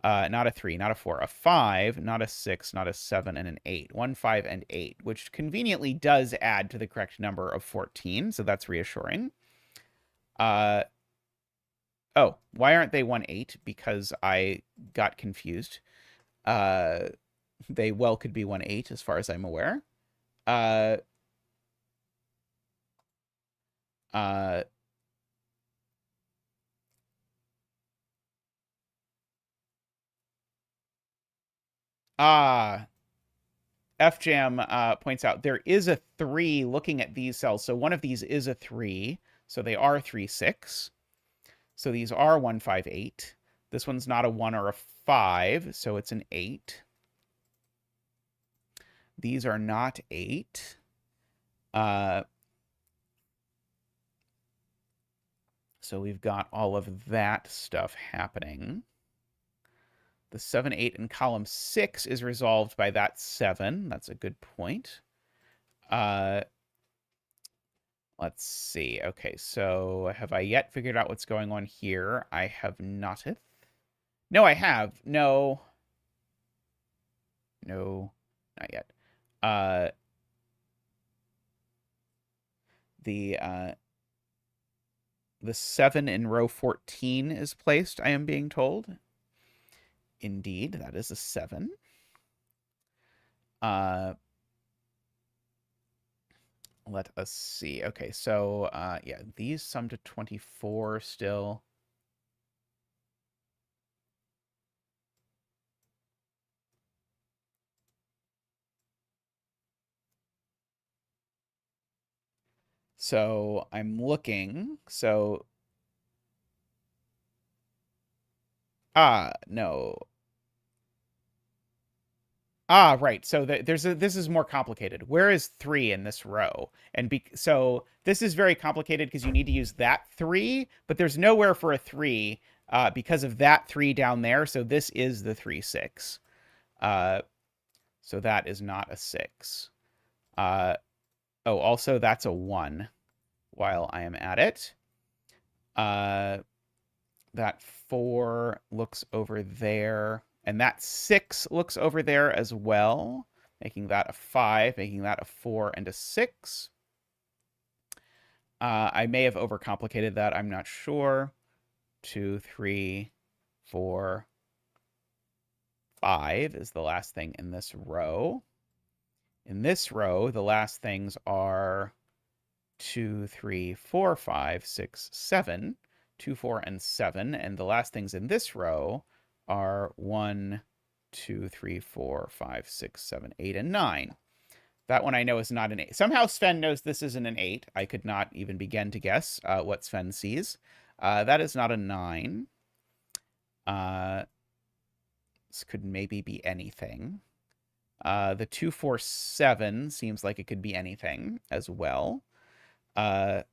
[SPEAKER 1] Not a 3, not a 4. A 5, not a 6, not a 7, and an 8. 1, 5, and 8, which conveniently does add to the correct number of 14, so that's reassuring. Oh, why aren't they 1, 8? Because I got confused. They well could be 1, 8, as far as I'm aware. FJam points out there is a 3 looking at these cells. So one of these is a 3. So they are 3, 6. So these are 1, 5, 8. This one's not a 1 or a 5, so it's an 8. These are not 8. So we've got all of that stuff happening. The 7, 8 in column 6 is resolved by that 7. That's a good point. Let's see. Okay, so have I yet figured out what's going on here? I have not. No, I have. No. No, not yet. The 7 in row 14 is placed, I am being told. Indeed, that is a 7. Let us see. Okay, so yeah, these sum to 24 still. So I'm looking. So no. Right. So this is more complicated. Where is 3 in this row? And so this is very complicated because you need to use that 3, but there's nowhere for a 3 because of that 3 down there. So this is the 3, 6. So that is not a 6. Oh, also that's a 1 while I am at it. That 4 looks over there. And that 6 looks over there as well, making that a 5, making that a 4 and a 6. I may have overcomplicated that. I'm not sure. 2, 3, 4, 5 is the last thing in this row. In this row, the last things are 2, 3, 4, 5, 6, 7. 2, 4, and 7. And the last things in this row are 1, 2, 3, 4, 5, 6, 7, 8, and 9. That one I know is not an 8. Somehow Sven knows this isn't an 8. I could not even begin to guess what Sven sees. That is not a 9. This could maybe be anything. The 2, 4, 7 seems like it could be anything as well. Let's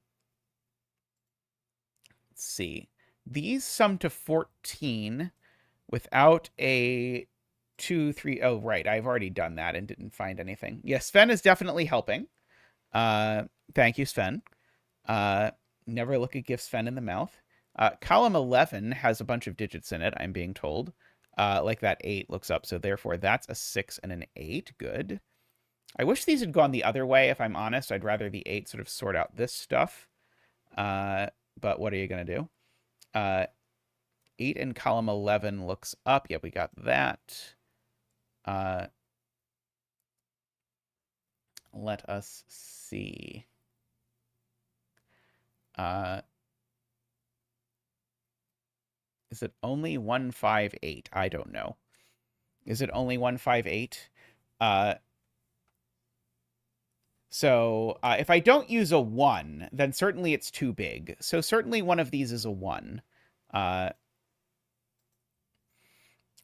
[SPEAKER 1] see. These sum to 14 without a 2, 3. Oh, right. I've already done that and didn't find anything. Yes, Sven is definitely helping. Thank you, Sven. Never look a gift Sven in the mouth. Column 11 has a bunch of digits in it, I'm being told. Like that 8 looks up, so therefore that's a 6 and an 8. Good. I wish these had gone the other way, if I'm honest. I'd rather the 8 sort of sort out this stuff. But what are you going to do? 8 in column 11 looks up. Yeah, we got that. Let us see. Is it only 158? I don't know. Is it only 158? So if I don't use a 1, then certainly it's too big. So certainly one of these is a 1.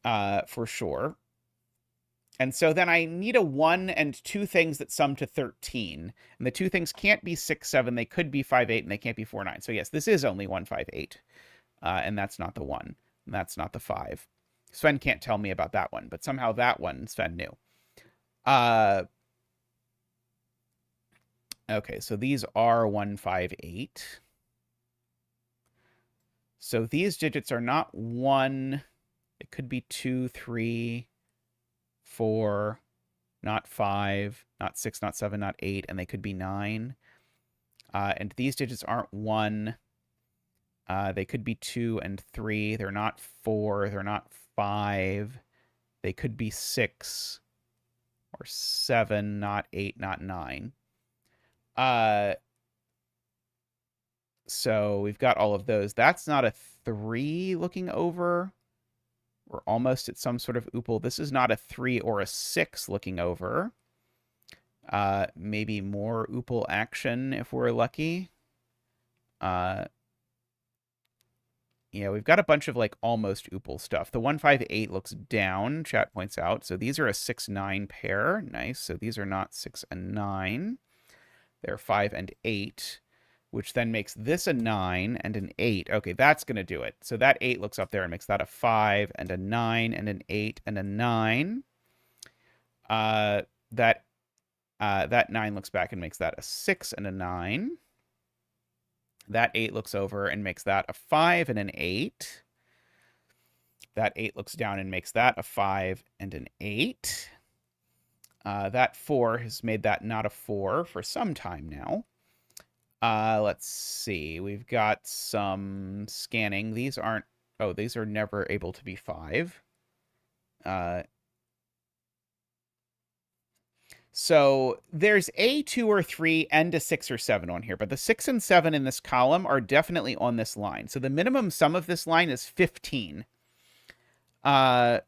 [SPEAKER 1] For sure. And so then I need a 1 and 2 things that sum to 13. And the 2 things can't be 6, 7. They could be 5, 8, and they can't be 4, 9. So yes, this is only 158. And that's not the 1. And that's not the 5. Sven can't tell me about that one, but somehow that one Sven knew. Okay, so these are 158. So these digits are not 1. It could be 2, 3, 4, not 5, not 6, not 7, not 8, and they could be 9. And these digits aren't 1. They could be 2 and 3. They're not 4. They're not 5. They could be 6 or 7, not 8, not 9. So we've got all of those. That's not a 3 looking over. We're almost at some sort of oople. This is not a 3 or a 6 looking over. Maybe more oople action if we're lucky. Yeah, we've got a bunch of like almost oople stuff. The 158 looks down, chat points out. So these are a 6, 9 pair. Nice. So these are not 6 and 9. They're 5 and 8, which then makes this a 9 and an 8. Okay, that's going to do it. So that 8 looks up there and makes that a 5 and a 9 and an 8 and a 9. That 9 looks back and makes that a 6 and a 9. That 8 looks over and makes that a 5 and an 8. That 8 looks down and makes that a 5 and an 8. That 4 has made that not a 4 for some time now. Let's see. We've got some scanning. These aren't... Oh, these are never able to be 5. So there's a 2 or 3 and a 6 or 7 on here, but the 6 and 7 in this column are definitely on this line. So the minimum sum of this line is 15. And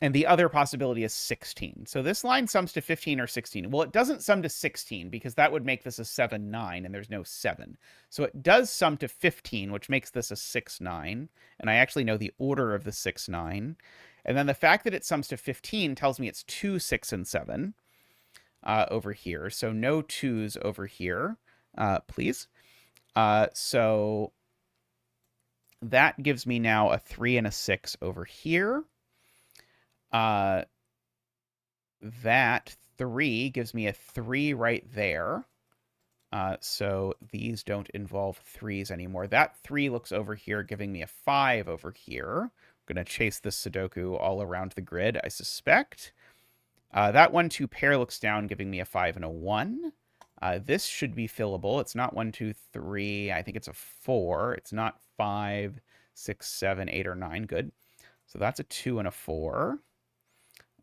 [SPEAKER 1] the other possibility is 16. So this line sums to 15 or 16. Well, it doesn't sum to 16 because that would make this a 7-9, and there's no 7. So it does sum to 15, which makes this a 6-9. And I actually know the order of the 6-9. And then the fact that it sums to 15 tells me it's 2, 6, and 7 over here. So no 2s over here, please. So that gives me now a 3 and a 6 over here. That 3 gives me a 3 right there. So these don't involve 3s anymore. That 3 looks over here, giving me a 5 over here. I'm going to chase this Sudoku all around the grid, I suspect. That 1-2 pair looks down, giving me a 5 and a 1. This should be fillable. It's not 1, 2, 3. I think it's a 4. It's not 5, 6, 7, 8, or 9. Good. So that's a 2 and a 4.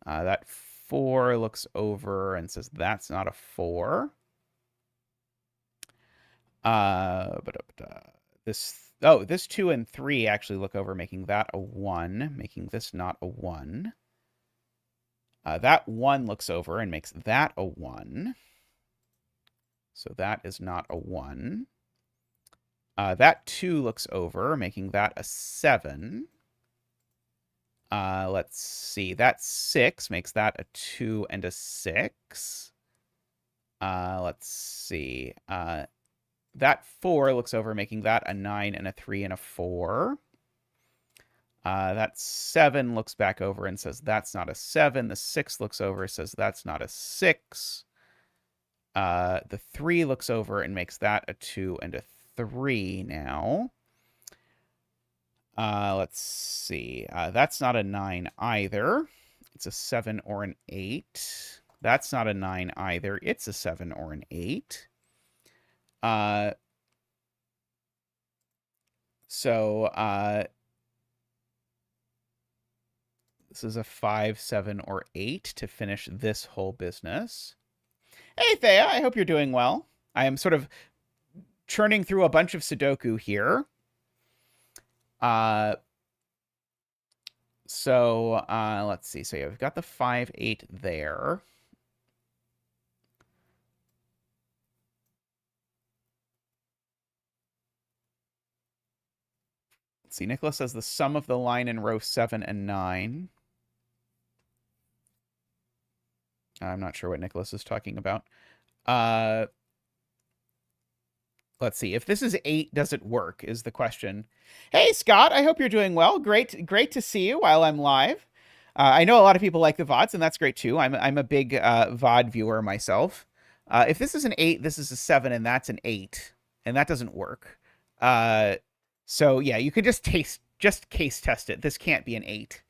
[SPEAKER 1] That 4 looks over and says that's not a 4. This 2 and 3 actually look over, making that a 1, making this not a 1. That 1 looks over and makes that a 1. So that is not a 1. That 2 looks over, making that a 7. Let's see. That 6 makes that a 2 and a 6. Let's see. That 4 looks over, making that a 9 and a 3 and a 4. That 7 looks back over and says that's not a 7. The 6 looks over, says that's not a 6. The 3 looks over and makes that a 2 and a 3 now. Let's see. That's not a 9 either. It's a 7 or an 8. That's not a 9 either. It's a 7 or an 8. This is a 5, 7, or 8 to finish this whole business. Hey, Thea, I hope you're doing well. I am sort of churning through a bunch of Sudoku here. Let's see. So yeah, we've got the 5, 8 there. Let's see. Nicholas says the sum of the line in row 7 and 9. I'm not sure what Nicholas is talking about. Let's see. If this is 8, does it work, is the question. Hey, Scott, I hope you're doing well. Great to see you while I'm live. I know a lot of people like the VODs, and that's great, too. I'm a big VOD viewer myself. If this is an 8, this is a 7, and that's an 8, and that doesn't work. So, yeah, you could just case test it. This can't be an 8.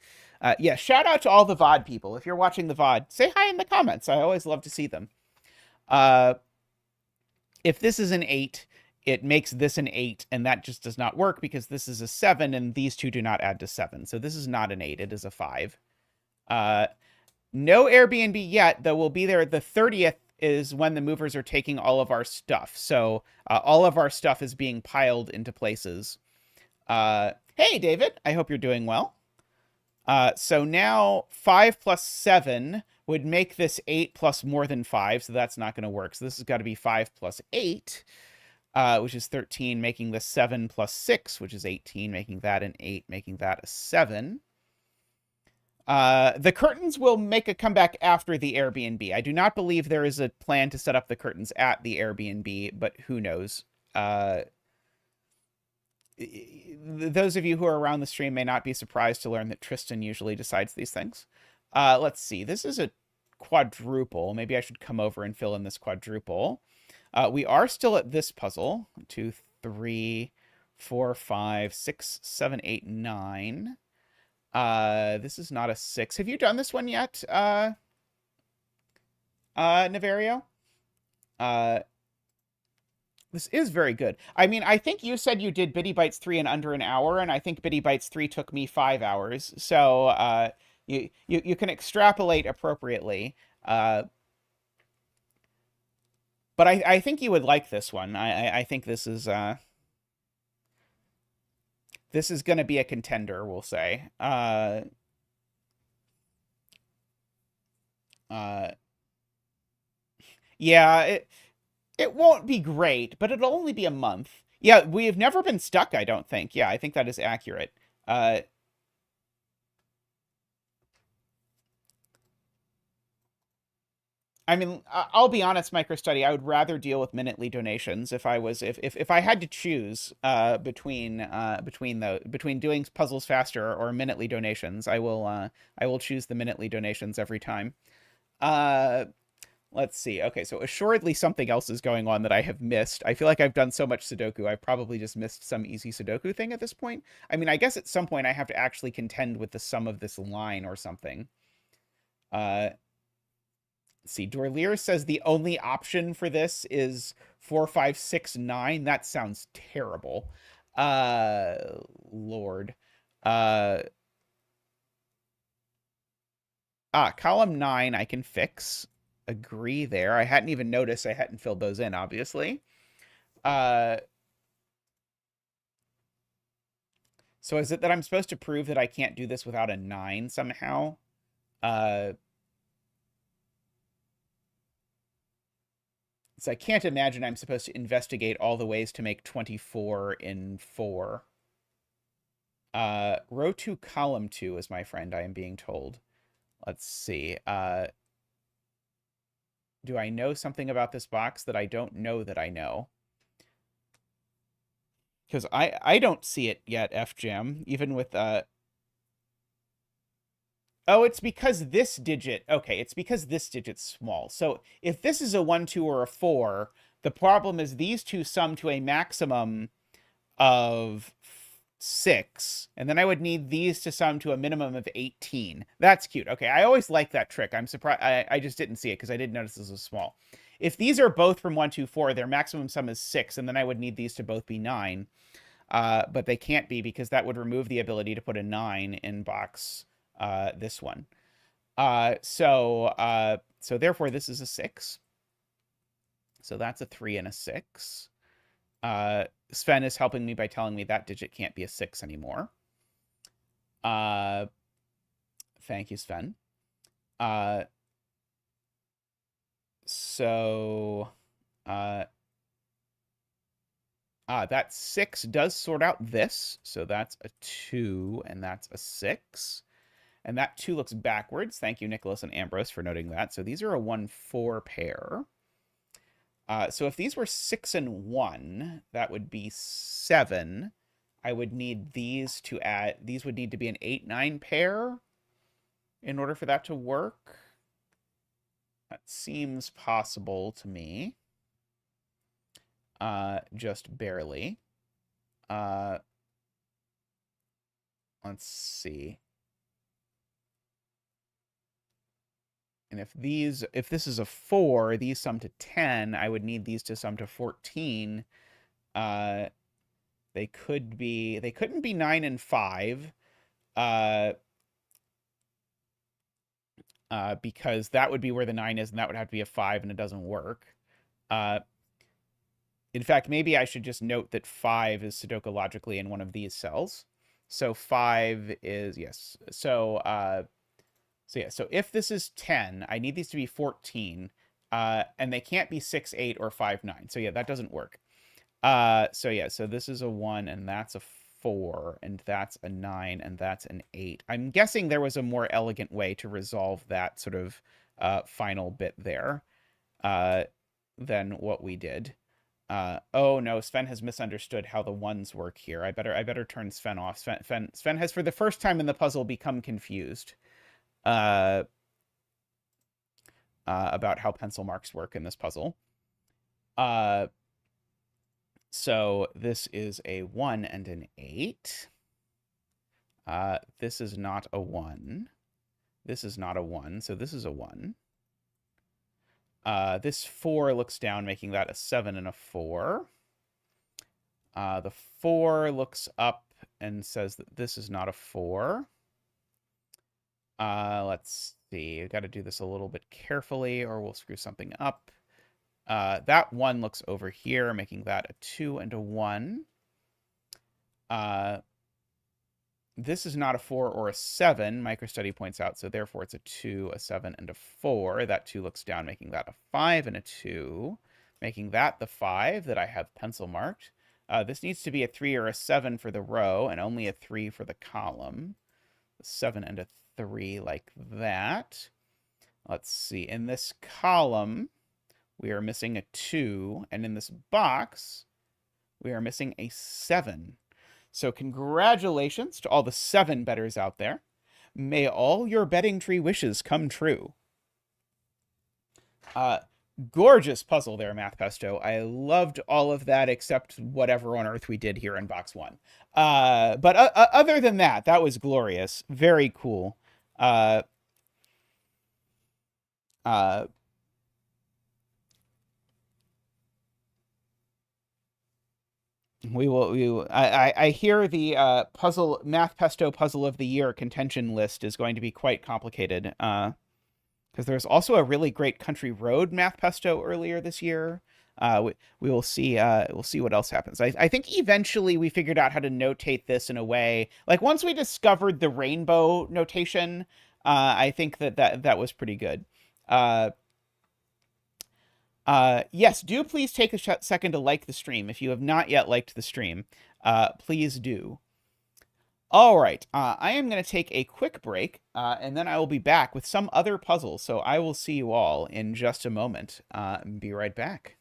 [SPEAKER 1] Yeah, shout out to all the VOD people. If you're watching the VOD, say hi in the comments. I always love to see them. If this is an 8, it makes this an 8, and that just does not work because this is a 7, and these two do not add to 7. So this is not an 8. It is a 5. No Airbnb yet, though we'll be there. The 30th is when the movers are taking all of our stuff. So all of our stuff is being piled into places. Hey, David. I hope you're doing well. So now 5 plus 7 would make this 8 plus more than 5, so that's not going to work. So this has got to be 5 plus 8, which is 13, making this 7 plus 6, which is 18, making that an 8, making that a 7. The curtains will make a comeback after the Airbnb. I do not believe there is a plan to set up the curtains at the Airbnb, but who knows? Those of you who are around the stream may not be surprised to learn that Tristan usually decides these things. Let's see. This is a quadruple. Maybe I should come over and fill in this quadruple. We are still at this puzzle. 2, 3, 4, 5, 6, 7, 8, 9. This is not a 6. Have you done this one yet, Naverio? This is very good. I mean, I think you said you did Bitty Bytes 3 in under an hour, and I think Bitty Bytes 3 took me 5 hours. So you can extrapolate appropriately. But I think you would like this one. I think this is going to be a contender, we'll say. Uh, yeah, it won't be great, but it'll only be a month. Yeah, we've never been stuck, I don't think. Yeah, I think that is accurate. I mean, I'll be honest, MicroStudy, I would rather deal with minutely donations if I was if I had to choose between doing puzzles faster or minutely donations, I will choose the minutely donations every time. Uh, let's see. Okay, so assuredly something else is going on that I have missed. I feel like I've done so much Sudoku, I've probably just missed some easy Sudoku thing at this point. I mean, I guess at some point I have to actually contend with the sum of this line or something. Uh, let's see. Dorlier says the only option for this is 4, 5, 6, 9. That sounds terrible. Uh, Lord. Uh, column 9 I can fix. Agree there. I hadn't even noticed I hadn't filled those in, obviously. So is it that I'm supposed to prove that I can't do this without a 9 somehow? So I can't imagine I'm supposed to investigate all the ways to make 24 in 4. Row 2, column 2 is my friend, I am being told. Let's see. Do I know something about this box that I don't know that I know? Because I don't see it yet, FJam, even with... Oh, it's because this digit... Okay, it's because this digit's small. So if this is a 1, 2, or a 4, the problem is these two sum to a maximum of 6, and then I would need these to sum to a minimum of 18. That's cute. Okay, I always like that trick. I'm surprised. I just didn't see it because I didn't notice this was small. If these are both from 1, 2, 4, their maximum sum is 6, and then I would need these to both be 9. But they can't be because that would remove the ability to put a 9 in box this one. So therefore, this is a 6. So that's a 3 and a 6. Sven is helping me by telling me that digit can't be a 6 anymore. Thank you, Sven. That 6 does sort out this. So that's a 2, and that's a 6. And that 2 looks backwards. Thank you, Nicholas and Ambrose, for noting that. So these are a 1-4 pair. So if these were 6 and 1, that would be 7. I would need these to add... These would need to be an 8-9 pair in order for that to work. That seems possible to me. Just barely. Let's see. And if this is a 4, these sum to 10, I would need these to sum to 14. They couldn't be 9 and 5. Because that would be where the 9 is, and that would have to be a 5, and it doesn't work. In fact, maybe I should just note that 5 is sudokulogically in one of these cells. So 5 is, yes. So if this is 10, I need these to be 14. And they can't be 6, 8, or 5, 9. So yeah, that doesn't work. So this is a 1, and that's a 4, and that's a 9, and that's an 8. I'm guessing there was a more elegant way to resolve that sort of final bit there than what we did. Oh no, Sven has misunderstood how the 1s work here. I better turn Sven off. Sven has, for the first time in the puzzle, become confused about how pencil marks work in this puzzle. So this is a 1 and an 8. This is not a 1. This is not a 1, so this is a 1. This 4 looks down, making that a 7 and a 4. The 4 looks up and says that this is not a 4. Let's see. We've got to do this a little bit carefully, or we'll screw something up. That 1 looks over here, making that a 2 and a 1. This is not a 4 or a 7, MicroStudy points out, so therefore it's a 2, a 7, and a 4. That 2 looks down, making that a 5 and a 2, making that the 5 that I have pencil marked. This needs to be a 3 or a 7 for the row, and only a 3 for the column. A 7 and a 3 like that. Let's see, in this column, we are missing a 2, and in this box, we are missing a 7. So congratulations to all the 7 bettors out there. May all your betting tree wishes come true. Gorgeous puzzle there, Math Pesto. I loved all of that except whatever on earth we did here in box 1. But other than that, that was glorious. Very cool. I hear the puzzle Math Pesto puzzle of the year contention list is going to be quite complicated. Because there's also a really great Country Road Math Pesto earlier this year. We will see. We'll see what else happens. I think eventually we figured out how to notate this in a way. Like once we discovered the rainbow notation, I think that was pretty good. Yes, do please take a second to like the stream. If you have not yet liked the stream, please do. All right, I am going to take a quick break, and then I will be back with some other puzzles. So I will see you all in just a moment. Be right back.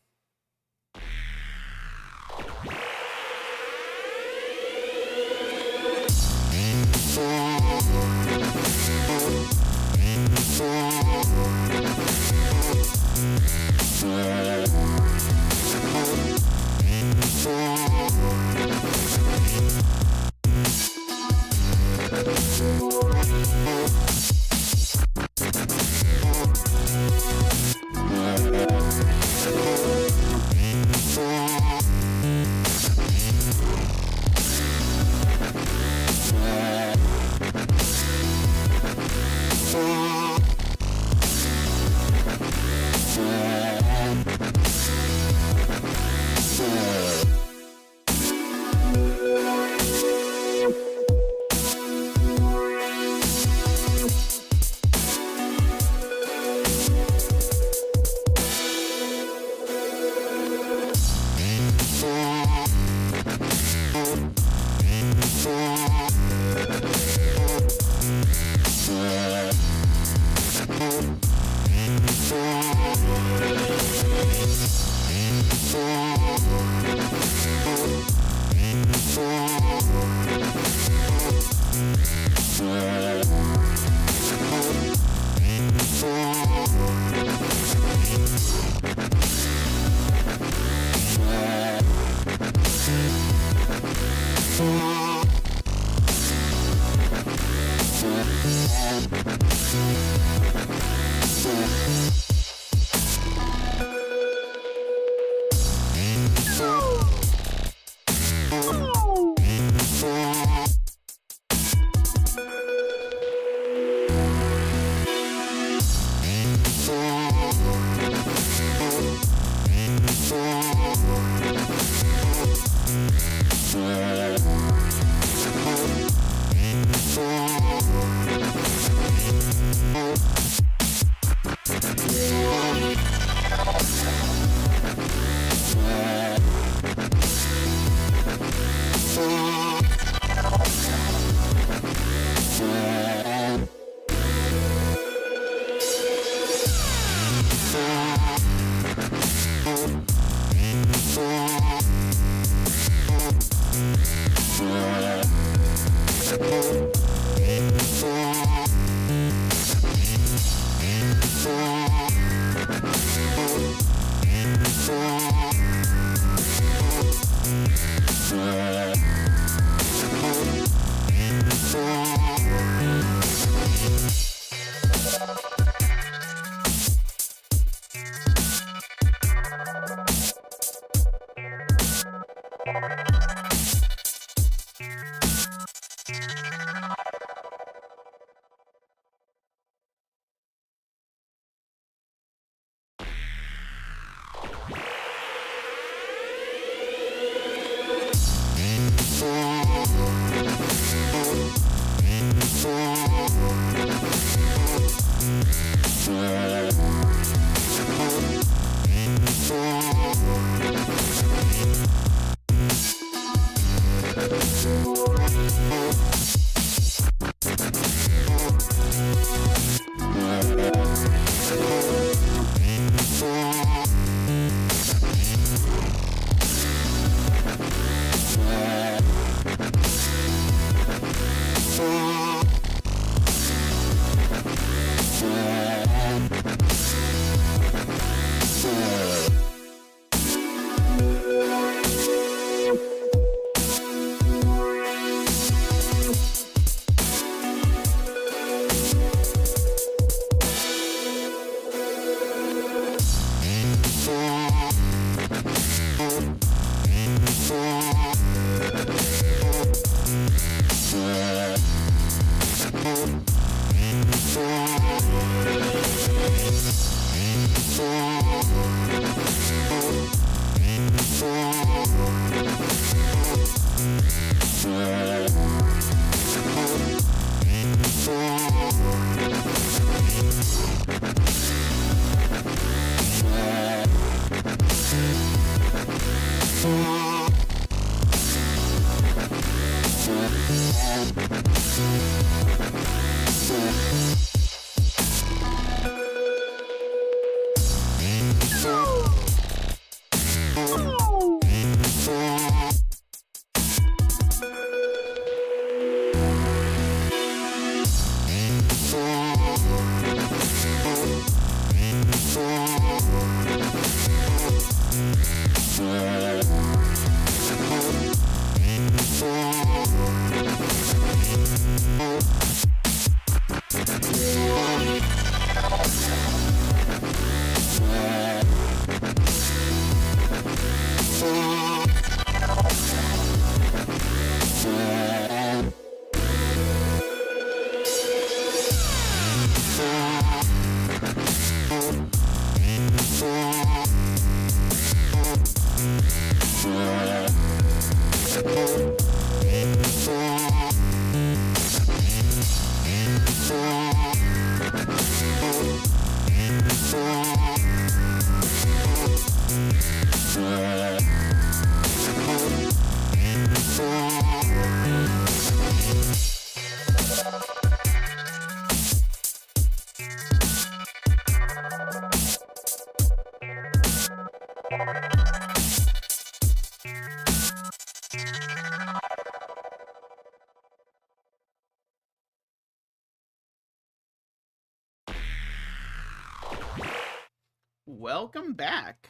[SPEAKER 1] Welcome back.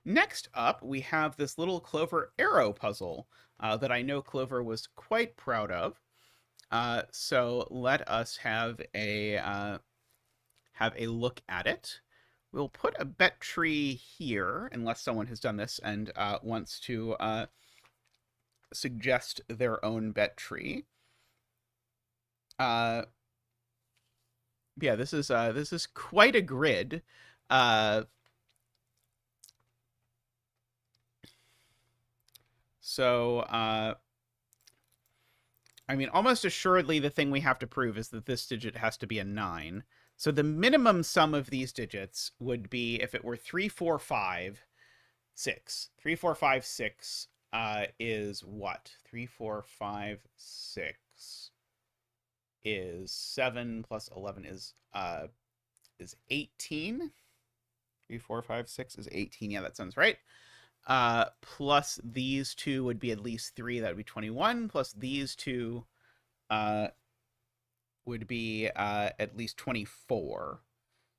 [SPEAKER 1] Next up, we have this little Clover arrow puzzle that I know Clover was quite proud of. So let us have a look at it. We'll put a bet tree here, unless someone has done this and wants to suggest their own bet tree. Yeah, this is quite a grid. So, I mean, almost assuredly, the thing we have to prove is that this digit has to be a 9. So the minimum sum of these digits would be, if it were 3, 4, 5, 6. 3, 4, 5, 6 is what? 3, 4, 5, 6 is 7 plus 11 is 18. 3, 4, 5, 6 is 18. Yeah, that sounds right. Plus these two would be at least 3. That would be 21. Plus these two would be at least 24.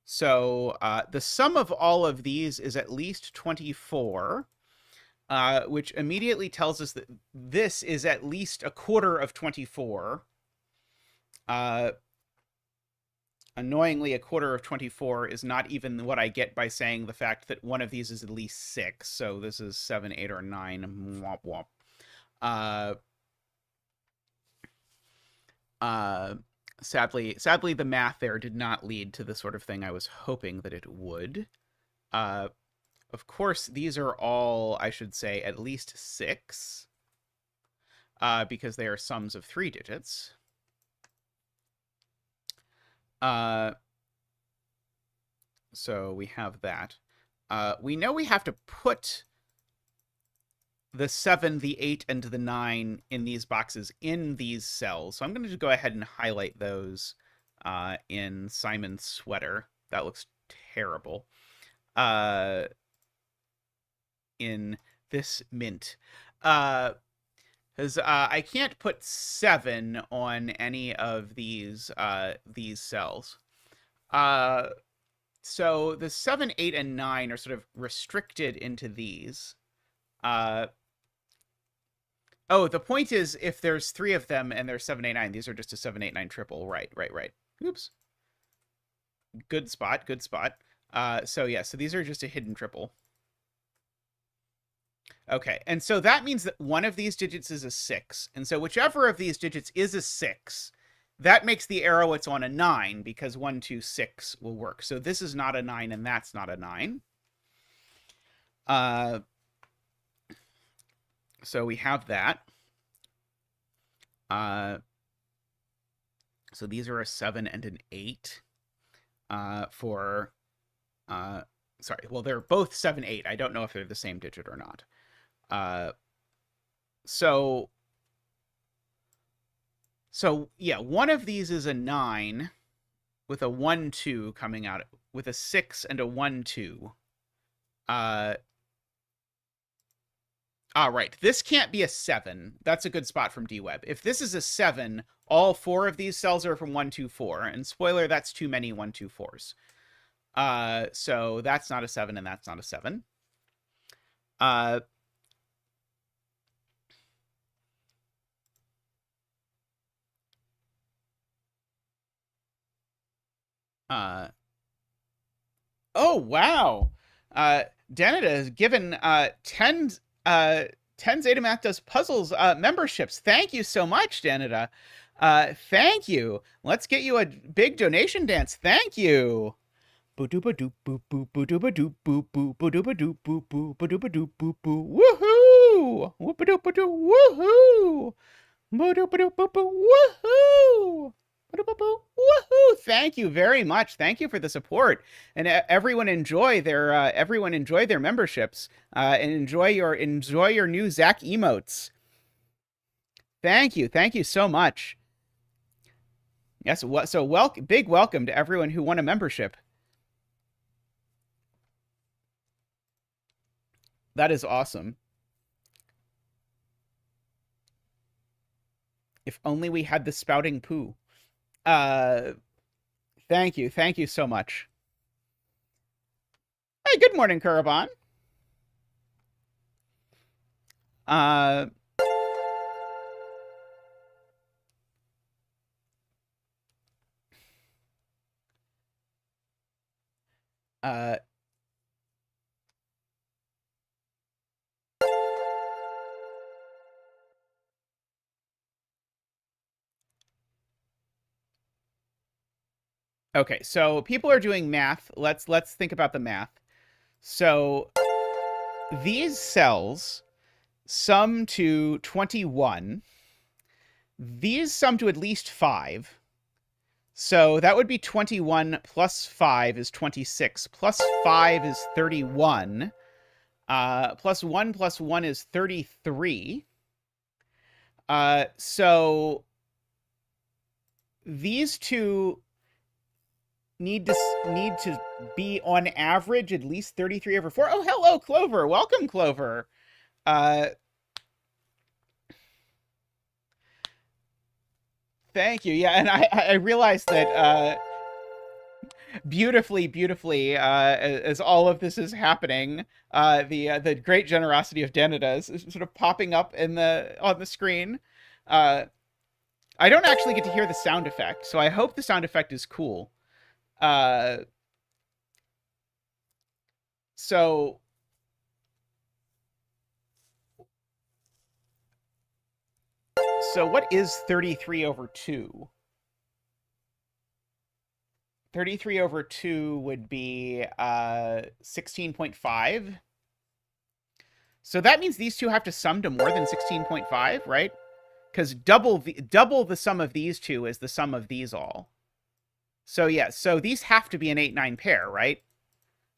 [SPEAKER 1] So the sum of all of these is at least 24, which immediately tells us that this is at least a quarter of 24. Annoyingly, a quarter of 24 is not even what I get by saying the fact that one of these is at least 6. So this is 7, 8, or 9. Womp womp. Sadly, the math there did not lead to the sort of thing I was hoping that it would. Of course, these are all, I should say, at least 6, because they are sums of 3 digits. So we have that. We know we have to put the 7, the 8, and the 9 in these boxes in these cells. So I'm going to go ahead and highlight those in Simon's sweater. That looks terrible. In this mint. Because I can't put 7 on any of these cells. So the 7, 8, and 9 are sort of restricted into these. Oh, the point is, if there's 3 of them and there's 7, 8, 9, these are just a 7, 8, 9 triple. Right. Oops. Good spot. So yeah, so these are just a hidden triple. Okay, and so that means that one of these digits is a 6. And so whichever of these digits is a 6 that makes the arrow it's on a 9 because 1, 2, 6 will work. So this is not a 9 and that's not a 9. So we have that. So these are a 7 and an 8 for, sorry, well, they're both 7, 8. I don't know if they're the same digit or not. So yeah, one of these is a 9 with a 1, 2 coming out, with a 6 and a 1, 2. Right. This can't be a 7. That's a good spot from DWeb. If this is a 7, all 4 of these cells are from 1, 2, 4. And spoiler, that's too many 1, 2, 4s. So that's not a 7 and that's not a 7. Oh, wow. Danita has given 10 zetamath does puzzles memberships. Thank you so much, Danita. Thank you. Let's get you a big donation dance. Thank you. Woohoo! Woohoo! Woohoo! Woohoo! Thank you very much. Thank you for the support, and everyone enjoy their memberships and enjoy your new Zach emotes. Thank you so much. Yes, so big welcome to everyone who won a membership. That is awesome. If only we had the spouting poo. Thank you so much. Hey, good morning, Kuraban. Okay, so people are doing math. Let's think about the math. So these cells sum to 21. These sum to at least 5. So that would be 21 plus 5 is 26. Plus 5 is 31. Plus 1 is 33. So these two need to be on average at least 33 over 4. Oh, hello, Clover. Welcome, Clover. Thank you. Yeah, and I realized that beautifully, as all of this is happening, the great generosity of Danita is sort of popping up on the screen. I don't actually get to hear the sound effect, so I hope the sound effect is cool. So what is 33 over 2? 33 over 2 would be 16.5. So that means these two have to sum to more than 16.5, right? Because double the sum of these two is the sum of these all. So yeah, so these have to be an 8-9 pair, right?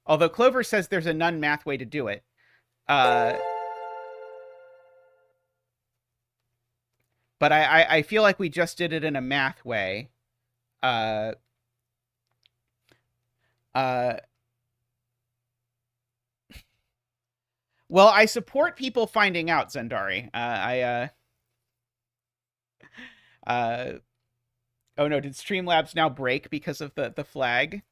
[SPEAKER 1] Although Clover says there's a non-math way to do it. But I feel like we just did it in a math way. Well, I support people finding out, Zendari. Oh no, did Streamlabs now break because of the flag?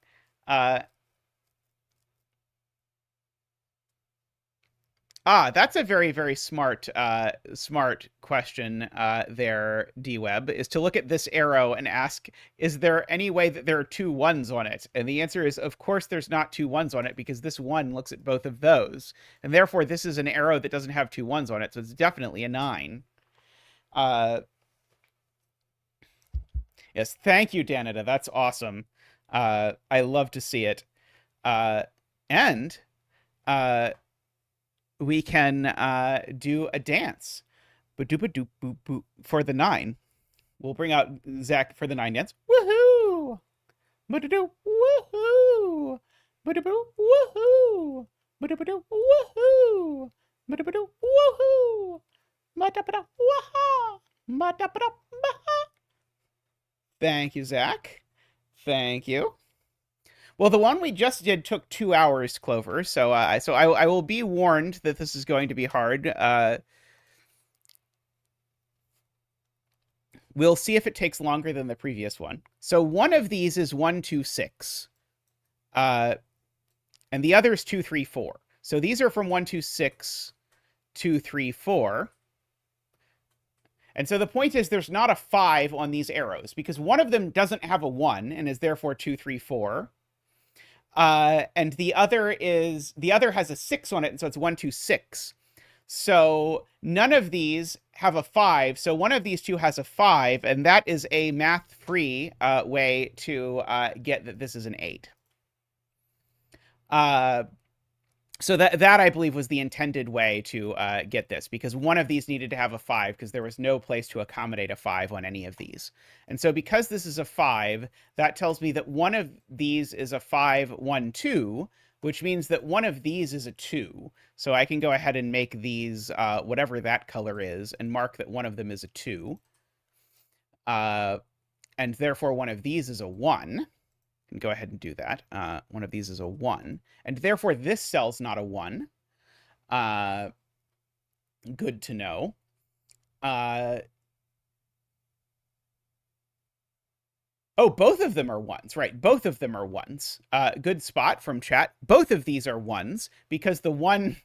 [SPEAKER 1] That's a very, very smart question there, DWeb, is to look at this arrow and ask, is there any way that there are 2 1s on it? And the answer is, of course, there's not 2 1s on it, because this 1 looks at both of those. And therefore, this is an arrow that doesn't have 2 1s on it, so it's definitely a 9. Yes, thank you, Danita. That's awesome. I love to see it. And uh, we can do a dance. Ba-doop-a-doop boop boop for the 9. We'll bring out Zach for the 9 dance. Woohoo! Ba-da-doo, woohoo! Ba-da-boo, woohoo! Ba-da-ba-doo, woohoo! Ba-da-ba-doo, woohoo! Ba-da-ba-da, waha! Ba-da-ba-da, baha! Thank you, Zach. Thank you. Well, the one we just did took 2 hours, Clover. So I will be warned that this is going to be hard. We'll see if it takes longer than the previous one. So one of these is 1, 2, 6. And the other is 2, 3, 4. So these are from 1, 2, 6, 2, 3, 4. And so the point is there's not a 5 on these arrows because one of them doesn't have a 1 and is therefore 2, 3, 4. And the other has a 6 on it, and so it's 1, 2, 6. So none of these have a 5. So one of these two has a 5, and that is a math-free way to get that this is an 8. So that I believe was the intended way to get this, because one of these needed to have a 5 because there was no place to accommodate a 5 on any of these. And so because this is a 5, that tells me that one of these is a 5, 1, 2, which means that one of these is a 2. So I can go ahead and make these whatever that color is and mark that one of them is a 2. And therefore one of these is a 1. Can go ahead and do that. One of these is a 1. And therefore this cell's not a 1. Good to know. Oh, both of them are 1s, right? Both of them are 1s. Good spot from chat. Both of these are 1s because the 1,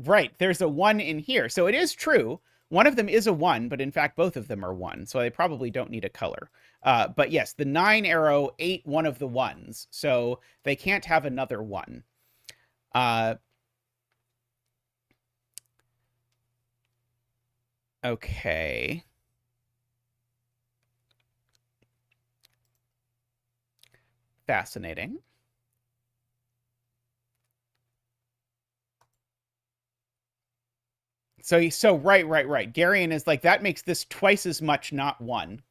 [SPEAKER 1] right, there's a 1 in here. So it is true. One of them is a 1, but in fact, both of them are 1. So they probably don't need a color. But yes, the 9 arrow ate one of the 1s. So they can't have another 1. Okay. Fascinating. So right. Garion is like, that makes this twice as much, not 1.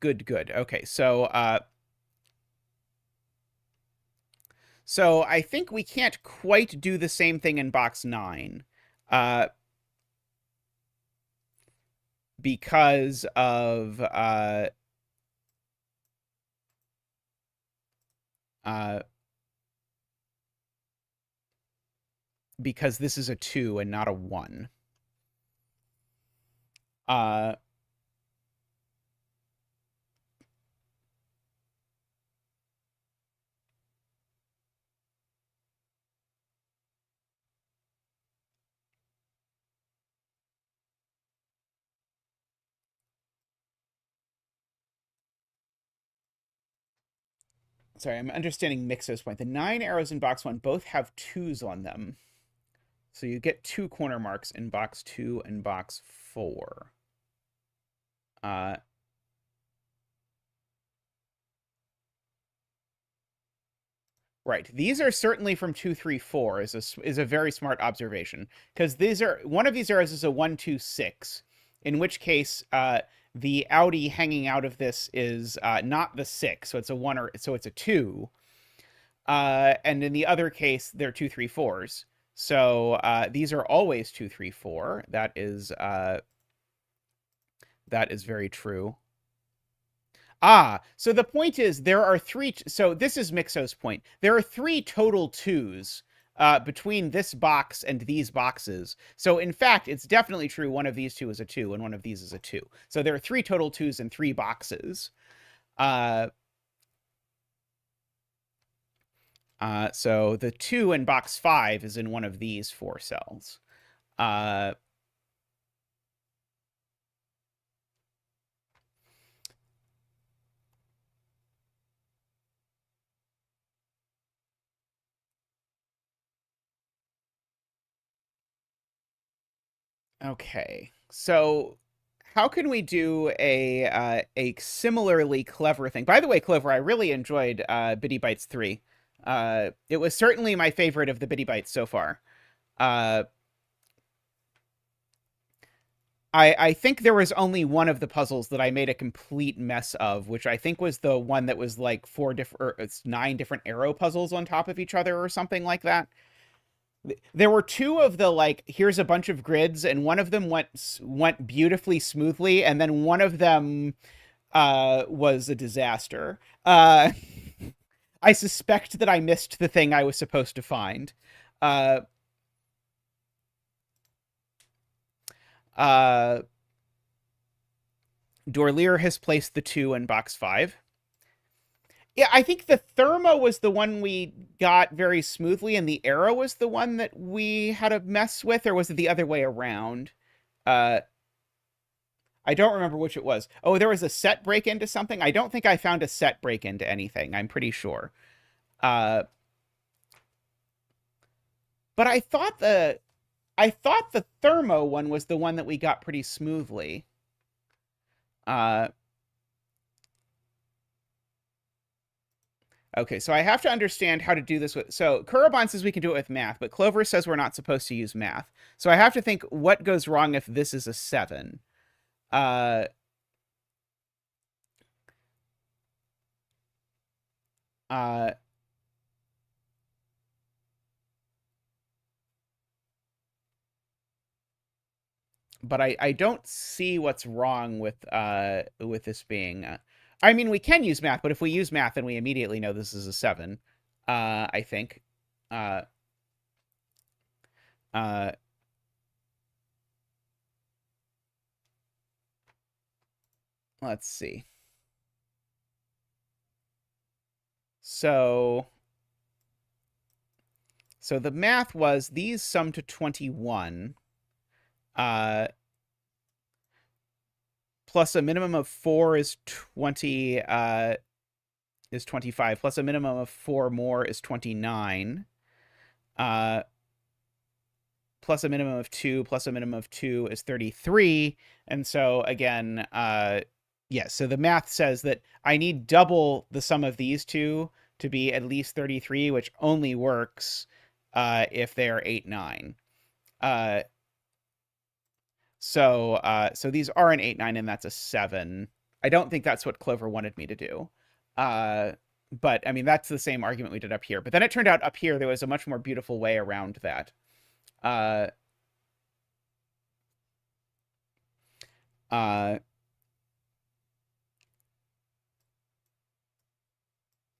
[SPEAKER 1] Good. Okay, so I think we can't quite do the same thing in box 9. Because of because this is a 2 and not a 1. Sorry, I'm understanding Mixo's point. The 9 arrows in box 1 both have 2s on them. So you get 2 corner marks in box 2 and box 4. Right. These are certainly from 2, 3, 4 is a very smart observation. Because one of these arrows is a 1, 2, 6. In which case, the outie hanging out of this is not the 6, so it's a 1 so it's a 2. And in the other case, they're 2, 3, 4s. So these are always 2, 3, 4. That is very true. So the point is there are 3. So this is Mixo's point. There are 3 total 2s between this box and these boxes. So in fact, it's definitely true one of these 2 is a 2 and one of these is a 2. So there are 3 total 2s in 3 boxes. So the 2 in box 5 is in one of these 4 cells. Okay. So how can we do a similarly clever thing? By the way, Clover, I really enjoyed Bitty Bytes 3. It was certainly my favorite of the Bitty Bytes so far. Uh, I think there was only one of the puzzles that I made a complete mess of, which I think was the one that was like it's 9 different arrow puzzles on top of each other or something like that. There were two of the like here's a bunch of grids, and one of them went beautifully smoothly, and then one of them was a disaster. I suspect that I missed the thing I was supposed to find. Uh, uh, Dorlier has placed the 2 in box 5. Yeah, I think the thermo was the one we got very smoothly, and the arrow was the one that we had a mess with, or was it the other way around? Uh, I don't remember which it was. Oh, there was a set break into something. I don't think I found a set break into anything. I'm pretty sure. Uh, but I thought the thermo one was the one that we got pretty smoothly. Uh, okay, so I have to understand how to do this with. So Kurobon says we can do it with math, but Clover says we're not supposed to use math. So I have to think what goes wrong if this is a 7. Uh, uh, but I don't see what's wrong with this being. I mean, we can use math, but if we use math, then we immediately know this is a 7. I think. Uh, uh, let's see. So the math was these sum to 21. Plus a minimum of 4 is 20 is 25, plus a minimum of 4 more is 29. Plus a minimum of 2 plus a minimum of 2 is 33. And so again, yes, so the math says that I need double the sum of these two to be at least 33, which only works if they are 8, 9. So these are an 8, 9, and that's a 7. I don't think that's what Clover wanted me to do. But I mean, that's the same argument we did up here. But then it turned out up here there was a much more beautiful way around that.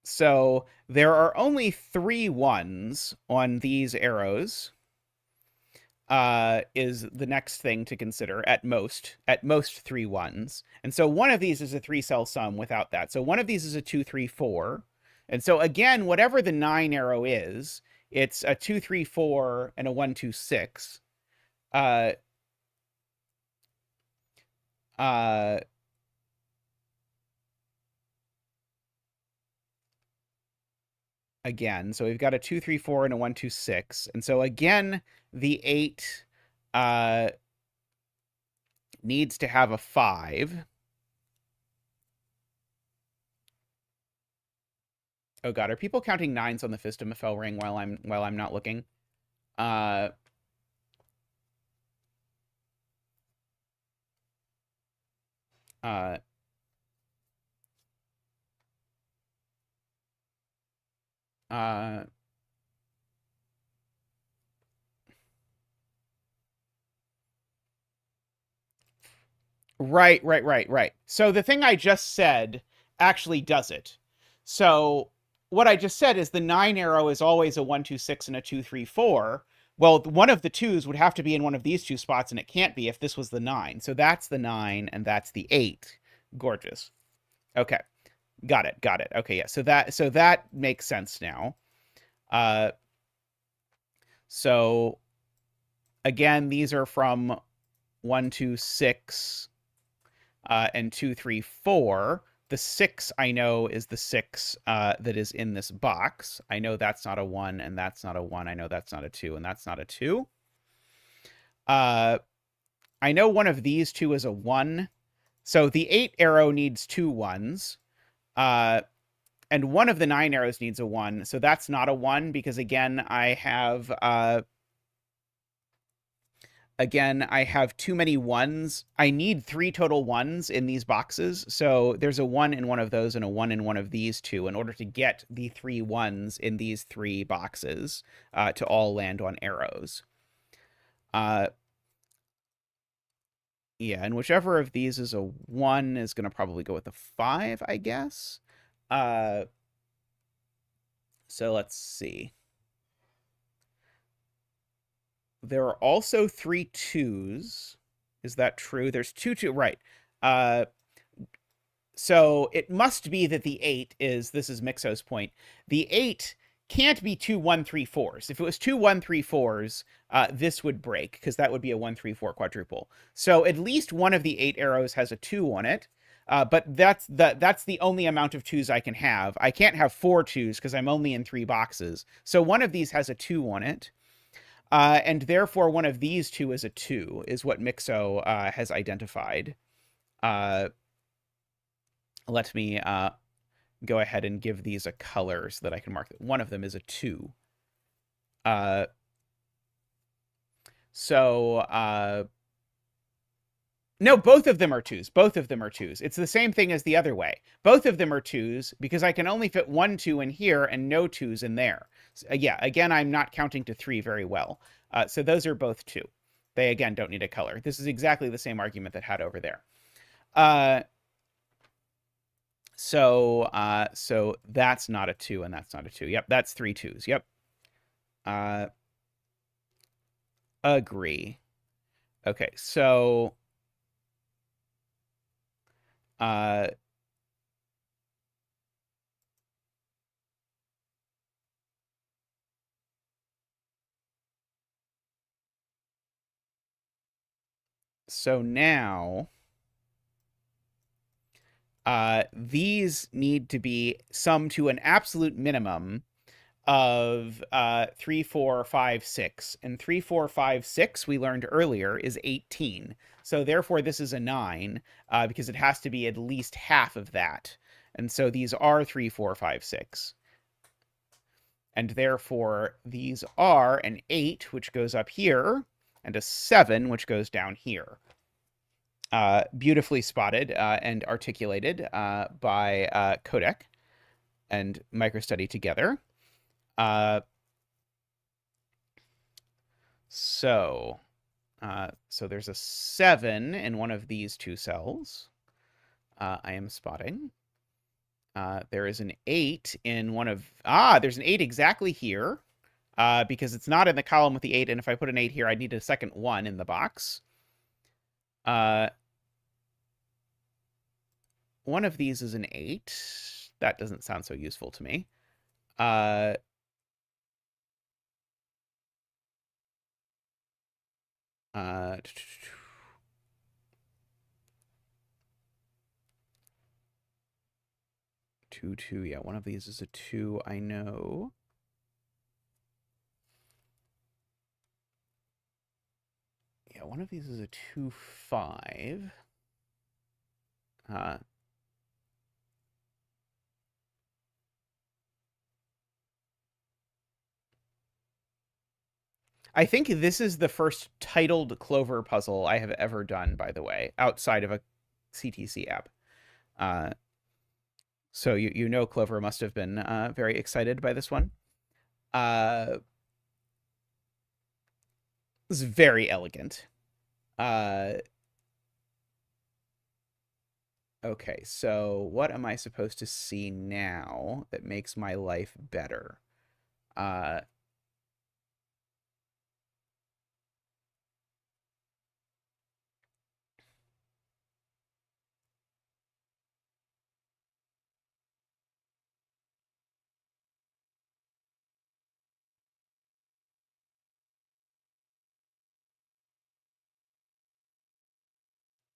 [SPEAKER 1] So there are only 3 1s on these arrows. Is the next thing to consider at most 3 1s. And so one of these is a 3-cell sum without that. So one of these is a 2, 3, 4. And so again, whatever the 9 arrow is, it's a 2, 3, 4 and a 1, 2, 6. Uh, again, so we've got a 2, 3, 4 and a 1, 2, 6. And so again, the 8 needs to have a 5. Oh god, are people counting 9s on the Fistamathel ring while I'm not looking? Uh uh uh Right. So the thing I just said actually does it. So what I just said is the 9 arrow is always a 1, 2, 6 and a 2, 3, 4. Well, one of the 2s would have to be in one of these 2 spots, and it can't be if this was the 9. So that's the 9, and that's the 8. Gorgeous. Okay. Got it. Okay, yeah. So that makes sense now. So again, these are from 1, 2, 6, and 2, 3, 4. The 6 I know is the 6 that is in this box. I know that's not a 1, and that's not a 1. I know that's not a 2, and that's not a 2. I know one of these two is a 1. So the 8 arrow needs 2 1s. And one of the 9 arrows needs a 1. So that's not a 1 because, again, I have too many 1s. I need 3 total 1s in these boxes. So there's a 1 in one of those and a 1 in one of these two in order to get the 3 1s in these 3 boxes to all land on arrows. Yeah, and whichever of these is a 1 is going to probably go with a 5, I guess. So let's see. There are also 3 2s. Is that true? There's 2 2, right. So it must be that the 8 is, this is Mixo's point, the 8 can't be 2 1 3 4s. If it was 2 1 3 4s, this would break because that would be a 1 3 4 quadruple. So at least one of the 8 arrows has a 2 on it. But that's the only amount of 2s I can have. I can't have 4 2s because I'm only in 3 boxes. So one of these has a 2 on it. And therefore one of these 2 is a 2, is what Mixo has identified. Let me go ahead and give these a color so that I can mark that one of them is a 2. No, both of them are 2s. Both of them are 2s. It's the same thing as the other way. Both of them are 2s because I can only fit 1 2 in here and no 2s in there. So, yeah, again, I'm not counting to 3 very well. So those are both 2. They, again, don't need a color. This is exactly the same argument that had over there. So that's not a 2 and that's not a 2. Yep, that's 3 2s. Yep. Agree. Okay, so so now these need to be summed to an absolute minimum of 3 4 5 6, and 3 4 5 6 we learned earlier is 18. So therefore this is a 9 because it has to be at least half of that. And so these are 3 4 5 6. And therefore these are an 8, which goes up here, and a 7, which goes down here. Beautifully spotted and articulated by Codec and MicroStudy together. So there's a 7 in one of these 2 cells. I am spotting. There is an 8 in one of... there's an 8 exactly here, because it's not in the column with the 8, and if I put an 8 here, I'd need a second 1 in the box. One of these is an 8. That doesn't sound so useful to me. 2 2. Yeah, one of these is a 2, I know. Yeah, one of these is a 2 5. I think this is the first titled Clover puzzle I have ever done, by the way, outside of a CTC app. So you know Clover must have been very excited by this one. It's very elegant. Okay, so what am I supposed to see now that makes my life better?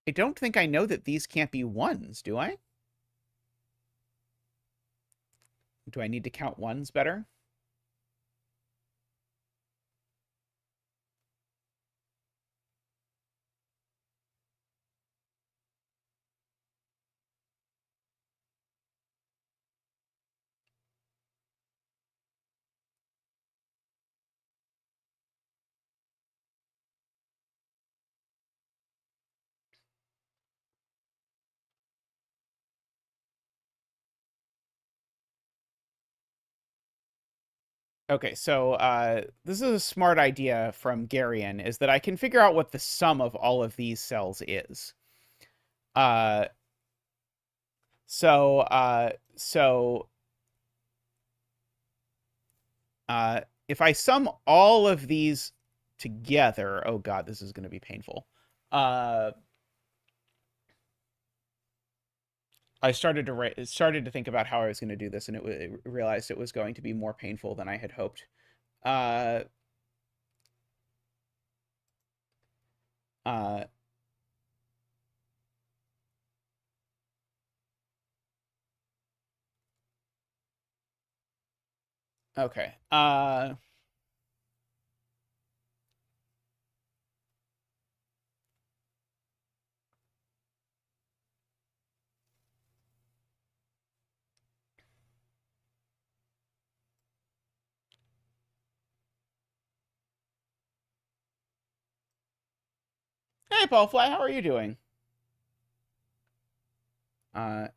[SPEAKER 1] I don't think I know that these can't be 1s, do I? Do I need to count 1s better? Okay, so this is a smart idea from Garion, is that I can figure out what the sum of all of these cells is. Uh, so if I sum all of these together, oh god, this is going to be painful. I started to think about how I was going to do this, and it realized it was going to be more painful than I had hoped. Uh, uh, okay. Hey, Paulfly, how are you doing? Uh,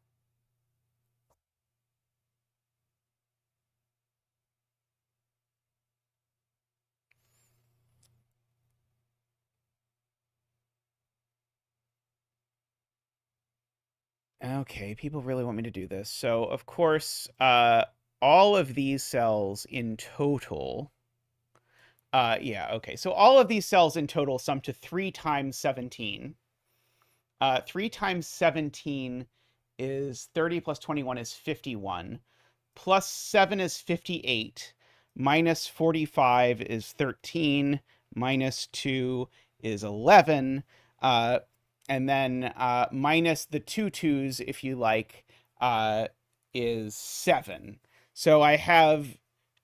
[SPEAKER 1] okay, people really want me to do this. So, of course, all of these cells in total. Yeah, okay. So all of these cells in total sum to 3 times 17. 3 times 17 is 30 plus 21 is 51. Plus 7 is 58. Minus 45 is 13. Minus 2 is 11. And then minus the two twos, if you like, is 7. So I have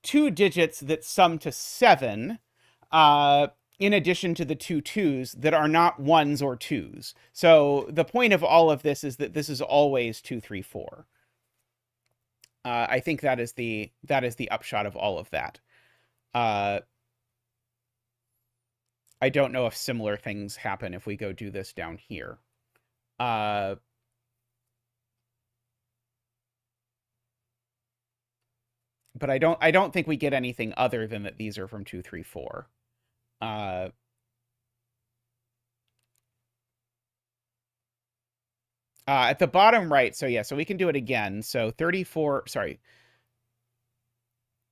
[SPEAKER 1] two digits that sum to 7, in addition to the two twos that are not ones or twos. So the point of all of this is that this is always 2, 3, 4. I think that is the upshot of all of that. I don't know if similar things happen if we go do this down here. But I don't think we get anything other than that these are from 2, 3, 4. At the bottom right, so yeah, so we can do it again. So 34, sorry,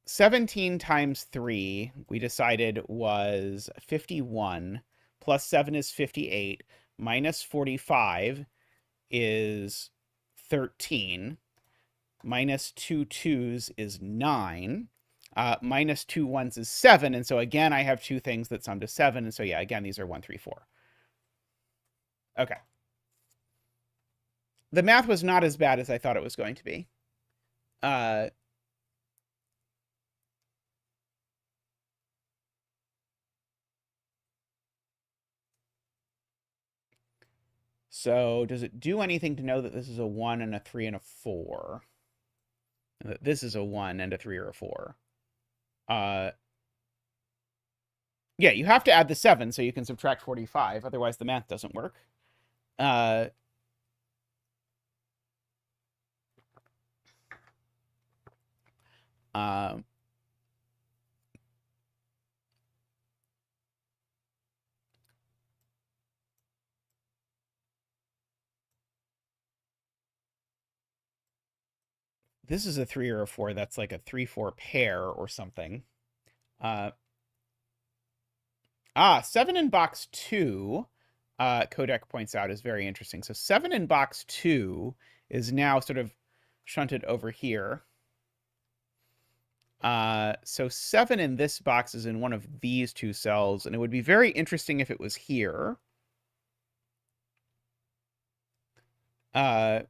[SPEAKER 1] 17 times 3, we decided was 51, plus 7 is 58, minus 45 is 13, minus 2 twos is 9, minus 2 ones is 7, and so again, I have two things that sum to 7, and so yeah, again, these are 1, 3, 4. Okay. The math was not as bad as I thought it was going to be. So does it do anything to know that this is a 1 and a 3 and a 4? And that this is a 1 and a 3 or a 4? Yeah, you have to add the 7 so you can subtract 45. Otherwise, the math doesn't work. Um, this is a 3 or a 4. That's like a 3-4 pair or something. 7 in box 2, Kodak points out, is very interesting. So 7 in box 2 is now sort of shunted over here. So 7 in this box is in one of these two cells, and it would be very interesting if it was here. It'd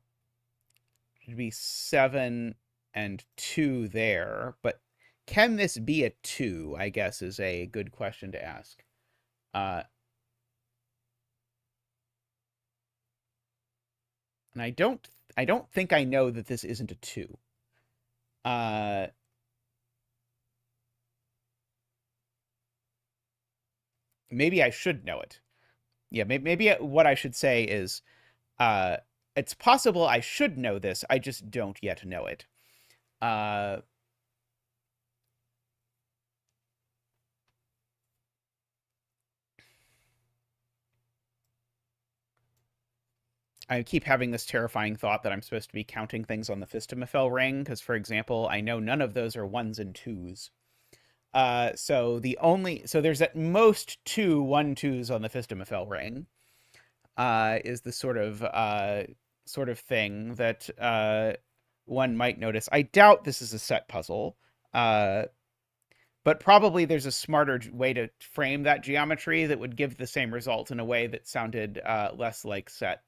[SPEAKER 1] be 7 and 2 there, but can this be a 2, I guess, is a good question to ask. And I don't think I know that this isn't a 2. Maybe I should know it. Yeah, maybe what I should say is, it's possible I should know this, I just don't yet know it. I keep having this terrifying thought that I'm supposed to be counting things on the Fistamathel ring, because, for example, I know none of those are ones and twos. So there's at most 2 1-2s on the Fistamathel ring. Is the sort of thing that one might notice. I doubt this is a set puzzle, but probably there's a smarter way to frame that geometry that would give the same result in a way that sounded less like set.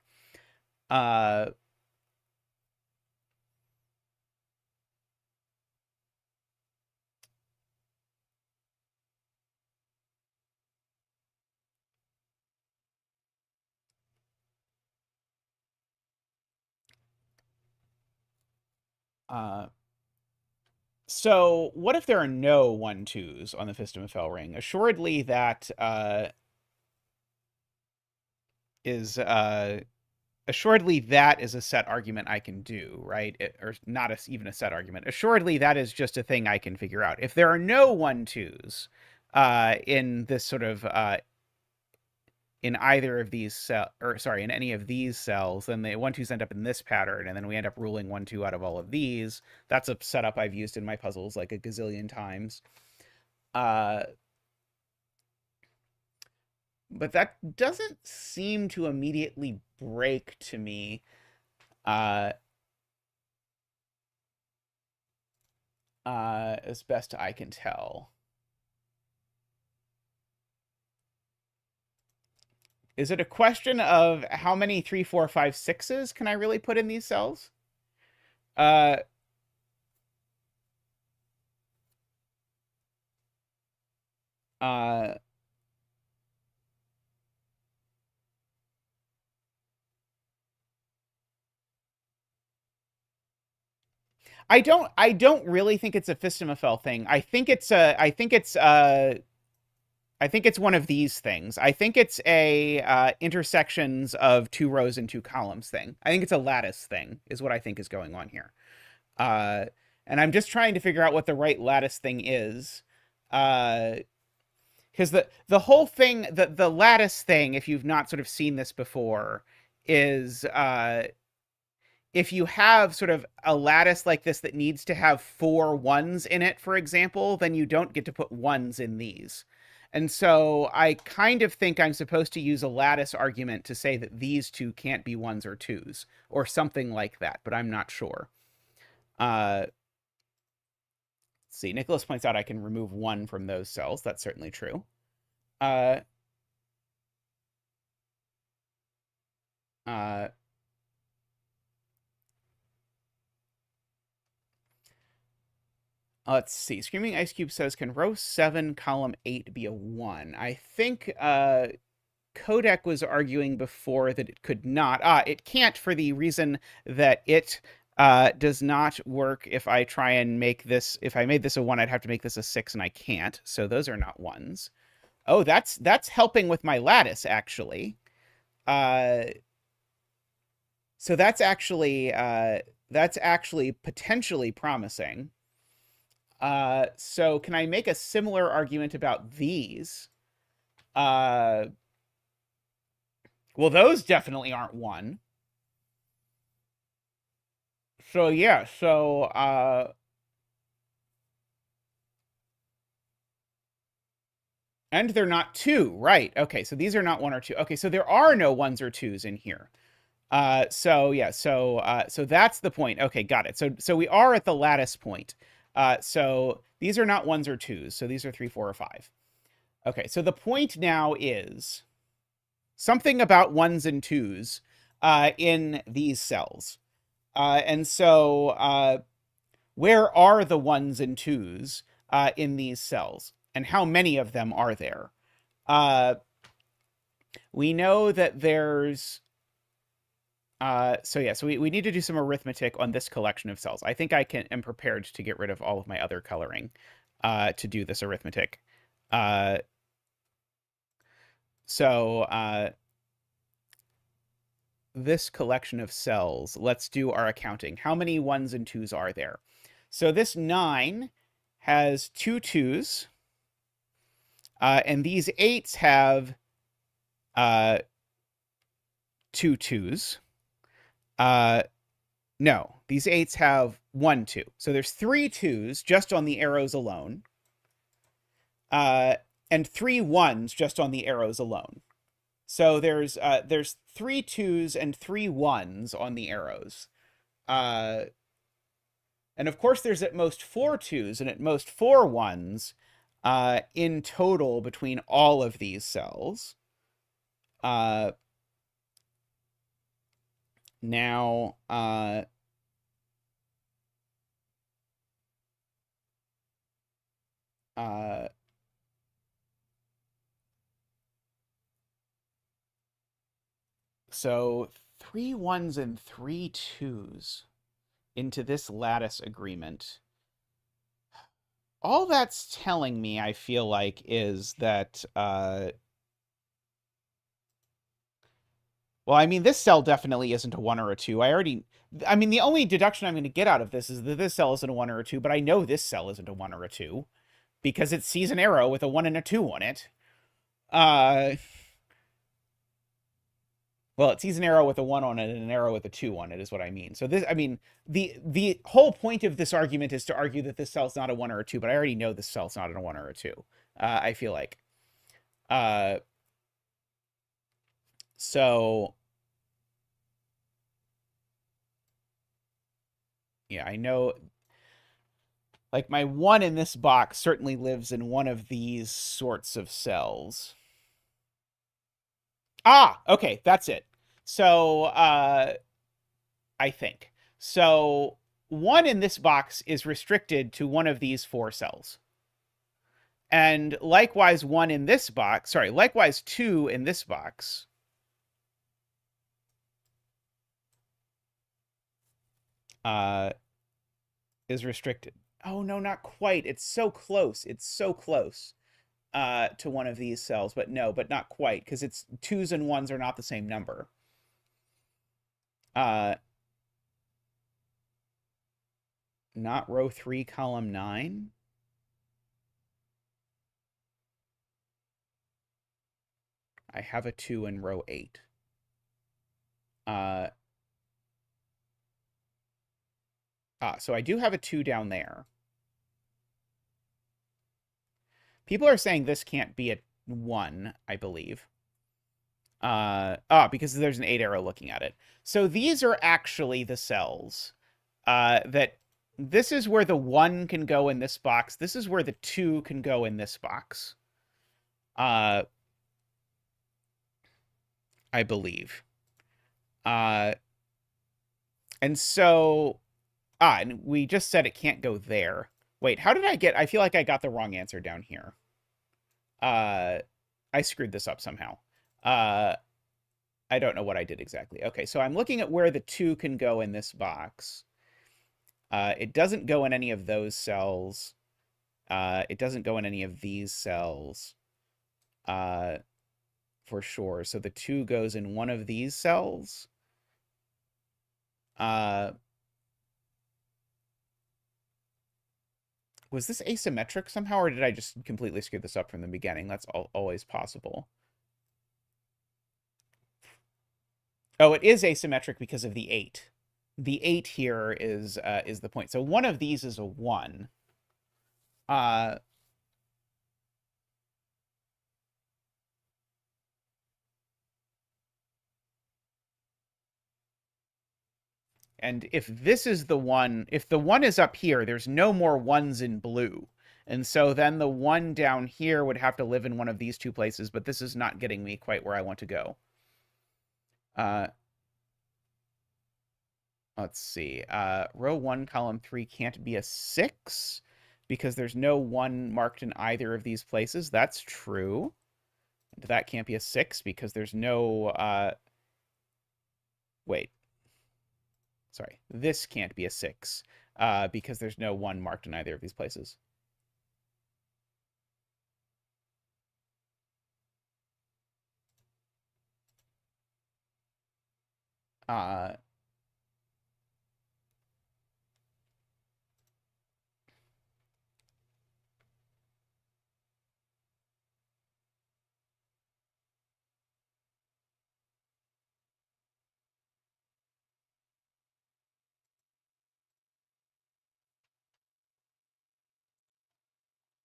[SPEAKER 1] So what if there are no 1-2s on the Fistamathel ring? Assuredly, that is a set argument I can do, right? Or not even a set argument. Assuredly, that is just a thing I can figure out. If there are no 1-2s in this sort of in either of these in any of these cells, then the 1-2s end up in this pattern, and then we end up ruling 1-2 out of all of these. That's a setup I've used in my puzzles like a gazillion times. But that doesn't seem to immediately break to me. As best I can tell. Is it a question of how many 3, 4, 5, 6s can I really put in these cells? Uh, uh, I don't really think it's a Fistamathel thing. I think it's one of these things. I think it's a intersections of 2 rows and 2 columns thing. I think it's a lattice thing, is what I think is going on here. And I'm just trying to figure out what the right lattice thing is. Because the whole thing, the lattice thing, if you've not sort of seen this before, is if you have sort of a lattice like this that needs to have 4 1s in it, for example, then you don't get to put 1s in these. And so I kind of think I'm supposed to use a lattice argument to say that these 2 can't be 1s or 2s, or something like that, but I'm not sure. Let's see, Nicholas points out I can remove 1 from those cells. That's certainly true. Let's see. Screaming Ice Cube says, can row 7, column 8 be a 1? I think Kodak was arguing before that it could not. It can't, for the reason that it does not work if I try and make this. If I made this a 1, I'd have to make this a 6, and I can't. So those are not 1s. Oh, that's helping with my lattice, actually. So that's actually potentially promising. So can I make a similar argument about these? Well, those definitely aren't 1. So yeah, and they're not 2, right? Okay, so these are not 1 or 2. Okay, so there are no 1s or 2s in here. So yeah, so that's the point. Okay, got it. So we are at the lattice point. So these are not 1s or 2s. So these are 3, 4, or 5. Okay, so the point now is something about 1s and 2s in these cells. And so where are the 1s and 2s in these cells? And how many of them are there? We know that there's... so we need to do some arithmetic on this collection of cells. I think I am prepared to get rid of all of my other coloring to do this arithmetic. This collection of cells, let's do our accounting. How many 1s and 2s are there? So this 9 has 2 2s, and these 8s have 2 2s. No, these 8s have 1, 2. So there's 3 2s just on the arrows alone. And 3 1s just on the arrows alone. So there's 3 2s and 3 1s on the arrows. And of course there's at most 4 2s and at most 4 1s in total between all of these cells. Now, so 3 1s and 3 2s into this lattice agreement. All that's telling me, I feel like, is that, well, I mean, this cell definitely isn't a 1 or a 2. I mean, the only deduction I'm going to get out of this is that this cell isn't a 1 or a 2, but I know this cell isn't a 1 or a 2 because it sees an arrow with a 1 and a 2 on it. Well, it sees an arrow with a 1 on it and an arrow with a 2 on it is what I mean. So this, I mean, the whole point of this argument is to argue that this cell's not a 1 or a 2, but I already know this cell's not a 1 or a 2. I feel like. So yeah, I know, like, my 1 in this box certainly lives in one of these sorts of cells. Ah, okay, that's it. So, I think. So, 1 in this box is restricted to one of these 4 cells. And likewise, 1 in this box, sorry, likewise 2 in this box is restricted. Oh, no, not quite. It's so close. It's so close to one of these cells. But no, but not quite, because it's 2s and 1s are not the same number. Not row 3, column 9. I have a 2 in row 8. So I do have a 2 down there. People are saying this can't be a 1, I believe. Because there's an 8 arrow looking at it. So these are actually the cells that this is where the 1 can go in this box. This is where the 2 can go in this box. I believe. And so, and we just said it can't go there. Wait, how did I feel like I got the wrong answer down here. I screwed this up somehow. I don't know what I did exactly. Okay, so I'm looking at where the 2 can go in this box. It doesn't go in any of those cells. It doesn't go in any of these cells. For sure. So the 2 goes in one of these cells. Was this asymmetric somehow, or did I just completely screw this up from the beginning? That's always possible. Oh, it is asymmetric because of the 8. The 8 here is the point. So one of these is a 1. And if this is the 1, if the 1 is up here, there's no more 1s in blue. And so then the 1 down here would have to live in one of these 2 places, but this is not getting me quite where I want to go. Let's see. Row 1, column 3 can't be a 6 because there's no 1 marked in either of these places. That's true. That can't be a 6 because there's no... wait. Sorry. This can't be a 6 because there's no 1 marked in either of these places.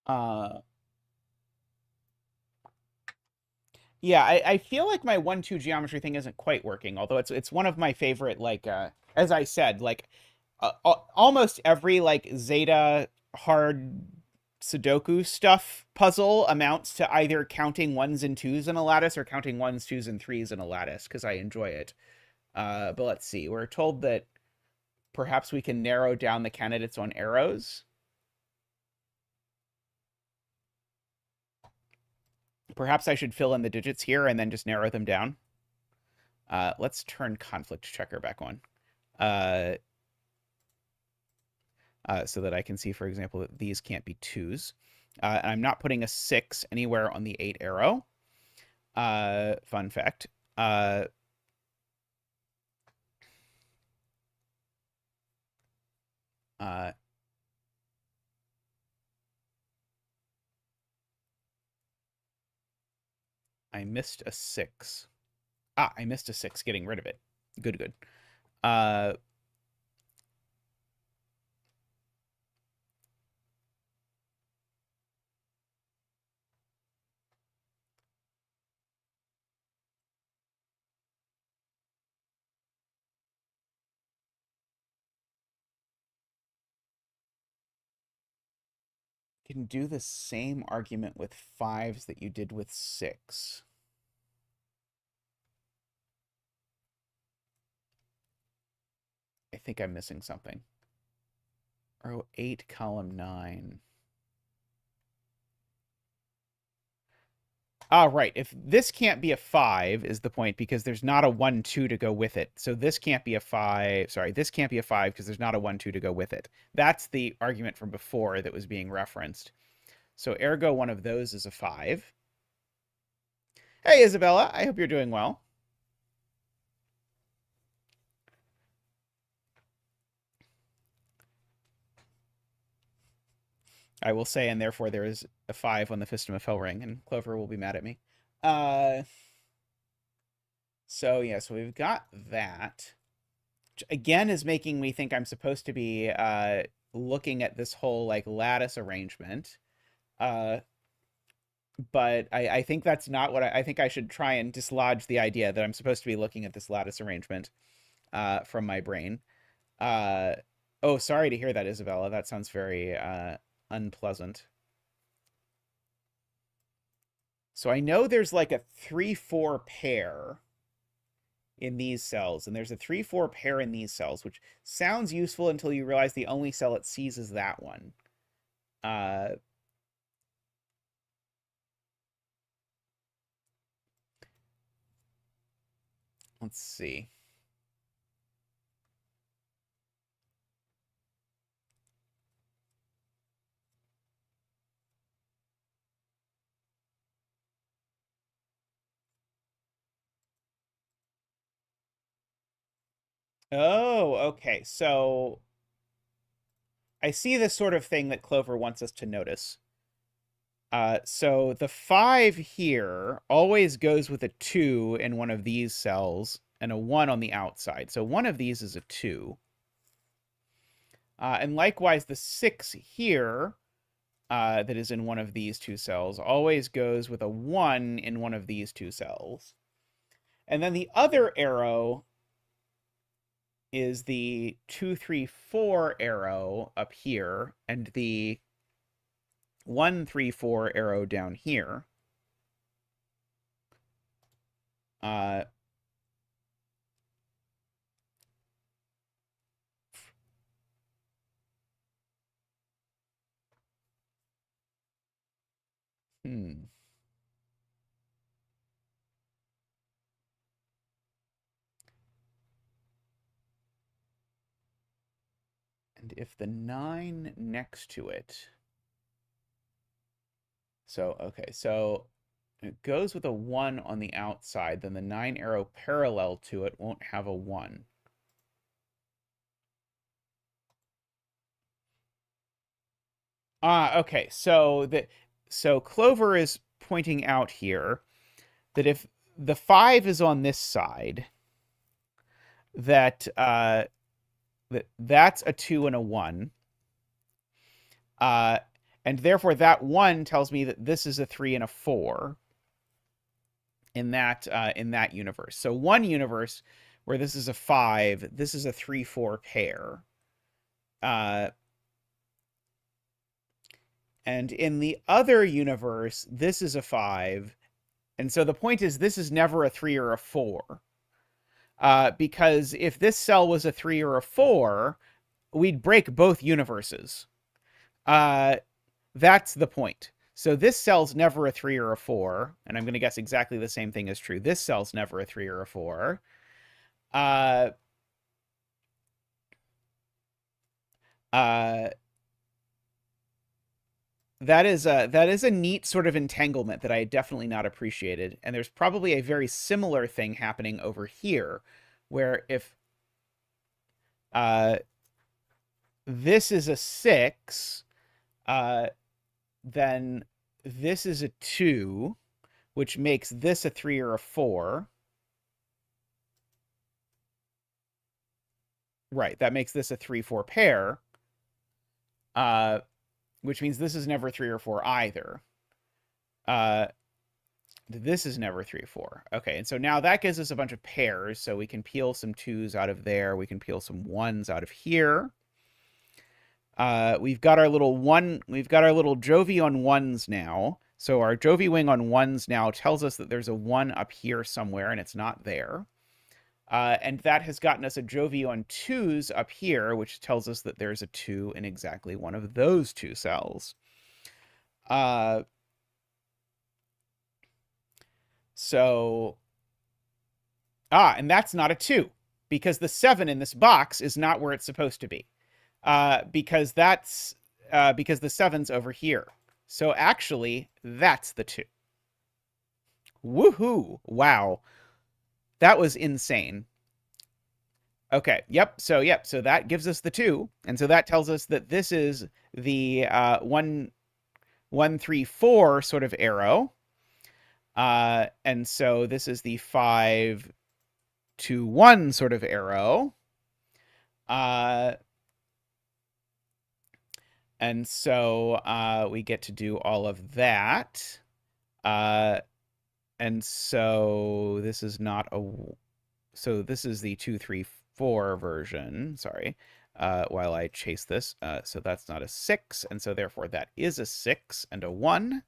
[SPEAKER 1] Uh, yeah, I feel like my 1-2 geometry thing isn't quite working, although it's one of my favorite, like, as I said, like, almost every, like, Zeta hard Sudoku stuff puzzle amounts to either counting ones and twos in a lattice or counting ones, twos, and threes in a lattice, because I enjoy it. But let's see. We're told that perhaps we can narrow down the candidates on arrows. Perhaps I should fill in the digits here and then just narrow them down. Let's turn conflict checker back on. So that I can see, for example, that these can't be twos. And I'm not putting a 6 anywhere on the 8 arrow. Fun fact. I missed a 6. I missed a 6, getting rid of it. Good, good. Can do the same argument with 5s that you did with 6. I think I'm missing something. Row 8, column 9. Right. If this can't be a 5 is the point, because there's not a 1, 2 to go with it. So this can't be a 5. Sorry, this can't be a 5 because there's not a 1, 2 to go with it. That's the argument from before that was being referenced. So ergo, one of those is a 5. Hey, Isabella. I hope you're doing well. I will say, and therefore there is a 5 on the Fistum of Hell ring, and Clover will be mad at me. So yeah, so we've got that. Which again is making me think I'm supposed to be looking at this whole, like, lattice arrangement. But I think that's not what I think I should try and dislodge the idea that I'm supposed to be looking at this lattice arrangement from my brain. Oh, sorry to hear that, Isabella. That sounds very unpleasant. So I know there's like a 3-4 pair in these cells, and there's a 3-4 pair in these cells, which sounds useful until you realize the only cell it sees is that one. Let's see. Oh, okay. So I see this sort of thing that Clover wants us to notice. So the 5 here always goes with a 2 in one of these cells and a 1 on the outside. So one of these is a 2. And likewise, the 6 here that is in one of these two cells always goes with a 1 in one of these two cells. And then the other arrow is the 2, 3, 4 arrow up here, and the 1, 3, 4 arrow down here. And if the 9 next to it... So, okay, so it goes with a 1 on the outside, then the 9 arrow parallel to it won't have a 1. Okay, so Clover is pointing out here that if the 5 is on this side, that that's a 2 and a 1. And therefore, that 1 tells me that this is a 3 and a 4 in that universe. So one universe where this is a 5, this is a 3-4 pair. And in the other universe, this is a 5. And so the point is, this is never a 3 or a 4. Because if this cell was a 3 or a 4, we'd break both universes. That's the point. So this cell's never a 3 or a 4, and I'm going to guess exactly the same thing is true. This cell's never a 3 or a 4. That is a neat sort of entanglement that I had definitely not appreciated. And there's probably a very similar thing happening over here, where if this is a 6, then this is a 2, which makes this a 3 or a 4. Right, that makes this a 3-4 pair. Which means this is never 3 or 4 either. This is never 3 or 4. Okay, and so now that gives us a bunch of pairs, so we can peel some 2s out of there. We can peel some 1s out of here. We've got our little Jovi on 1s now. So our Jovi wing on 1s now tells us that there's a 1 up here somewhere, and it's not there. And that has gotten us a Jovi on 2s up here, which tells us that there's a 2 in exactly one of those 2 cells. And that's not a 2, because the 7 in this box is not where it's supposed to be. Because the 7's over here. So actually, that's the 2. Woohoo! Wow. That was insane. Okay, so that gives us the 2. And so that tells us that this is the 1, 3, 4 sort of arrow. And so this is the 5, 2, 1 sort of arrow. And so we get to do all of that. And so this is not so this is the 2, 3, 4 version. Sorry. While I chase this. So that's not a 6. And so therefore that is a 6 and a 1.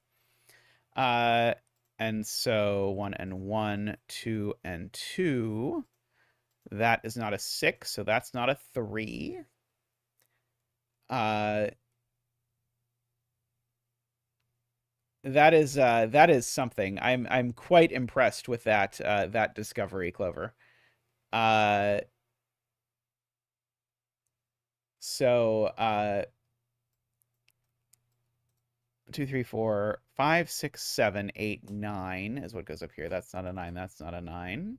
[SPEAKER 1] And so 1 and 1, 2 and 2. That is not a 6. So that's not a 3. That is something. I'm quite impressed with that discovery, Clover. So 2, 3, 4, 5, 6, 7, 8, 9 is what goes up here. That's not a 9. That's not a 9.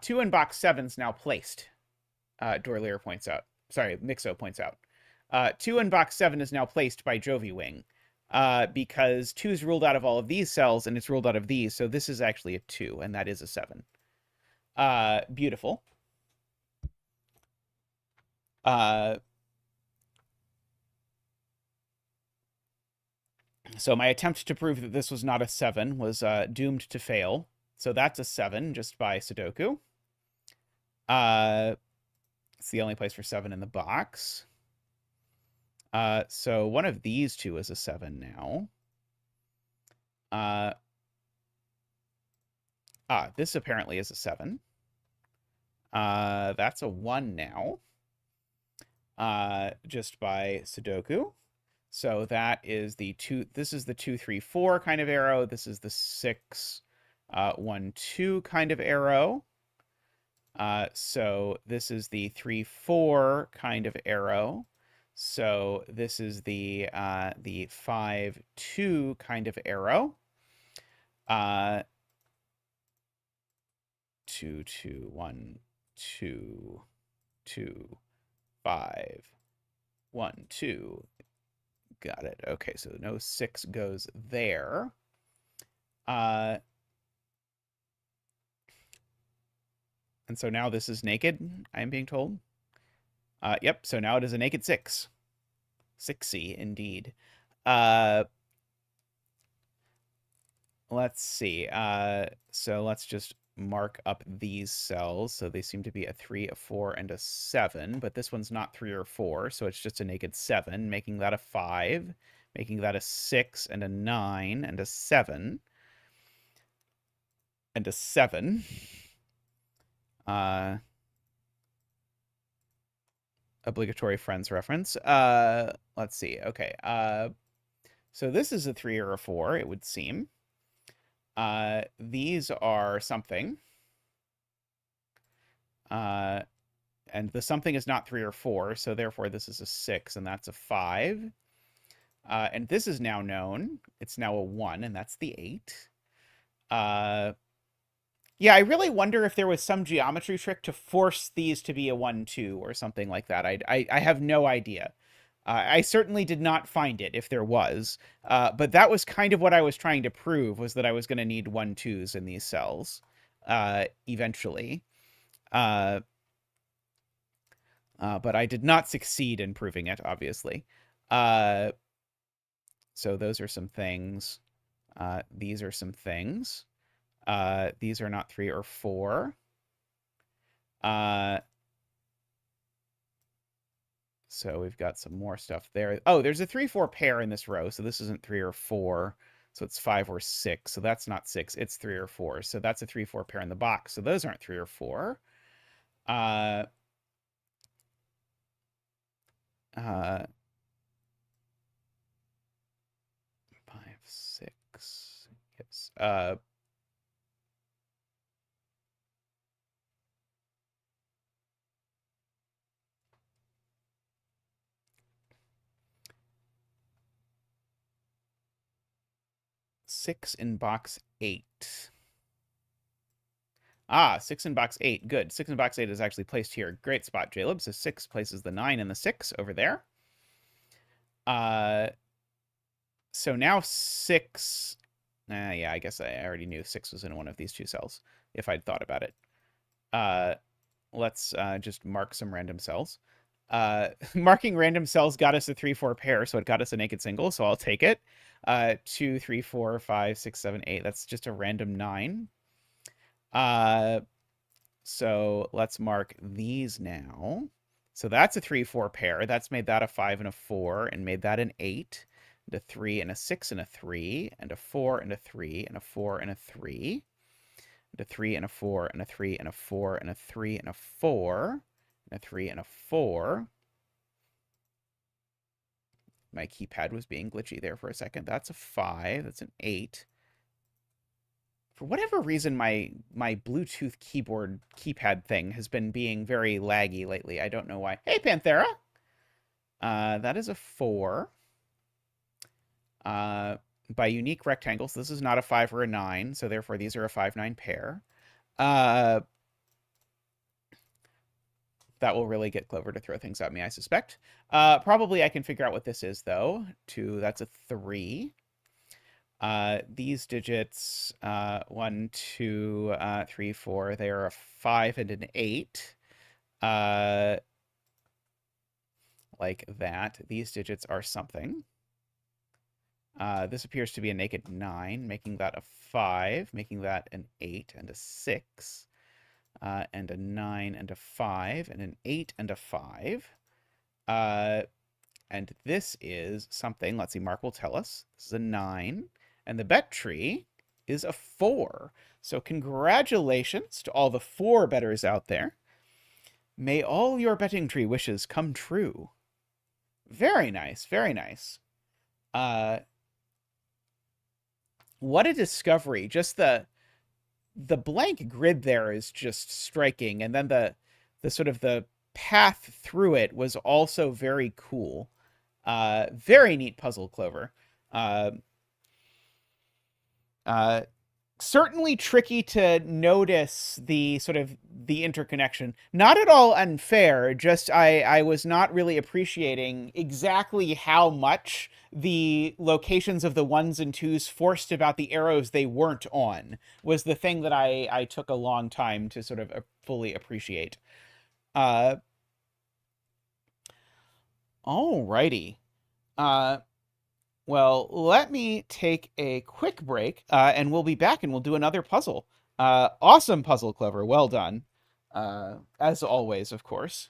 [SPEAKER 1] 2 in box 7's now placed. Dorlier points out. Sorry, Mixo points out. 2 in box 7 is now placed by Jovi Wing. Because 2 is ruled out of all of these cells, and it's ruled out of these, so this is actually a 2, and that is a 7. Beautiful. So my attempt to prove that this was not a 7 was doomed to fail. So that's a 7 just by Sudoku. It's the only place for 7 in the box. So one of these 2 is a 7 now. This apparently is a 7. That's a 1 now. Just by Sudoku. So that is the 2. This is the 2, 3, 4 kind of arrow. This is the 6, 1, 2 kind of arrow. So this is the 3, 4 kind of arrow. So this is the 5, 2 kind of arrow. 2, 2, 1, 2, 2, 5, 1, 2. Got it. Okay, so no 6 goes there. And so now this is naked, I'm being told. Yep, so now it is a naked 6. 6y, indeed. Let's see. So let's just mark up these cells. So they seem to be a 3, a 4, and a 7. But this one's not 3 or 4, so it's just a naked 7, making that a 5, making that a 6, and a 9, and a 7. And a 7. Obligatory Friends reference. Let's see. Okay. So this is a 3 or a 4, it would seem. These are something. And the something is not 3 or 4, so therefore this is a 6, and that's a 5. And this is now known. It's now a 1, and that's the 8. Yeah, I really wonder if there was some geometry trick to force these to be a 1, 2, or something like that. I have no idea. I certainly did not find it, if there was. But that was kind of what I was trying to prove, was that I was going to need 1, 2s in these cells eventually. But I did not succeed in proving it, obviously. So those are some things. These are some things. These are not 3 or 4. So we've got some more stuff there. Oh, there's a 3-4 pair in this row, so this isn't 3 or 4. So it's 5 or 6. So that's not 6. It's 3 or 4. So that's a 3-4 pair in the box. So those aren't 3 or 4. 5, 6. Yes. 6 in box 8. 6 in box 8. Good. 6 in box 8 is actually placed here. Great spot, Jaleb. So 6 places the 9 and the 6 over there. So now 6... yeah, I guess I already knew 6 was in one of these two cells, if I'd thought about it. Let's just mark some random cells. Marking random cells got us a 3-4 pair, so it got us a naked single, so I'll take it. 2, 3, 4, 5, 6, 7, 8. That's just a random 9. So let's mark these now. So that's a 3-4 pair. That's made that a 5 and a 4, and made that an 8, and a 3, and a 6, and a 3, and a 4, and a 3, and a 4, and a 3, and a 3, and a 4, and a 3, and a 4, and a 3, and a 4, and a 3, and a 4. My keypad was being glitchy there for a second. That's a 5. That's an 8. For whatever reason, my Bluetooth keypad thing has been being very laggy lately. I don't know why. Hey, Panthera! That is a 4. By unique rectangles, this is not a 5 or a 9, so therefore these are a 5-9 pair. That will really get Clover to throw things at me, I suspect. Probably I can figure out what this is, though. 2, that's a 3. These digits, 1, 2, 3, 4, they are a 5 and an 8. Like that. These digits are something. This appears to be a naked 9, making that a 5, making that an 8 and a 6. And a 9 and a 5, and an 8 and a 5. And this is something, let's see, Mark will tell us. This is a 9, and the bet tree is a 4. So congratulations to all the 4 bettors out there. May all your betting tree wishes come true. Very nice, very nice. What a discovery. Just the blank grid there is just striking, and then the sort of the path through it was also very cool. Very neat puzzle, Clover. certainly tricky to notice the sort of the interconnection. Not at all unfair, just I was not really appreciating exactly how much the locations of the ones and twos forced about the arrows they weren't on was the thing that I took a long time to sort of fully appreciate. Uh, Alrighty. Well, let me take a quick break, and we'll be back and we'll do another puzzle. Awesome puzzle, Clover. Well done. As always, of course.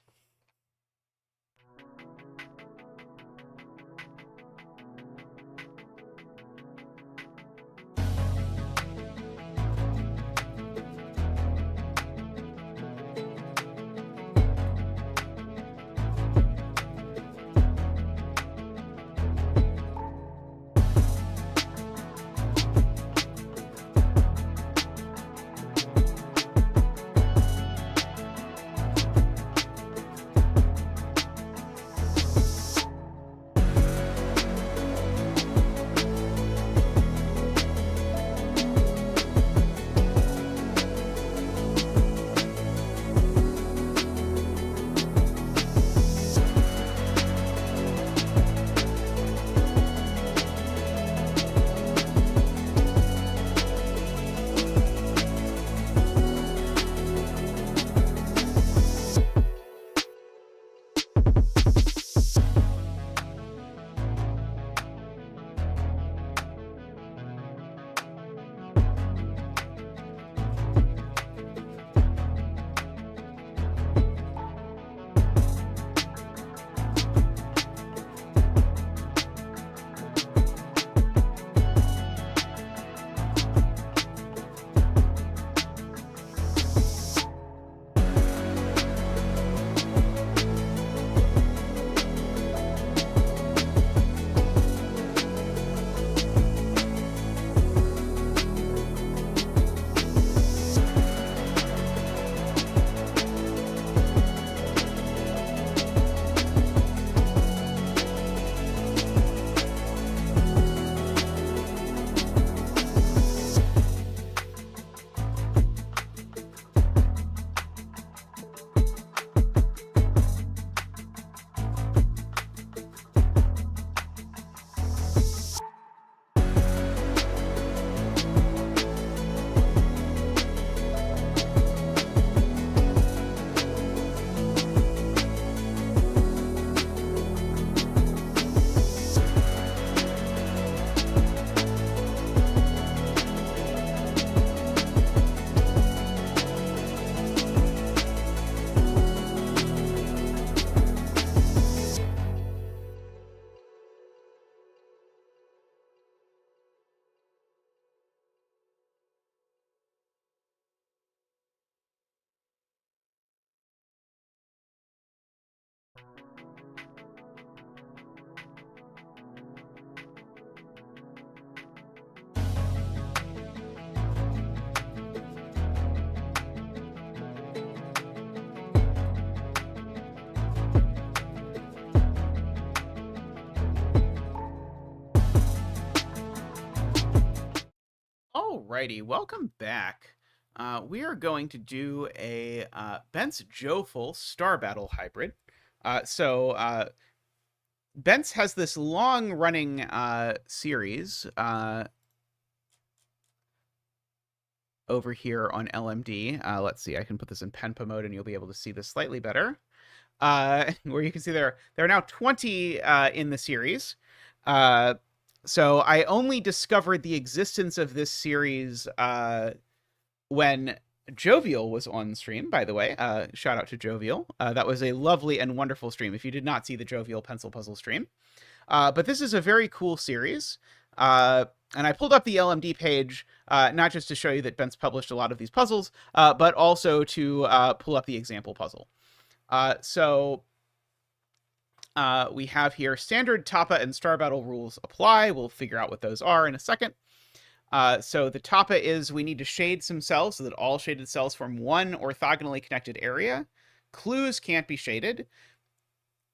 [SPEAKER 1] Alrighty, welcome back. We are going to do a BenceJoful Star Battle hybrid. Bence has this long-running series over here on LMD. Let's see, I can put this in Penpa mode and you'll be able to see this slightly better. Where you can see there are now 20 in the series. So I only discovered the existence of this series when Jovial was on stream, by the way. Shout out to Jovial. That was a lovely and wonderful stream, if you did not see the Jovial pencil puzzle stream. But this is a very cool series. And I pulled up the LMD page, not just to show you that Bence published a lot of these puzzles, but also to pull up the example puzzle. We have here standard Tapa and Star Battle rules apply. We'll figure out what those are in a second. So the Tapa is we need to shade some cells so that all shaded cells form one orthogonally connected area. Clues can't be shaded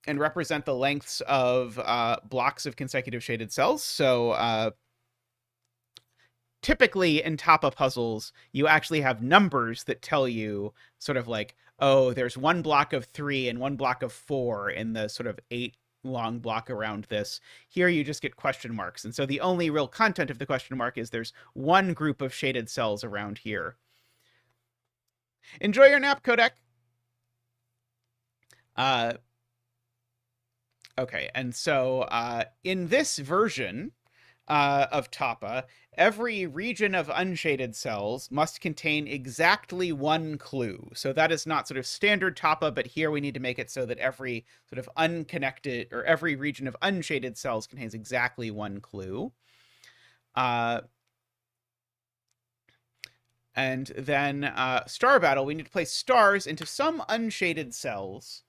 [SPEAKER 1] and represent the lengths of blocks of consecutive shaded cells. So typically in Tapa puzzles, you actually have numbers that tell you sort of like, oh, there's one block of 3 and one block of 4 in the sort of 8 long block around this. Here you just get question marks. And so the only real content of the question mark is there's one group of shaded cells around here. Enjoy your nap, Kodak. Okay, and so in this version of Tapa, every region of unshaded cells must contain exactly one clue. So that is not sort of standard Tapa, but here we need to make it so that every sort of unconnected, or every region of unshaded cells contains exactly one clue. And then Star Battle, we need to place stars into some unshaded cells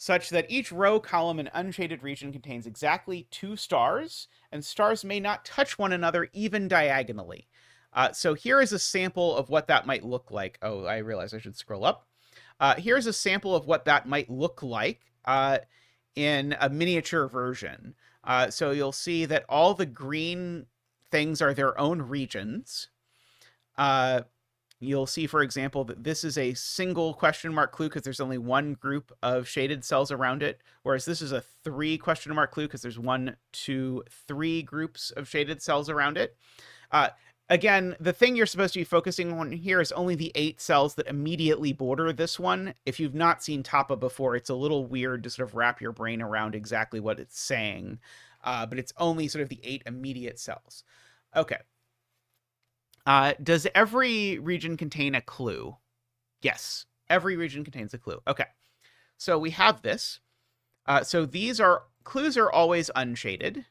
[SPEAKER 1] such that each row, column, and unshaded region contains exactly 2 stars, and stars may not touch one another even diagonally. So here is a sample of what that might look like. Oh, I realize I should scroll up. Here's a sample of what that might look like in a miniature version. So you'll see that all the green things are their own regions. You'll see, for example, that this is a single question mark clue because there's only one group of shaded cells around it, whereas this is a 3 question mark clue because there's 1, 2, 3 groups of shaded cells around it. Again, the thing you're supposed to be focusing on here is only the 8 cells that immediately border this one. If you've not seen Tapa before, it's a little weird to sort of wrap your brain around exactly what it's saying, but it's only sort of the 8 immediate cells. Okay. Does every region contain a clue? Yes, every region contains a clue. Okay, so we have this. So clues are always unshaded.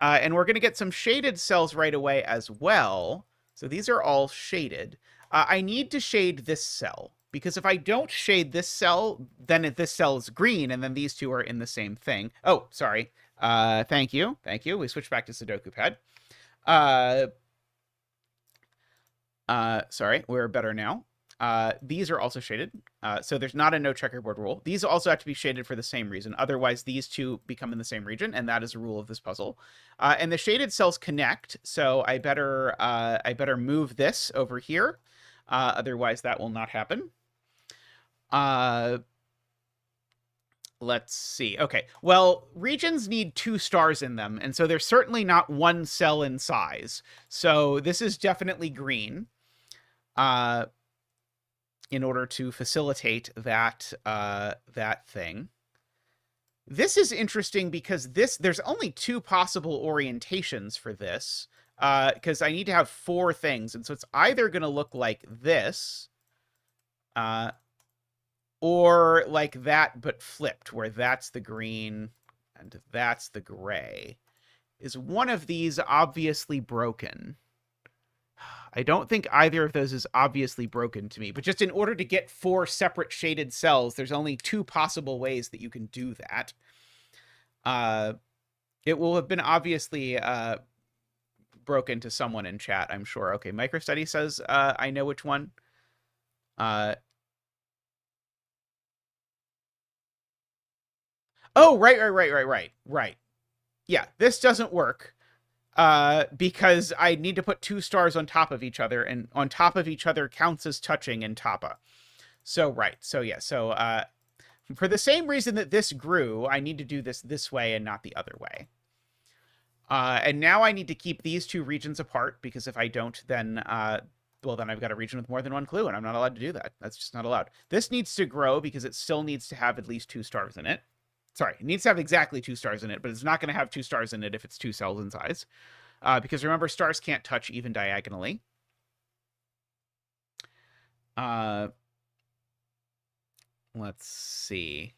[SPEAKER 1] And we're going to get some shaded cells right away as well. So these are all shaded. I need to shade this cell, because if I don't shade this cell, then this cell is green, and then these two are in the same thing. Oh, sorry. Thank you. Thank you. We switched back to Sudoku Pad. Sorry, we're better now. These are also shaded, so there's not a no checkerboard rule. These also have to be shaded for the same reason. Otherwise, these two become in the same region, and that is a rule of this puzzle. And the shaded cells connect, so I better move this over here. Otherwise, that will not happen. Let's see. Okay, well, regions need 2 stars in them, and so they're certainly not 1 cell in size. So this is definitely green. In order to facilitate that thing. This is interesting because there's only 2 possible orientations for this, because I need to have 4 things, and so it's either going to look like this, or like that but flipped, where that's the green and that's the gray. Is one of these obviously broken? I don't think either of those is obviously broken to me, but just in order to get 4 separate shaded cells, there's only 2 possible ways that you can do that. It will have been obviously broken to someone in chat, I'm sure. Okay, MicroStudy says, I know which one. Oh, right. Yeah, this doesn't work. Because I need to put 2 stars on top of each other, and on top of each other counts as touching in Tapa. So, right. So, yeah. So, for the same reason that this grew, I need to do this way and not the other way. And now I need to keep these 2 regions apart, because if I don't, then, well, then I've got a region with more than 1 clue, and I'm not allowed to do that. That's just not allowed. This needs to grow because it still needs to have at least 2 stars in it. Sorry, it needs to have exactly 2 stars in it, but it's not going to have 2 stars in it if it's 2 cells in size. Because remember, stars can't touch even diagonally. Let's see.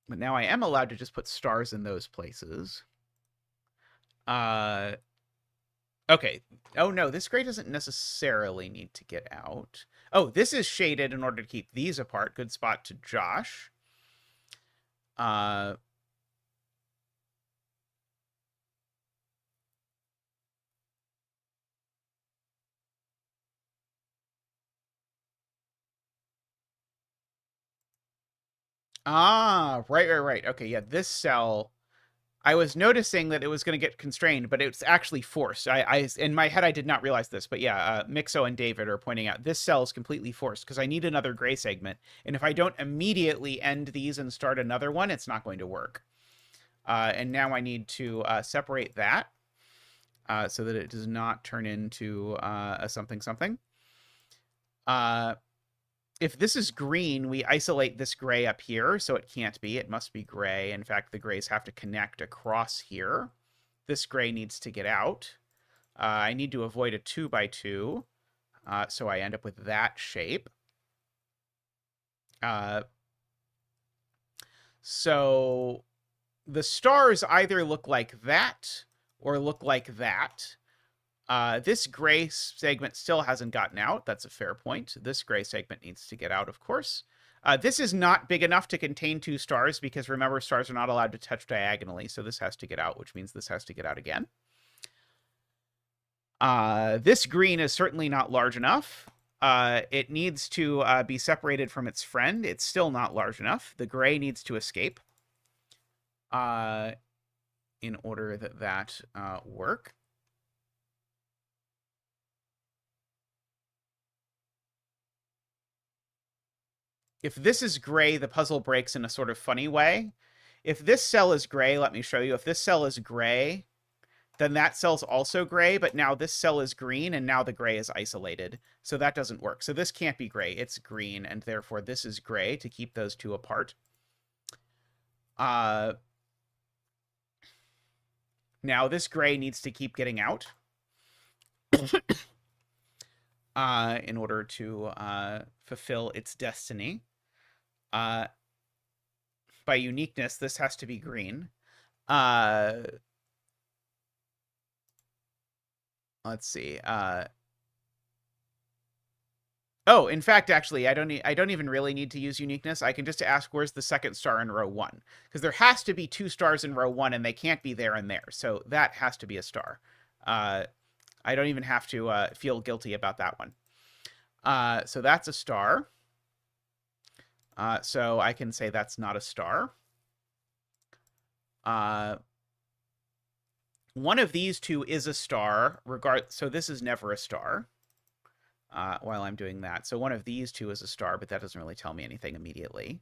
[SPEAKER 1] But now I am allowed to just put stars in those places. Okay. Oh, no, this gray doesn't necessarily need to get out. Oh, this is shaded in order to keep these apart. Good spot to Josh. Right. Okay, yeah, this cell, I was noticing that it was going to get constrained, but it's actually forced. In my head, I did not realize this, but yeah, Mixo and David are pointing out this cell is completely forced because I need another gray segment. And if I don't immediately end these and start another one, it's not going to work. And now I need to separate that so that it does not turn into a something something. If this is green, we isolate this gray up here, so it can't be. It must be gray. In fact, the grays have to connect across here. This gray needs to get out. I need to avoid a 2 by 2, so I end up with that shape. So the stars either look like that or look like that. This gray segment still hasn't gotten out. That's a fair point. This gray segment needs to get out, of course. This is not big enough to contain 2 stars because, remember, stars are not allowed to touch diagonally, so this has to get out, which means this has to get out again. This green is certainly not large enough. It needs to be separated from its friend. It's still not large enough. The gray needs to escape in order that that work. If this is gray, the puzzle breaks in a sort of funny way. If this cell is gray, let me show you. If this cell is gray, then that cell's also gray, but now this cell is green, and now the gray is isolated. So that doesn't work. So this can't be gray. It's green, and therefore this is gray to keep those two apart. Now this gray needs to keep getting out in order to fulfill its destiny. By uniqueness, this has to be green. Let's see. Oh, in fact, actually, I don't even really need to use uniqueness. I can just ask where's the second star in row 1, because there has to be 2 stars in row 1, and they can't be there and there. So that has to be a star. I don't even have to feel guilty about that one. So that's a star. So I can say that's not a star. One of these two is a star. So this is never a star while I'm doing that. So one of these two is a star, but that doesn't really tell me anything immediately.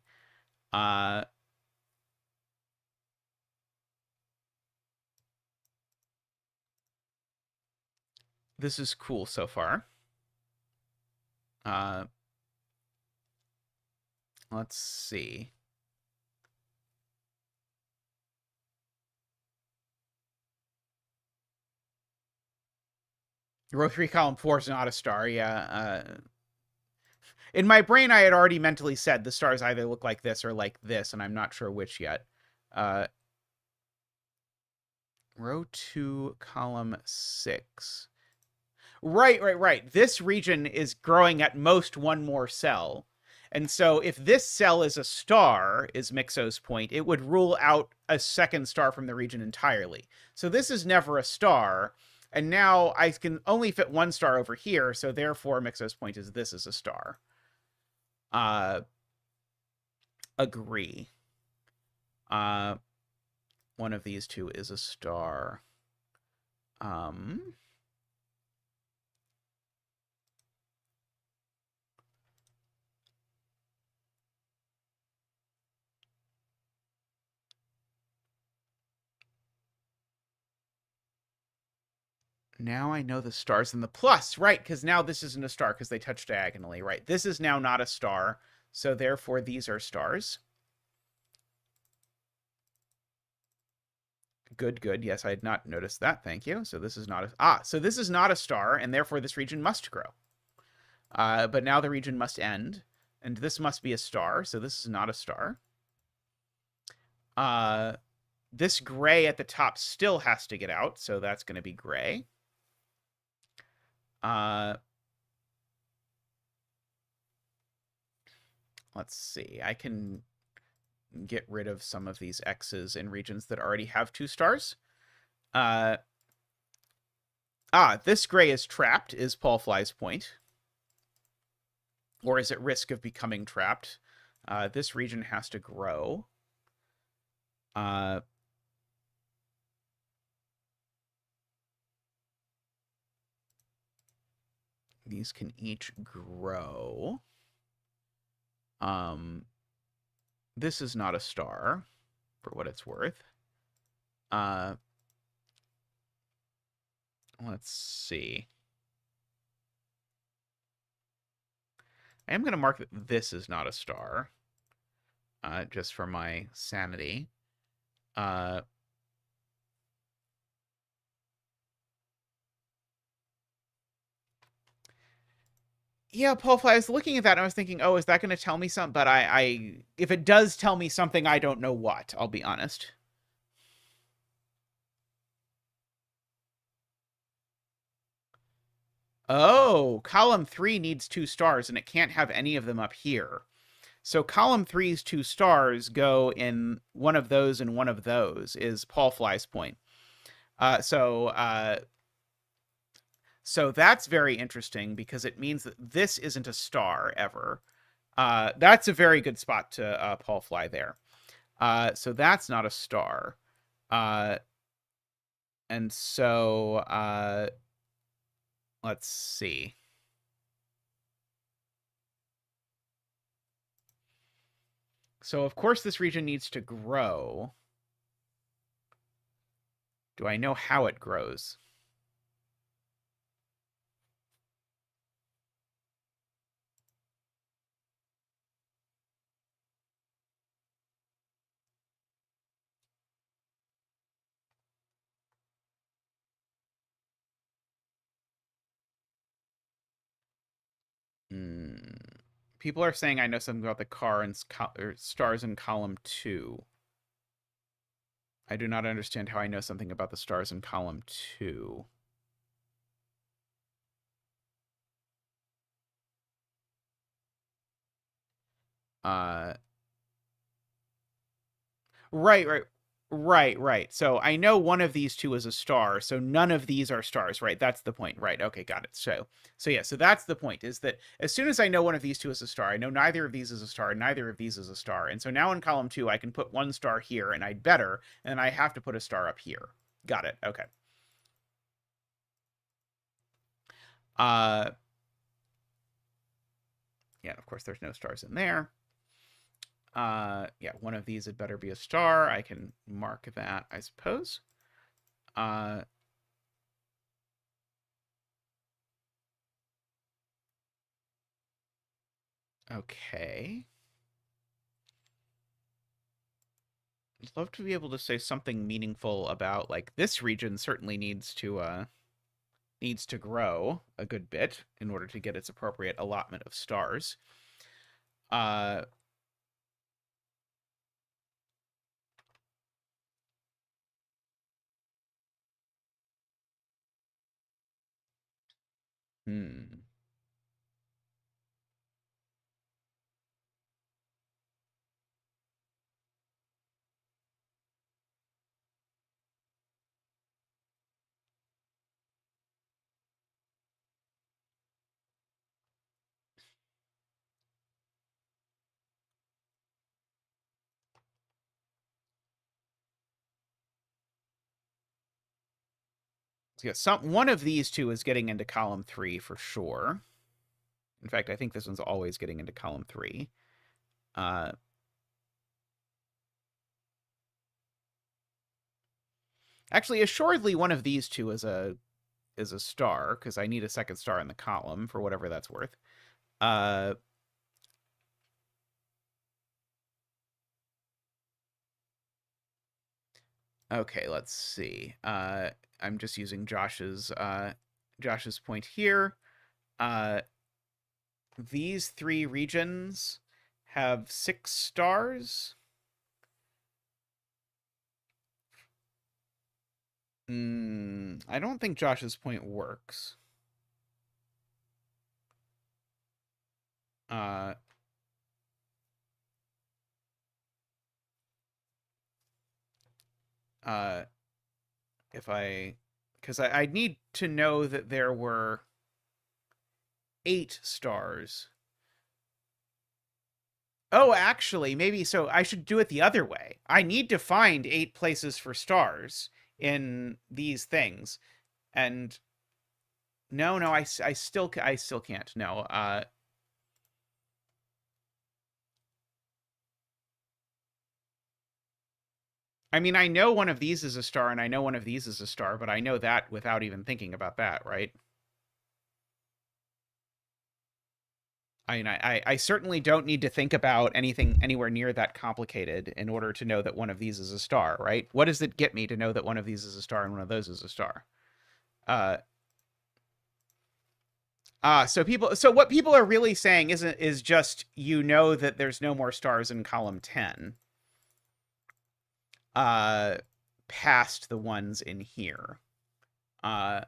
[SPEAKER 1] This is cool so far. Let's see. Row 3, column 4 is not a star, yeah. In my brain, I had already mentally said the stars either look like this or like this, and I'm not sure which yet. Row 2, column 6. Right. This region is growing at most one more cell. And so if this cell is a star, is Mixo's point, it would rule out a second star from the region entirely. So this is never a star. And now I can only fit 1 star over here. So therefore, Mixo's point is this is a star. Agree. One of these two is a star. Now I know the stars and the plus, right? Because now this isn't a star because they touch diagonally, right? This is now not a star, so therefore these are stars. Good. Yes, I had not noticed that. Thank you. So this is not so this is not a star, and therefore this region must grow. But now the region must end, and this must be a star, so this is not a star. This gray at the top still has to get out, so that's going to be gray. Let's see. I can get rid of some of these X's in regions that already have 2 stars. This gray is trapped, is Paul Fly's point. Or is at risk of becoming trapped. This region has to grow. These can each grow. This is not a star, for what it's worth. Let's see. I am going to mark that this is not a star, just for my sanity. Yeah, Paul Fly, I was looking at that and I was thinking, oh, is that going to tell me something? But if it does tell me something, I don't know what, I'll be honest. Oh, column 3 needs 2 stars and it can't have any of them up here. So column 3's 2 stars go in one of those and one of those, is Paul Fly's point. So that's very interesting because it means that this isn't a star ever. That's a very good spot to Paul Fly there. So that's not a star. And so let's see. So of course this region needs to grow. Do I know how it grows? People are saying I know something about the car and stars in column 2. I do not understand how I know something about the stars in column 2. Right. So I know one of these two is a star, so none of these are stars, right? That's the point, right? Okay, got it. So yeah, so that's the point, is that as soon as I know one of these two is a star, I know neither of these is a star, and neither of these is a star. And so now in column 2, I can put one star here, and I'd better, and I have to put a star up here. Got it. Okay. Yeah, of course, there's no stars in there. Yeah, one of these had better be a star. I can mark that, I suppose. Okay. I'd love to be able to say something meaningful about, like, this region certainly needs to grow a good bit in order to get its appropriate allotment of stars. So yeah, one of these two is getting into column 3 for sure. In fact, I think this one's always getting into column 3. Actually, assuredly, one of these two is a star, because I need a second star in the column for whatever that's worth. Okay, let's see. I'm just using Josh's point here. These 3 regions have 6 stars. I don't think Josh's point works. Because I need to know that there were 8 stars. Oh, actually, maybe so. I should do it the other way. I need to find 8 places for stars in these things, and No, no, I still can't. No. I mean, I know one of these is a star and I know one of these is a star, but I know that without even thinking about that, right? I mean, I certainly don't need to think about anything anywhere near that complicated in order to know that one of these is a star, right? What does it get me to know that one of these is a star and one of those is a star? Uh, so what people are really saying is just you know that there's no more stars in column 10, uh, past the ones in here. Uh,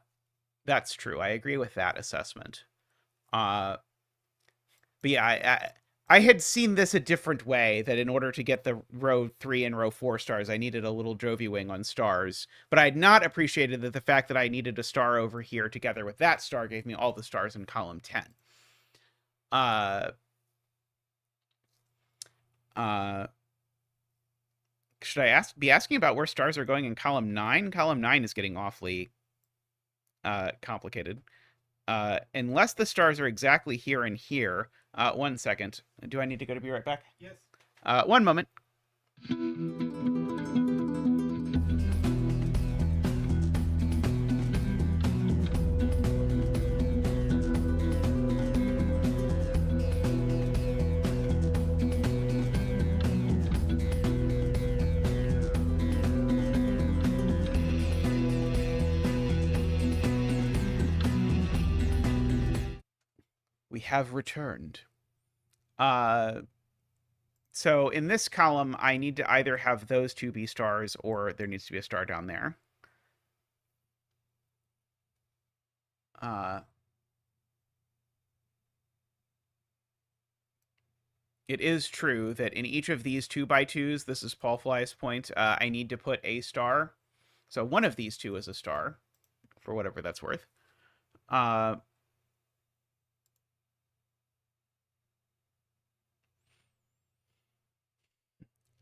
[SPEAKER 1] that's true. I agree with that assessment. Uh, But yeah, I had seen this a different way, that in order to get the row 3 and row 4 stars, I needed a little Jovi wing on stars. But I had not appreciated that the fact that I needed a star over here together with that star gave me all the stars in column 10. Uh, uh, should I be asking about where stars are going in column 9? Column 9 is getting awfully complicated. Unless the stars are exactly here and here. 1 second. Do I need to go to be right back?
[SPEAKER 2] Yes.
[SPEAKER 1] 1 moment. We have returned. So in this column, I need to either have those two be stars or there needs to be a star down there. It is true that in each of these 2x2s, this is Paul Fly's point, I need to put a star. So one of these two is a star, for whatever that's worth.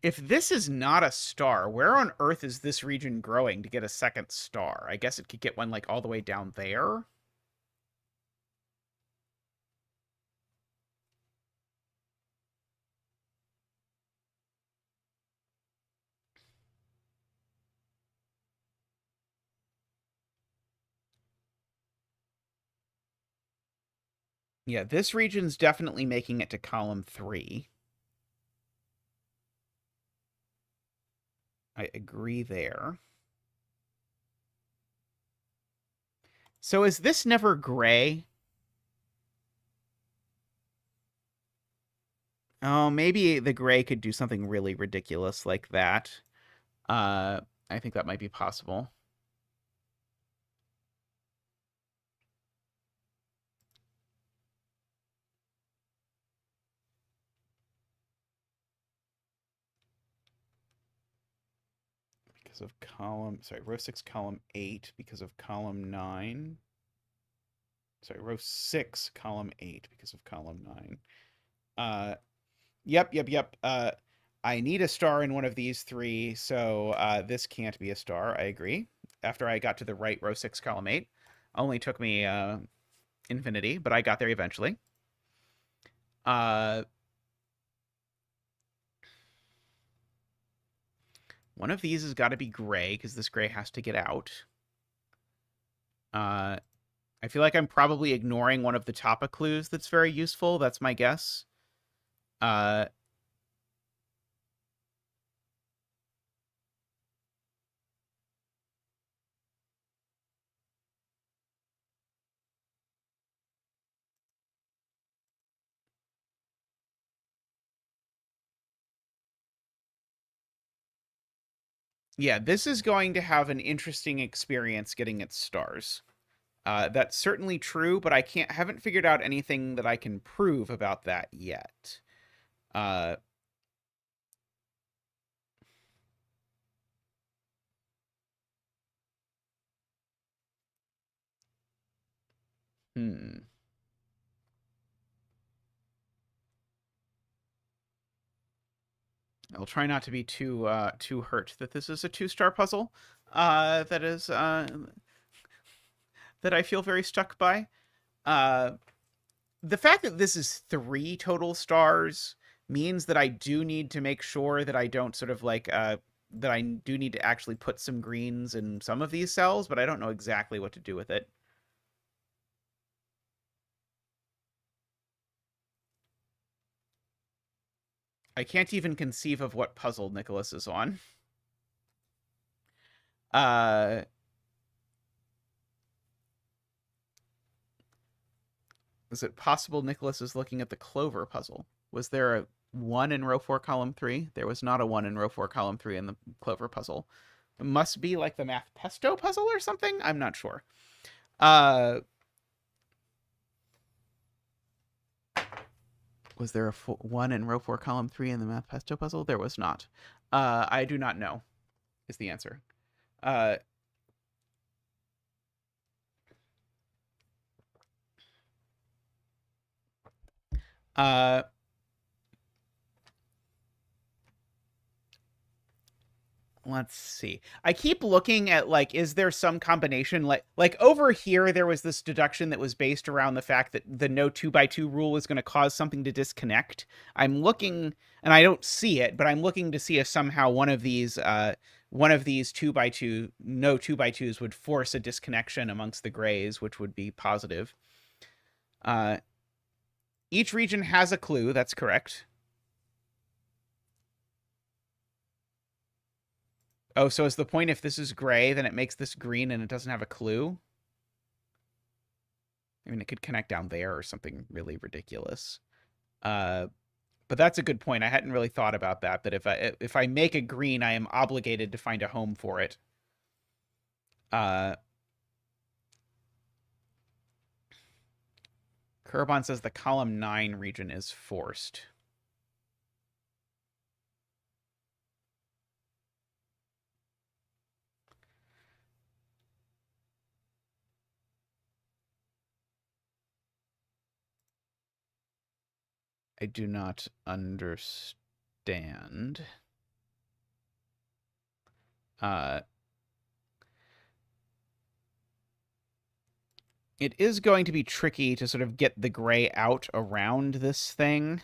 [SPEAKER 1] If this is not a star, where on earth is this region growing to get a second star? I guess it could get one like all the way down there. Yeah, this region's definitely making it to column 3. I agree there. So is this never gray? Oh, maybe the gray could do something really ridiculous like that. I think that might be possible. Because of row 6, column 8, because of column 9. Sorry, row 6, column 8, because of column 9. Yep. I need a star in one of these three, so this can't be a star. I agree. After I got to the right row 6, column 8. Only took me infinity, but I got there eventually. One of these has got to be gray, because this gray has to get out. I feel like I'm probably ignoring one of the Tapa clues that's very useful. That's my guess. Yeah, this is going to have an interesting experience getting its stars. That's certainly true, but I haven't figured out anything that I can prove about that yet. Uh, hmm. I'll try not to be too hurt that this is a 2-star puzzle. That that I feel very stuck by. Uh, the fact that this is 3 total stars means that I do need to make sure that I don't sort of like that I do need to actually put some greens in some of these cells, but I don't know exactly what to do with it. I can't even conceive of what puzzle Nicholas is on. Is it possible Nicholas is looking at the clover puzzle? Was there a 1 in row 4, column 3? There was not a 1 in row 4, column 3 in the clover puzzle. It must be like the math pesto puzzle or something? I'm not sure. Was there a 1 in row 4, column 3 in the math pesto puzzle? There was not. I do not know, is the answer. Let's see. I keep looking at, like, is there some combination? Like over here, there was this deduction that was based around the fact that the no 2x2 rule was going to cause something to disconnect. I'm looking, and I don't see it, but I'm looking to see if somehow one of these 2x2, no 2x2s would force a disconnection amongst the grays, which would be positive. Each region has a clue. That's correct. Oh, so is the point if this is gray, then it makes this green and it doesn't have a clue? I mean, it could connect down there or something really ridiculous. But that's a good point. I hadn't really thought about that, that if I make a green, I am obligated to find a home for it. Kurbon says the column 9 region is forced. I do not understand. It is going to be tricky to sort of get the gray out around this thing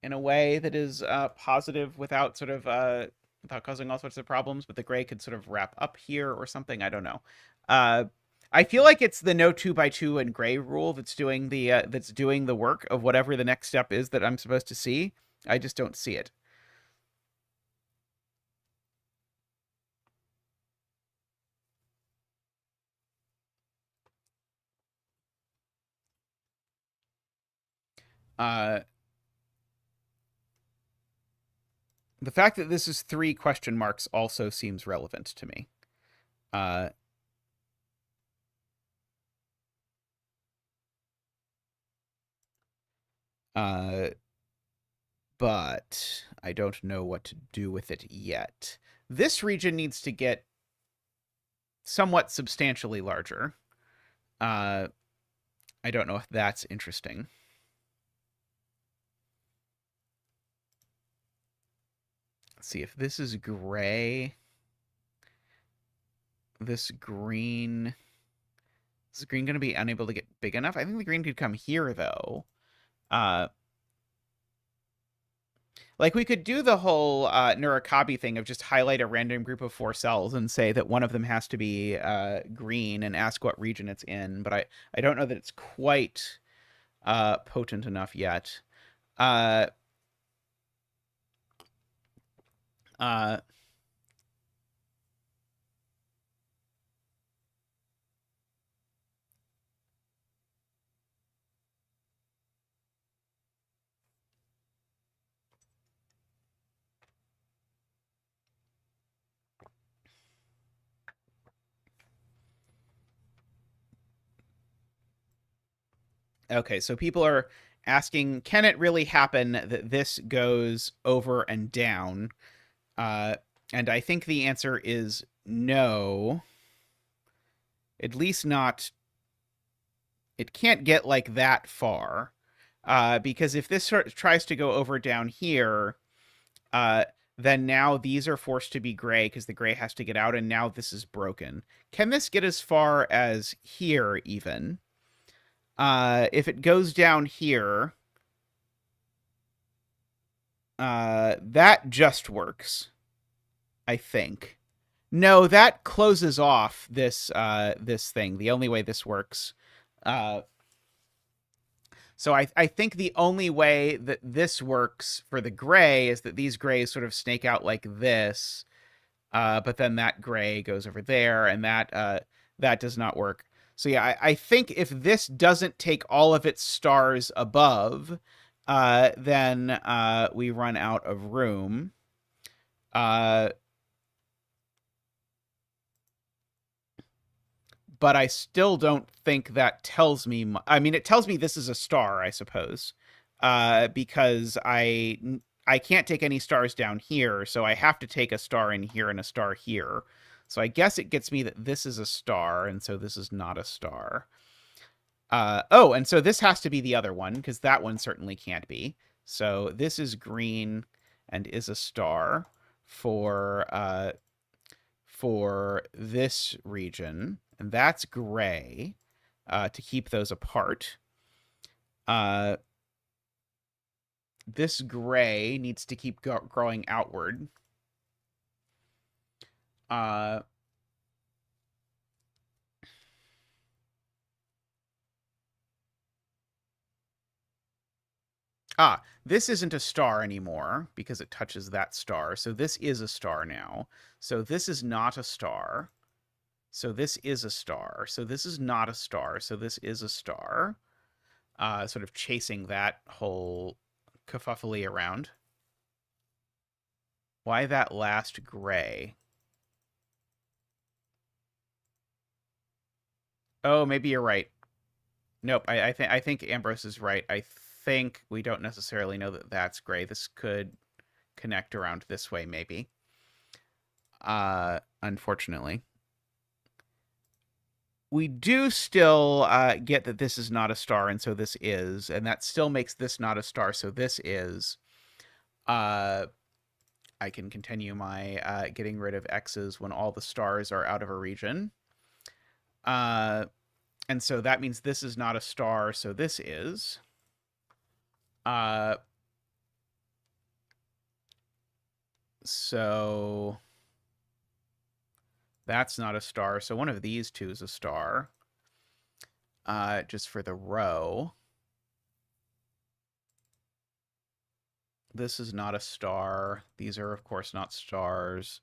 [SPEAKER 1] in a way that is positive without sort of without causing all sorts of problems. But the gray could sort of wrap up here or something. I don't know. I feel like it's the no 2x2 and gray rule that's doing the work of whatever the next step is that I'm supposed to see. I just don't see it. The fact that this is 3 question marks also seems relevant to me. But I don't know what to do with it yet. This region needs to get somewhat substantially larger. I don't know if that's interesting. Let's see if this is gray. This green... Is the green going to be unable to get big enough? I think the green could come here, though. Like, we could do the whole Nurikabe thing of just highlight a random group of 4 cells and say that one of them has to be green and ask what region it's in, but I don't know that it's quite potent enough yet. Okay, so people are asking, can it really happen that this goes over and down? And I think the answer is no. At least not... It can't get like that far. Because if this tries to go over down here, then now these are forced to be gray because the gray has to get out, and now this is broken. Can this get as far as here, even? If it goes down here, that just works, I think. No, that closes off this this thing. The only way this works. So I think the only way that this works for the gray is that these grays sort of snake out like this, but then that gray goes over there, and that does not work. So yeah, I think if this doesn't take all of its stars above, then we run out of room. But I still don't think that tells me. I mean, it tells me this is a star, I suppose, because I can't take any stars down here, so I have to take a star in here and a star here. So I guess it gets me that this is a star, and so this is not a star. Oh, and so this has to be the other one, because that one certainly can't be. So this is green and is a star for this region. And that's gray, to keep those apart. This gray needs to keep growing outward. This isn't a star anymore because it touches that star. So this is a star now. So this is not a star. So this is a star. So this is not a star. So this is a star. Sort of chasing that whole kerfuffle around. Why that last gray? Oh, maybe you're right. Nope, I think Ambrose is right. I think we don't necessarily know that that's gray. This could connect around this way, maybe. Unfortunately. We do still get that this is not a star, and so this is, and that still makes this not a star, so this is. I can continue my getting rid of X's when all the stars are out of a region. And so that means this is not a star, so this is. So that's not a star. So one of these two is a star. Just for the row. This is not a star. These are, of course, not stars.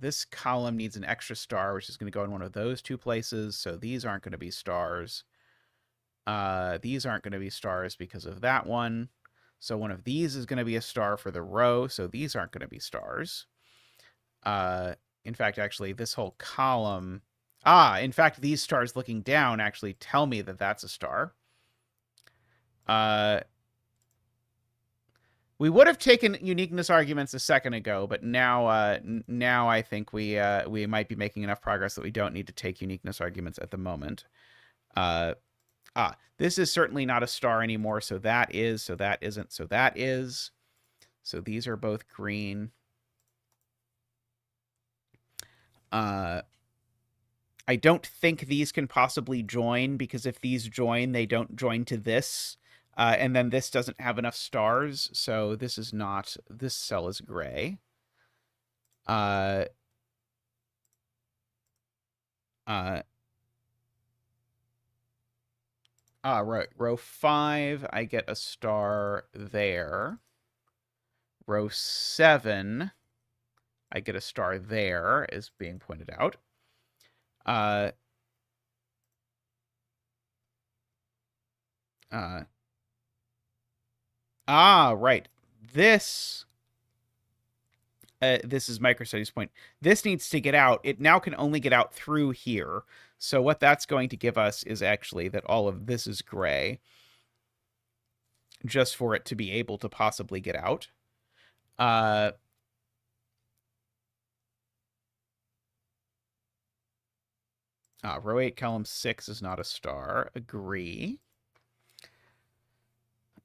[SPEAKER 1] This column needs an extra star, which is going to go in one of those two places. So these aren't going to be stars. These aren't going to be stars because of that one. So one of these is going to be a star for the row. So these aren't going to be stars. In fact, actually, this whole column... in fact, these stars looking down actually tell me that that's a star. We would have taken uniqueness arguments a second ago, but now now I think we might be making enough progress that we don't need to take uniqueness arguments at the moment. This is certainly not a star anymore, so that is, so that isn't, so that is. So these are both green. I don't think these can possibly join, because if these join, they don't join to this. And then this doesn't have enough stars, so this is not... This cell is gray. Right. Row 5, I get a star there. Row 7, I get a star there, is being pointed out. Right. This is microstudies point. This needs to get out. It now can only get out through here. So what that's going to give us is actually that all of this is gray, just for it to be able to possibly get out. Row 8, column 6 is not a star. Agree.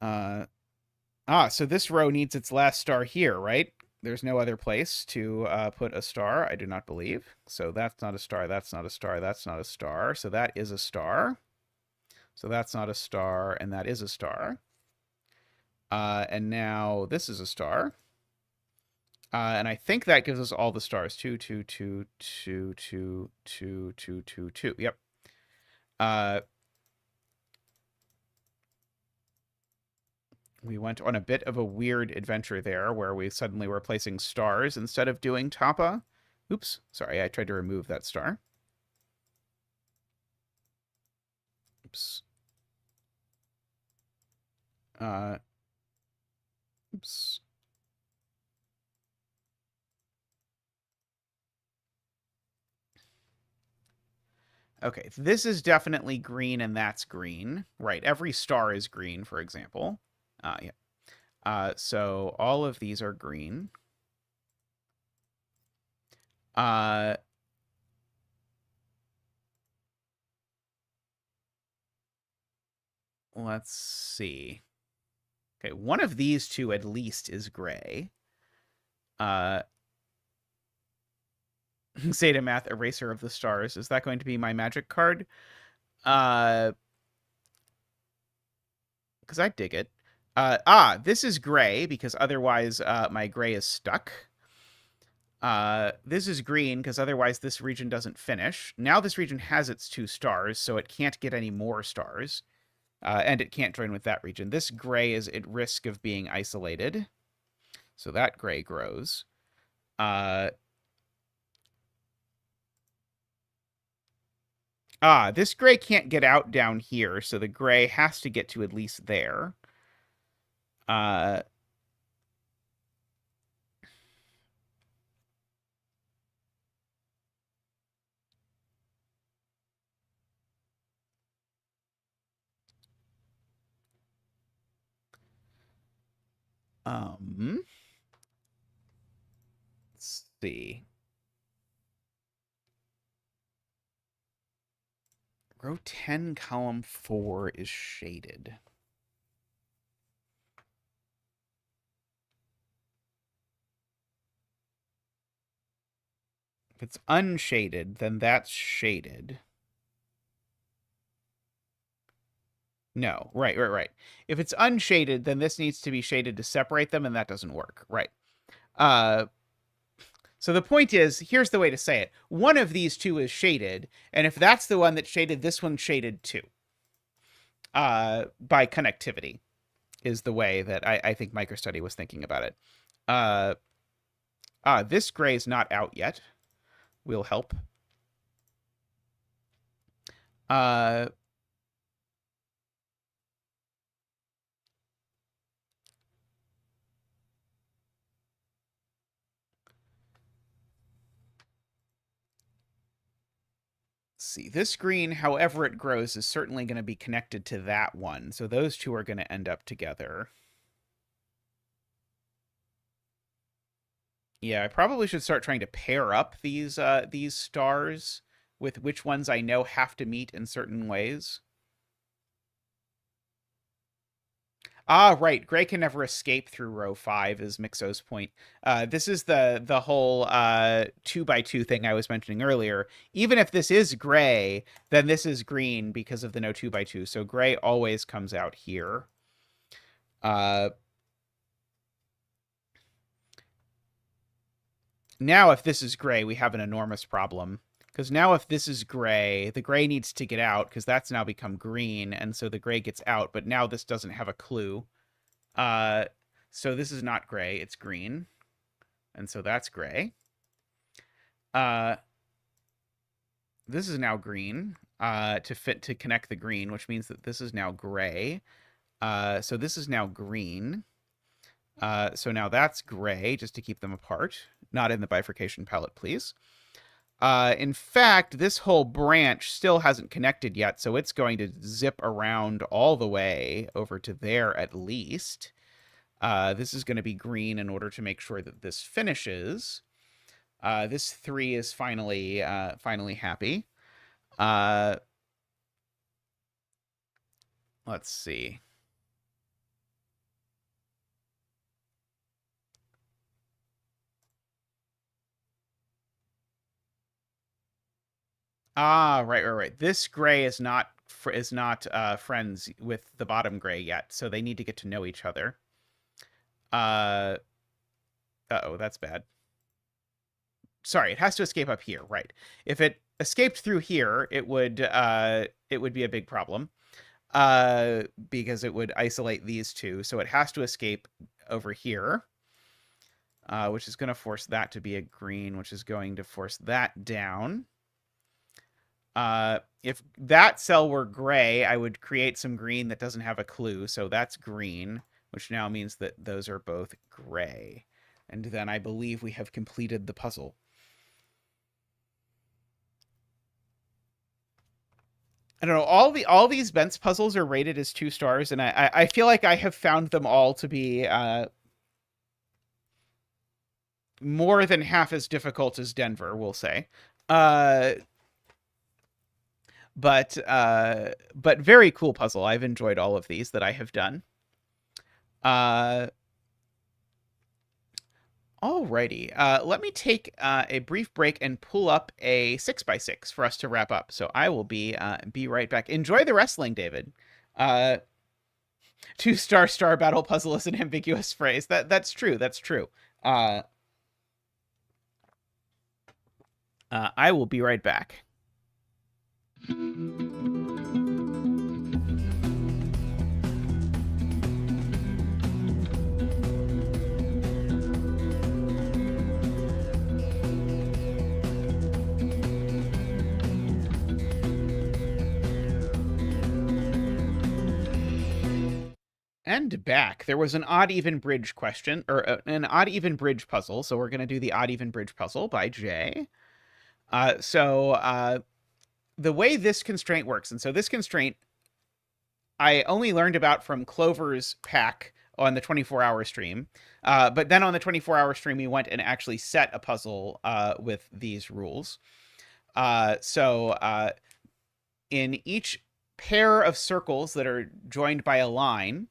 [SPEAKER 1] So this row needs its last star here, right? There's no other place to put a star, I do not believe. So that's not a star, that's not a star, that's not a star. So that is a star. So that's not a star, and that is a star. And now this is a star. And I think that gives us all the stars. 2, 2, 2, 2, 2, 2, 2, 2, 2. Yep. We went on a bit of a weird adventure there where we suddenly were placing stars instead of doing Tapa. Oops, sorry, I tried to remove that star. Oops. Oops. Okay, this is definitely green and that's green. Right, every star is green, for example. Yeah. So all of these are green. Let's see. Okay, one of these two at least is gray. Zetamath, Eraser of the Stars. Is that going to be my magic card? Because I dig it. This is gray, because otherwise my gray is stuck. This is green, because otherwise this region doesn't finish. Now this region has its 2 stars, so it can't get any more stars. And it can't join with that region. This gray is at risk of being isolated. So that gray grows. This gray can't get out down here, so the gray has to get to at least there. Let's see. Row 10, column 4 is shaded. If it's unshaded, then that's shaded. No, right. If it's unshaded, then this needs to be shaded to separate them, and that doesn't work. Right. So the point is, here's the way to say it. One of these two is shaded, and if that's the one that's shaded, this one's shaded too. By connectivity is the way that I think MicroStudy was thinking about it. This gray is not out yet. Will help. See, this green, however it grows, is certainly going to be connected to that one. So those two are going to end up together. Yeah, I probably should start trying to pair up these stars with which ones I know have to meet in certain ways. Right. Gray can never escape through row 5 is Mixo's point. This is the whole 2x2 thing I was mentioning earlier. Even if this is gray, then this is green because of the no 2x2. So gray always comes out here. Now, if this is gray, we have an enormous problem. Because now if this is gray, the gray needs to get out because that's now become green. And so the gray gets out. But now this doesn't have a clue. So this is not gray. It's green. And so that's gray. This is now green to connect the green, which means that this is now gray. So this is now green. So now that's gray, just to keep them apart. Not in the bifurcation palette, please. In fact, this whole branch still hasn't connected yet, so it's going to zip around all the way over to there at least. This is going to be green in order to make sure that this finishes. This 3 is finally happy. Let's see. Ah, right. This gray is not friends with the bottom gray yet, so they need to get to know each other. Uh-oh, that's bad. Sorry, it has to escape up here, right? If it escaped through here, it would be a big problem. Because it would isolate these two, so it has to escape over here. Which is going to force that to be a green, which is going to force that down. If that cell were gray, I would create some green that doesn't have a clue, so that's green, which now means that those are both gray. And then I believe we have completed the puzzle. I don't know. All these Bence puzzles are rated as 2 stars, and I feel like I have found them all to be more than half as difficult as Denver, we'll say. But very cool puzzle. I've enjoyed all of these that I have done. Alrighty. Let me take a brief break and pull up a 6x6 for us to wrap up. So I will be right back. Enjoy the wrestling, David. 2-star star battle puzzle is an ambiguous phrase. That's true. That's true. I will be right back. And back. There was an odd even bridge question, or an odd even bridge puzzle. So we're going to do the odd even bridge puzzle by Jay. So the way this constraint works, and so this constraint I only learned about from Clover's pack on the 24-hour stream. But then on the 24-hour stream, we went and actually set a puzzle with these rules. So in each pair of circles that are joined by a line,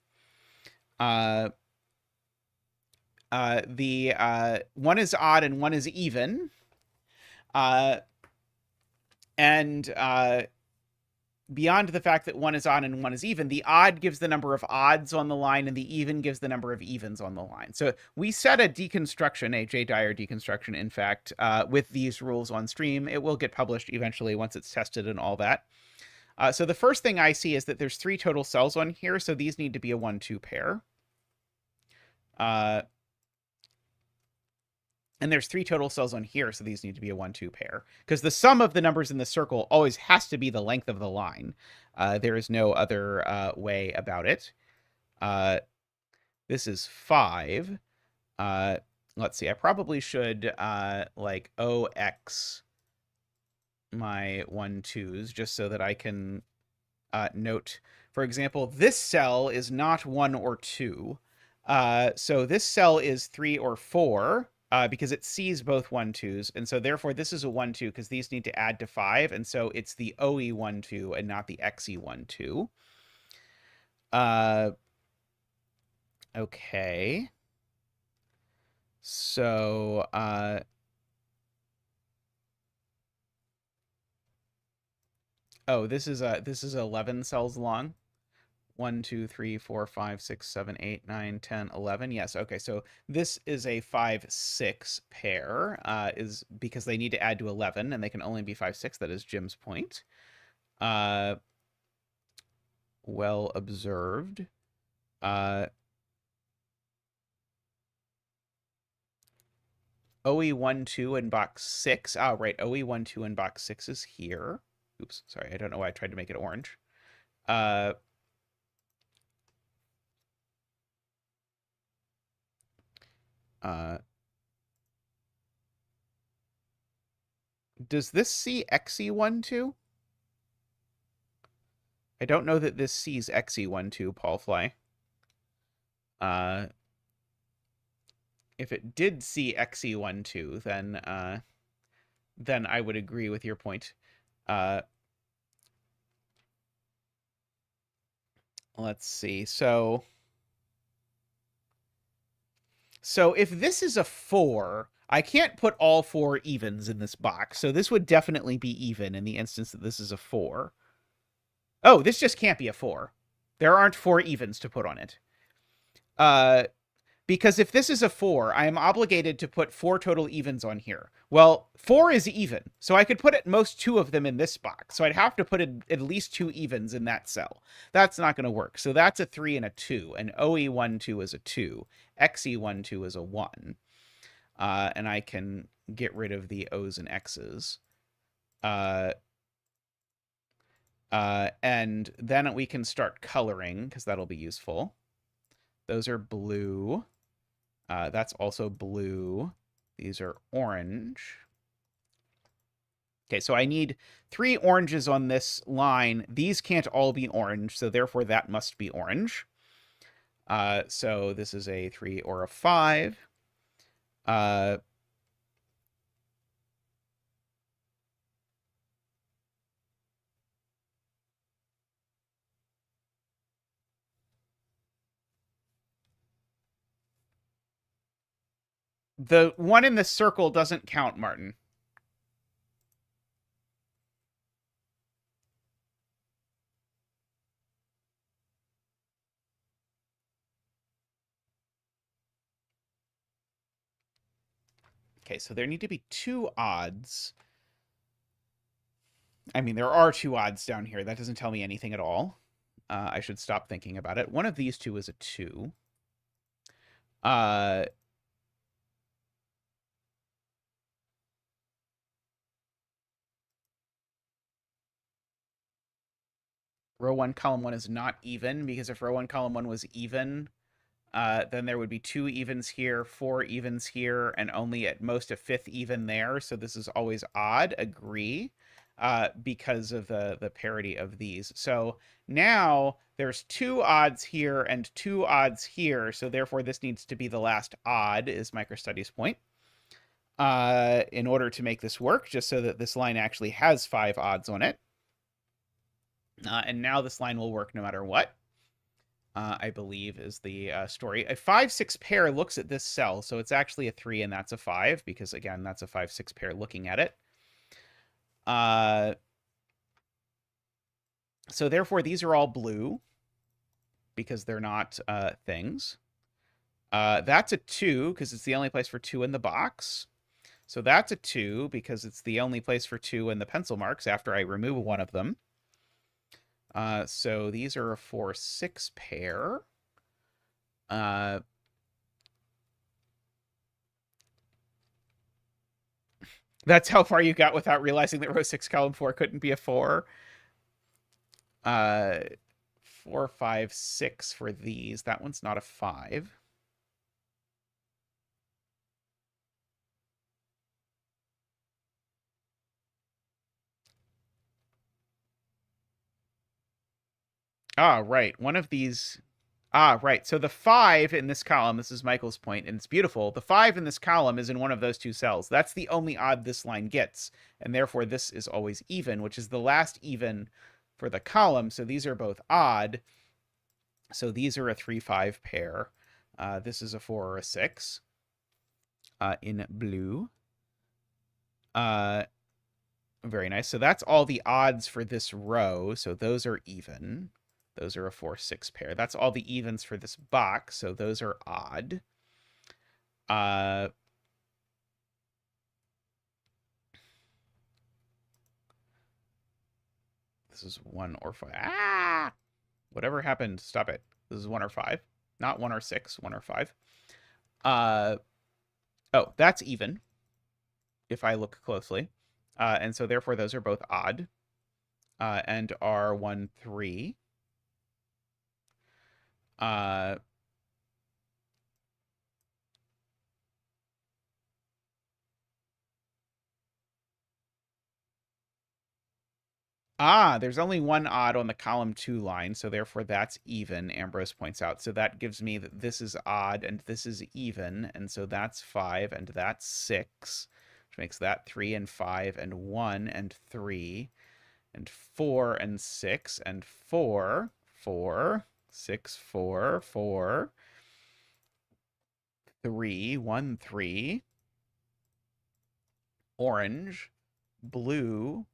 [SPEAKER 1] the one is odd and one is even. And beyond the fact that one is odd and one is even, the odd gives the number of odds on the line and the even gives the number of evens on the line. So we set a deconstruction, a J. Dyer deconstruction, in fact, with these rules on stream. It will get published eventually once it's tested and all that. So the first thing I see is that there's 3 total cells on here, so these need to be a 1-2 pair. And there's 3 total cells on here, so these need to be a 1-2 pair. Because the sum of the numbers in the circle always has to be the length of the line. There is no other way about it. This is 5. Let's see, I probably should like OX my 1-2s just so that I can note. For example, this cell is not 1 or 2. So this cell is 3 or 4. Because it sees both 1-2s, and so therefore this is a 1-2 because these need to add to 5, and so it's the OE 1-2 and not the XE 1-2. Okay. So oh, this is 11 cells long. 1, 2, 3, 4, 5, 6, 7, 8, 9, 10, 11. Yes, okay, so this is a 5-6 pair, is because they need to add to 11, and they can only be 5-6. That is Jim's point. Well observed. OE 1-2 in box 6. Oh, right, OE 1-2 in box 6 is here. Oops, sorry, I don't know why I tried to make it orange. Does this see XE 1-2? I don't know that this sees XE 1-2, Paulfly. If it did see XE 1-2, then I would agree with your point. Let's see. So if this is a 4, I can't put all 4 evens in this box, so this would definitely be even in the instance that this is a 4. Oh, this just can't be a 4. There aren't 4 evens to put on it. Because if this is a 4, I am obligated to put 4 total evens on here. Well, 4 is even, so I could put at most 2 of them in this box. So I'd have to put at least 2 evens in that cell. That's not going to work. So that's a 3 and a 2, and OE12 is a 2. XE12 is a 1. And I can get rid of the O's and X's. And then we can start coloring, because that'll be useful. Those are blue. That's also blue. These are orange. Okay, so I need 3 oranges on this line. These can't all be orange, so therefore that must be orange. So this is a 3 or a 5. The one in the circle doesn't count, Martin. Okay, so there need to be 2 odds. I mean, there are 2 odds down here. That doesn't tell me anything at all. I should stop thinking about it. One of these 2 is a 2. Row 1, column 1 is not even, because if row 1, column 1 was even, then there would be 2 evens here, 4 evens here, and only at most a 5th even there. So this is always odd. Agree. Because of the parity of these. So now there's 2 odds here and 2 odds here. So therefore this needs to be the last odd, is MicroStudy's point. In order to make this work, just so that this line actually has 5 odds on it. And now this line will work no matter what. I believe is the story. A 5-6 pair looks at this cell, so it's actually a 3 and that's a 5, because again, that's a 5-6 pair looking at it. So therefore these are all blue, because they're not things. That's a 2, because it's the only place for 2 in the box. So that's a 2, because it's the only place for 2 in the pencil marks after I remove one of them. So these are a 4-6 pair. That's how far you got without realizing that row 6, column 4 couldn't be a 4. 4, 5, 6 for these. That one's not a 5. Ah, right. One of these... Ah, right. So the 5 in this column, this is Michael's point, and it's beautiful. The 5 in this column is in one of those 2 cells. That's the only odd this line gets, and therefore this is always even, which is the last even for the column. So these are both odd. So these are a 3-5 pair. This is a 4 or a 6 in blue. Very nice. So that's all the odds for this row. So those are even. Those are a 4-6 pair. That's all the evens for this box, so those are odd. This is 1 or 5. Ah! Whatever happened, stop it. This is 1 or 5. Not 1 or 6, 1 or 5. Oh, that's even, if I look closely. And so therefore those are both odd. And are 1, 3. There's only 1 odd on the column 2 line, so therefore that's even, Ambrose points out. So that gives me that this is odd and this is even, and so that's 5 and that's 6, which makes that 3 and 5 and 1 and 3 and 4 and 6 and 4, 4, 6, 4, 4, 3, 1, 3. orange, blue,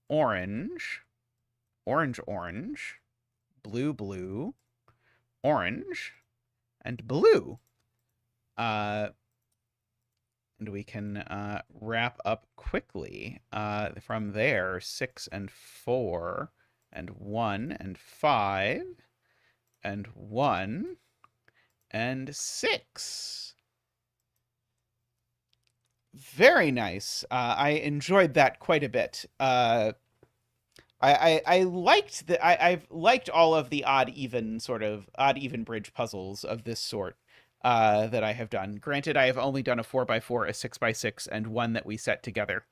[SPEAKER 1] orange, orange, orange, blue, blue, orange, and blue. And we can wrap up quickly from there. 6 and 4 and 1 and 5 and 1 and 6. Very nice. I enjoyed that quite a bit. I liked I've liked all of the odd even bridge puzzles of this sort that I have done. Granted, I have only done a 4x4, a 6x6, and one that we set together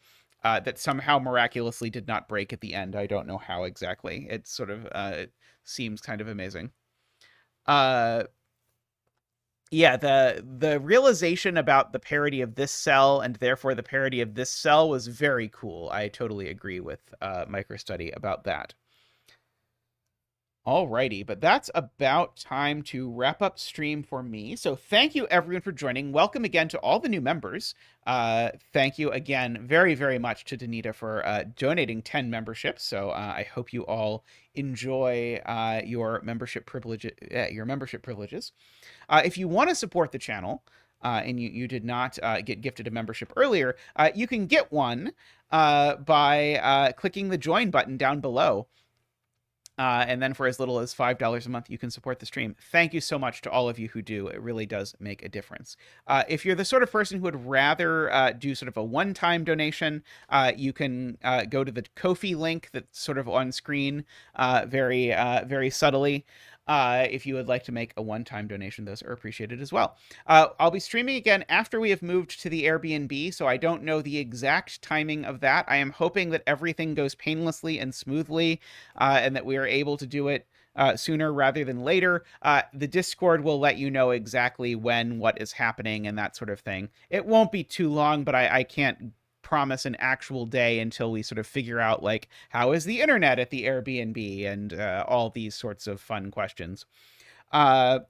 [SPEAKER 1] that somehow miraculously did not break at the end. I don't know how exactly. It sort of seems kind of amazing. Yeah, the realization about the parity of this cell and therefore the parity of this cell was very cool. I totally agree with MicroStudy about that. Alrighty, but that's about time to wrap up stream for me. So thank you everyone for joining. Welcome again to all the new members. Thank you again very, very much to Danita for donating 10 memberships. So I hope you all enjoy your membership privileges. If you want to support the channel, and you did not get gifted a membership earlier, you can get one by clicking the join button down below. And then for as little as $5 a month, you can support the stream. Thank you so much to all of you who do. It really does make a difference. If you're the sort of person who would rather do sort of a one-time donation, you can go to the Ko-fi link that's sort of on screen very subtly. If you would like to make a one-time donation, those are appreciated as well. I'll be streaming again after we have moved to the Airbnb, so I don't know the exact timing of that. I am hoping that everything goes painlessly and smoothly, and that we are able to do it sooner rather than later. The Discord will let you know exactly when what is happening and that sort of thing. It won't be too long, but I can't promise an actual day until we sort of figure out, like, how is the internet at the Airbnb and all these sorts of fun questions. At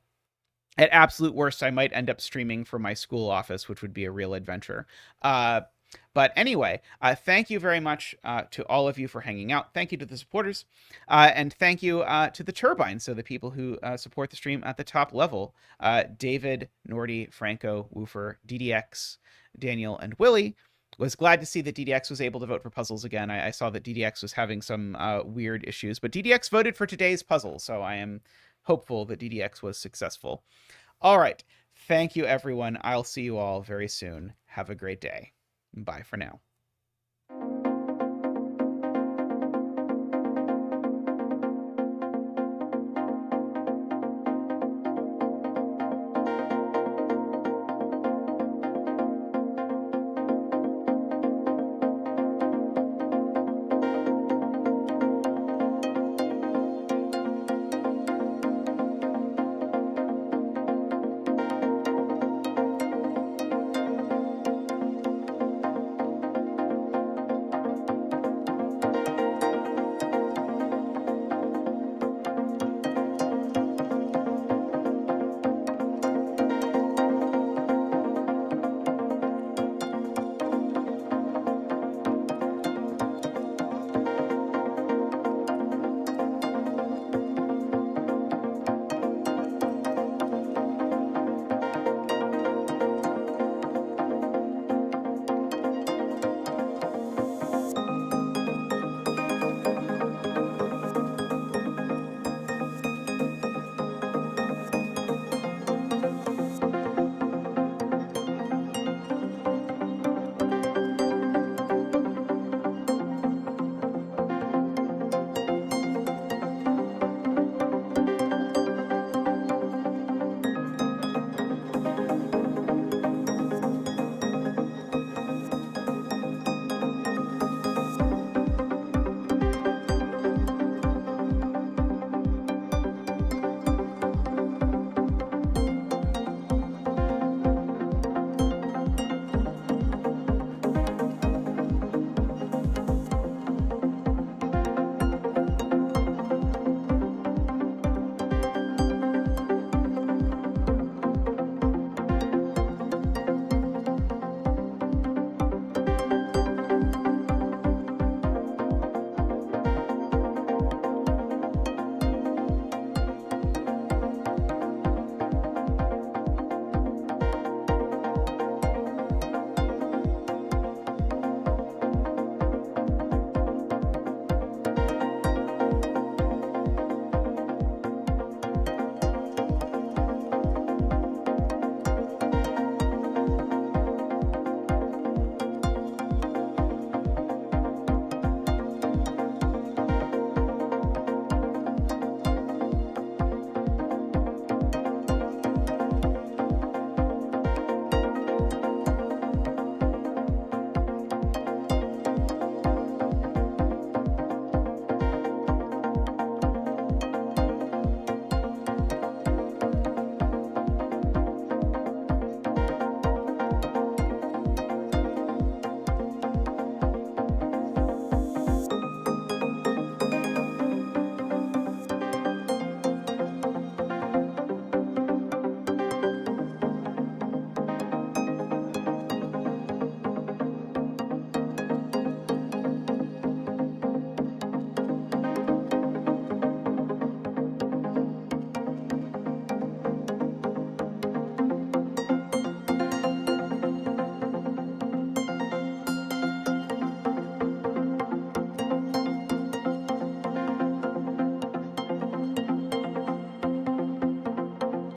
[SPEAKER 1] absolute worst, I might end up streaming from my school office, which would be a real adventure. But anyway, thank you very much to all of you for hanging out. Thank you to the supporters. And thank you to the Turbine, so the people who support the stream at the top level. David, Nordy, Franco, Woofer, DDX, Daniel, and Willie. Was glad to see that DDX was able to vote for puzzles again. I saw that DDX was having some weird issues, but DDX voted for today's puzzle, so I am hopeful that DDX was successful. All right. Thank you, everyone. I'll see you all very soon. Have a great day. Bye for now.